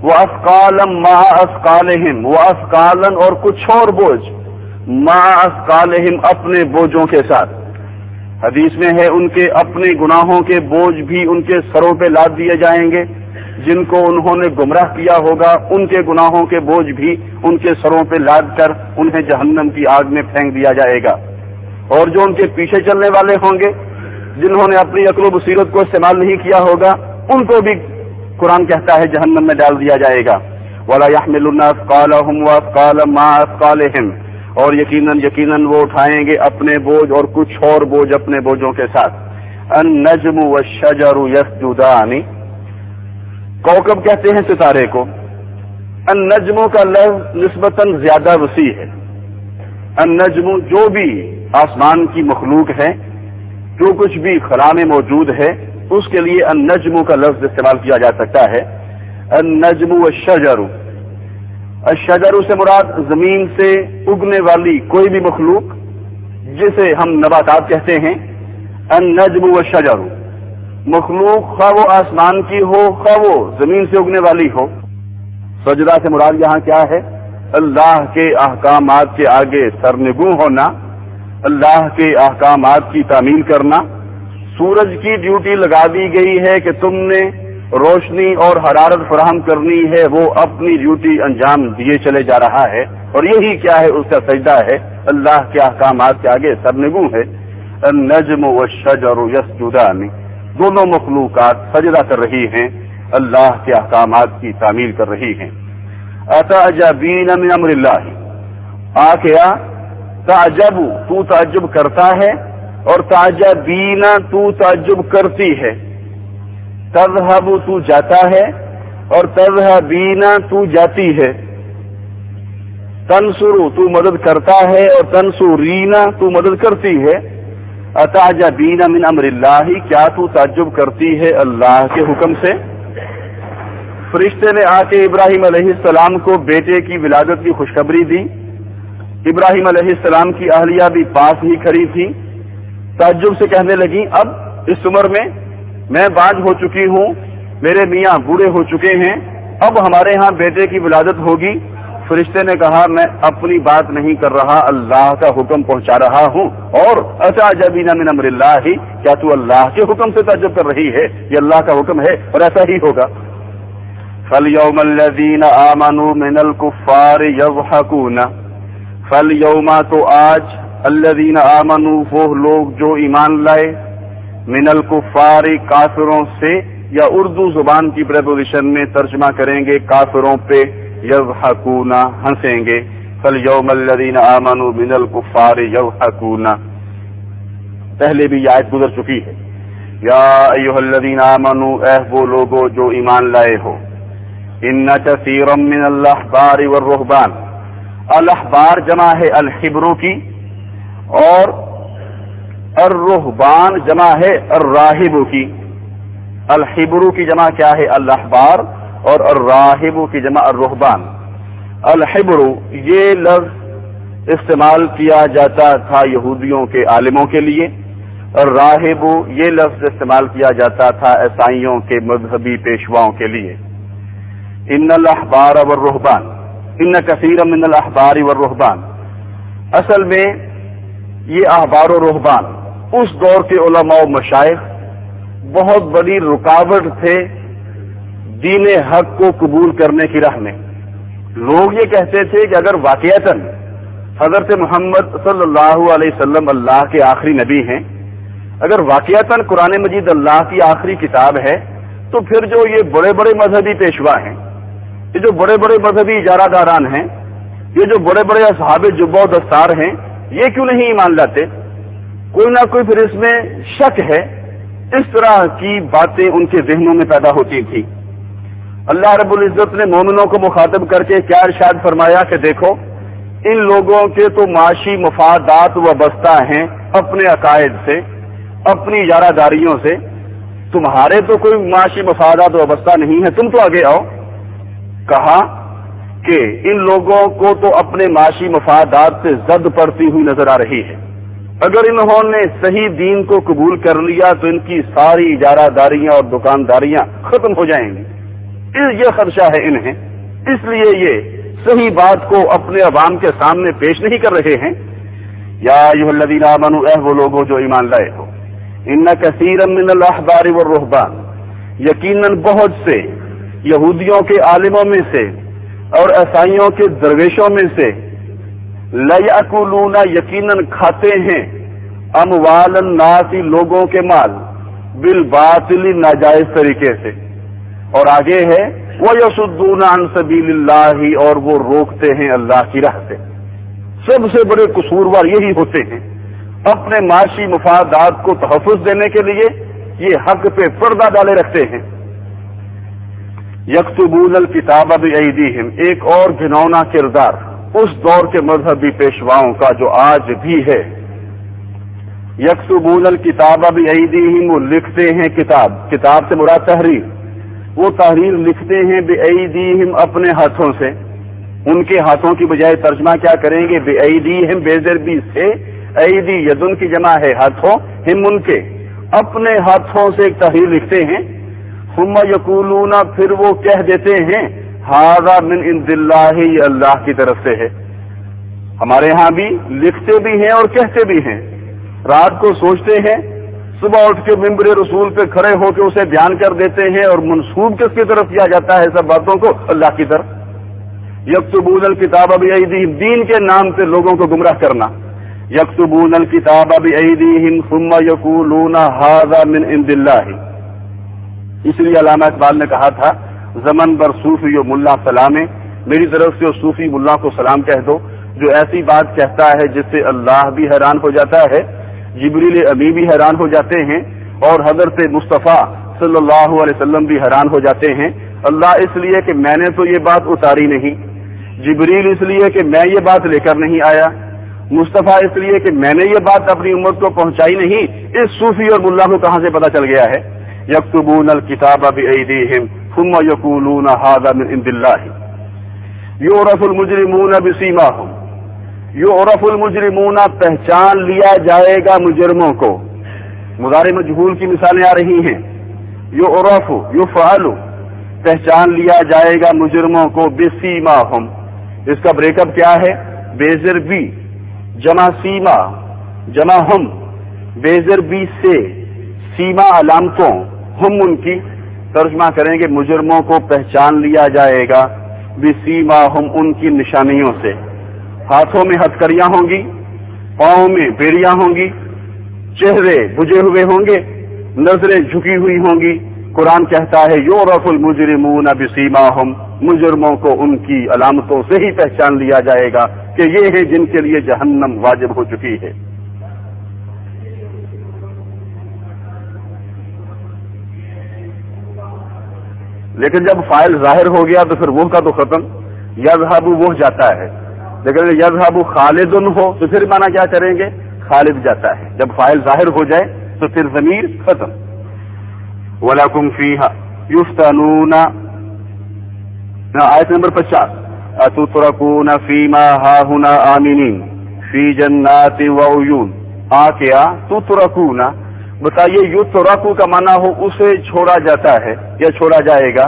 وہ اثقالم مع اثقالہم، وہ اثقالن اور کچھ اور بوجھ، مع اثقالہم اپنے بوجھوں کے ساتھ. حدیث میں ہے ان کے اپنے گناہوں کے بوجھ بھی ان کے سروں پہ لاد دیے جائیں گے. جن کو انہوں نے گمراہ کیا ہوگا ان کے گناہوں کے بوجھ بھی ان کے سروں پہ لاد کر انہیں جہنم کی آگ میں پھینک دیا جائے گا. اور جو ان کے پیچھے چلنے والے ہوں گے، جنہوں نے اپنی عقل و بصیرت کو استعمال نہیں کیا ہوگا، ان کو بھی قرآن کہتا ہے جہنم میں ڈال دیا جائے گا. وَلَا يَحْمِلُنَّ أَثْقَالَهُمْ وَأَثْقَالًا مَّعَ أَثْقَالِهِمْ، اور یقیناً وہ اٹھائیں گے اپنے بوجھ اور کچھ اور بوجھ اپنے بوجھوں کے ساتھ. النجم والشجر يسجدان، کوكب کہتے ہیں ستارے کو. النجم کا لفظ نسبتاً زیادہ وسیع ہے. النجم جو بھی آسمان کی مخلوق ہے، جو کچھ بھی خلا میں موجود ہے، اس کے لیے النجم کا لفظ استعمال کیا جا سکتا ہے. النجم والشجر، الشجر سے مراد زمین سے اگنے والی کوئی بھی مخلوق جسے ہم نباتات کہتے ہیں. النجم والشجر مخلوق خواہ وہ آسمان کی ہو خواہ وہ زمین سے اگنے والی ہو. سجدہ سے مراد یہاں کیا ہے؟ اللہ کے احکامات کے آگے سرنگوں ہونا، اللہ کے احکامات کی تعمیل کرنا. سورج کی ڈیوٹی لگا دی گئی ہے کہ تم نے روشنی اور حرارت فراہم کرنی ہے، وہ اپنی ڈیوٹی انجام دیے چلے جا رہا ہے، اور یہی کیا ہے؟ اس کا سجدہ ہے. اللہ کے احکامات کے آگے سرنگوں ہے. النجم والشجر یسجدان، دونوں مخلوقات سجدہ کر رہی ہیں، اللہ کے احکامات کی تعمیل کر رہی ہیں. اتعجبین من امر اللہ، کیا تعجب تو تعجب کرتا ہے، اور تعجبین تو تعجب کرتی ہے. تذهب تو جاتا ہے، اور تذهبین تو جاتی ہے. تنصر تو مدد کرتا ہے، اور تنصرین تو مدد کرتی ہے. اتعجبین من امر اللہ، کیا تو تعجب کرتی ہے اللہ کے حکم سے. فرشتے نے آ کے ابراہیم علیہ السلام کو بیٹے کی ولادت کی خوشخبری دی. ابراہیم علیہ السلام کی اہلیہ بھی پاس ہی کھڑی تھی. تعجب سے کہنے لگی اب اس عمر میں باج ہو چکی ہوں، میرے میاں بوڑھے ہو چکے ہیں، اب ہمارے ہاں بیٹے کی ولادت ہوگی. فرشتے نے کہا میں اپنی بات نہیں کر رہا، اللہ کا حکم پہنچا رہا ہوں. اور اتعجبین من امر اللہ، کیا تو اللہ کے حکم سے تعجب کر رہی ہے؟ یہ اللہ کا حکم ہے اور ایسا ہی ہوگا. فَالْيَوْمَ الَّذِينَ آمَنُوا مِنَ الْكُفَّارِ يَضْحَكُونَ، فَالْيَوْمَ تو آج، الذین آمنوا وہ لوگ جو ایمان لائے، من الکفار کافروں سے، یا اردو زبان کی پریپوزیشن میں ترجمہ کریں گے کافروں پہ، یضحکون ہنسیں گے. فالیوم الذین آمنوا من الکفار یضحکون، پہلے بھی یہ آیت گزر چکی ہے. یا ایھا الذین آمنوا، اے وہ لوگوں جو ایمان لائے ہو. ان کثیرا من الاحبار والرہبان، الاحبار جمع ہے الحبر کی، اور الرہبان جمع ہے الراہب کی. الحبر کی جمع کیا ہے؟ الاحبار، اور الراہب کی جمع الرہبان. الحبر یہ لفظ استعمال کیا جاتا تھا یہودیوں کے عالموں کے لیے، الراہب یہ لفظ استعمال کیا جاتا تھا عیسائیوں کے مذہبی پیشواؤں کے لیے. ان الاحبار والرهبان ان کثیر من الاحبار والرهبان، اصل میں یہ احبار و رہبان اس دور کے علماء و مشائخ بہت بڑی رکاوٹ تھے دین حق کو قبول کرنے کی راہ میں۔ لوگ یہ کہتے تھے کہ اگر واقعتاً حضرت محمد صلی اللہ علیہ وسلم اللہ کے آخری نبی ہیں، اگر واقعتاً قرآن مجید اللہ کی آخری کتاب ہے، تو پھر جو یہ بڑے بڑے مذہبی پیشوا ہیں، یہ جو بڑے بڑے مذہبی اجارہ داران ہیں، یہ جو بڑے بڑے اصحاب جبہ و دستار ہیں، یہ کیوں نہیں ایمان لاتے؟ کوئی نہ کوئی پھر اس میں شک ہے۔ اس طرح کی باتیں ان کے ذہنوں میں پیدا ہوتی تھی۔ اللہ رب العزت نے مومنوں کو مخاطب کر کے کیا ارشاد فرمایا کہ دیکھو ان لوگوں کے تو معاشی مفادات وابستہ ہیں اپنے عقائد سے، اپنی اجارہ داریوں سے، تمہارے تو کوئی معاشی مفادات وابستہ نہیں ہے، تم تو آگے آؤ۔ کہا کہ ان لوگوں کو تو اپنے معاشی مفادات سے زد پڑتی ہوئی نظر آ رہی ہے، اگر انہوں نے صحیح دین کو قبول کر لیا تو ان کی ساری اجارہ داریاں اور دکانداریاں ختم ہو جائیں گی، یہ خدشہ ہے انہیں، اس لیے یہ صحیح بات کو اپنے عوام کے سامنے پیش نہیں کر رہے ہیں۔ یا ایھا الذین آمنوا، اے وہ لوگوں جو ایمان لائے ہو، ان کثیرا من الاحبار والرہبان، یقیناً بہت سے یہودیوں کے عالموں میں سے اور عیسائیوں کے درویشوں میں سے لیأکلون، یقیناً کھاتے ہیں، اموال الناس، لوگوں کے مال، بالباطل، ناجائز طریقے سے، اور آگے ہے وَيَصُدُّونَ عَن سَبِيلِ اللَّهِ، اور وہ روکتے ہیں اللہ کی راہ سے۔ سب سے بڑے قصوروار یہی ہوتے ہیں، اپنے معاشی مفادات کو تحفظ دینے کے لیے یہ حق پہ پردہ ڈالے رکھتے ہیں۔ یکتبون الکتاب بایدیہم، ایک اور گھنونا کردار اس دور کے مذہبی پیشواؤں کا جو آج بھی ہے۔ یکتبون الکتاب بایدیہم، وہ لکھتے ہیں کتاب، کتاب سے مراد تحریر، وہ تحریر لکھتے ہیں بایدیہم، اپنے ہاتھوں سے، ان کے ہاتھوں کی بجائے ترجمہ کیا کریں گے؟ بایدیہم، بے زیر بی سے، ایدی یدن کی جمع ہے ہاتھوں، ہم ان کے، اپنے ہاتھوں سے ایک تحریر لکھتے ہیں۔ ثم یقولون، پھر وہ کہہ دیتے ہیں، ھذا من عند اللہ، یہ اللہ کی طرف سے ہے۔ ہمارے ہاں بھی لکھتے بھی ہیں اور کہتے بھی ہیں، رات کو سوچتے ہیں، صبح اٹھ کے ممبر رسول پہ کھڑے ہو کے اسے بیان کر دیتے ہیں، اور منسوب کس کی طرف کیا جاتا ہے سب باتوں کو؟ اللہ کی طرف۔ یکتبون الکتاب بایدیہم، دین کے نام پہ لوگوں کو گمراہ کرنا۔ یکتبون الکتاب بایدیہم ثم یقولون ھذا من عند اللہ، اس لیے علامہ اقبال نے کہا تھا زمن بر صوفی و ملا سلامے، میری طرف سے اس صوفی ملا کو سلام کہہ دو جو ایسی بات کہتا ہے جس سے اللہ بھی حیران ہو جاتا ہے، جبریل امی بھی حیران ہو جاتے ہیں، اور حضرت مصطفیٰ صلی اللہ علیہ وسلم بھی حیران ہو جاتے ہیں۔ اللہ اس لیے کہ میں نے تو یہ بات اتاری نہیں، جبریل اس لیے کہ میں یہ بات لے کر نہیں آیا، مصطفیٰ اس لیے کہ میں نے یہ بات اپنی امت کو پہنچائی نہیں، اس صوفی اور ملا کو کہاں سے پتہ چل گیا ہے؟ یکتبون الکتاب بایدیہم ثم یقولون ھذا من عند اللہ، یعرف المجرمون بسیماہم، یعرف المجرمون، پہچان لیا جائے گا مجرموں کو، مضارع مجہول کی مثالیں آ رہی ہیں، یعرف، یفعل، پہچان لیا جائے گا مجرموں کو، بسیماہم، اس کا بریک اپ کیا ہے؟ بیزر بی جمع سیما جمع ہم، بیزر بی سے، سیما علامتوں، ہم ان کی، ترجمہ کریں گے مجرموں کو پہچان لیا جائے گا، بسیماہم، ان کی نشانیوں سے، ہاتھوں میں ہتھکڑیاں ہوں گی، پاؤں میں بیڑیاں ہوں گی، چہرے بجھے ہوئے ہوں گے، نظریں جھکی ہوئی ہوں گی۔ قرآن کہتا ہے یعرف المجرمون بسیماہم، مجرموں کو ان کی علامتوں سے ہی پہچان لیا جائے گا کہ یہ ہیں جن کے لیے جہنم واجب ہو چکی ہے۔ لیکن جب فاعل ظاہر ہو گیا تو پھر وہ کا تو ختم، یذهب وہ جاتا ہے، لیکن یذهب خالد ہو تو پھر معنی کیا کریں گے؟ خالد جاتا ہے۔ جب فاعل ظاہر ہو جائے تو پھر ضمیر ختم۔ وَلَكُمْ فِيهَا يُفْتَنُونَ، آیت نمبر 50، أَتُتْرَكُونَ فِي مَا هَاهُنَا آمِنِينَ فِي جَنَّاتٍ وَعُيُونٍ، کیا تُتْرَكُونَ، بتائیے یترکو کا معنی ہو اسے چھوڑا جاتا ہے یا چھوڑا جائے گا،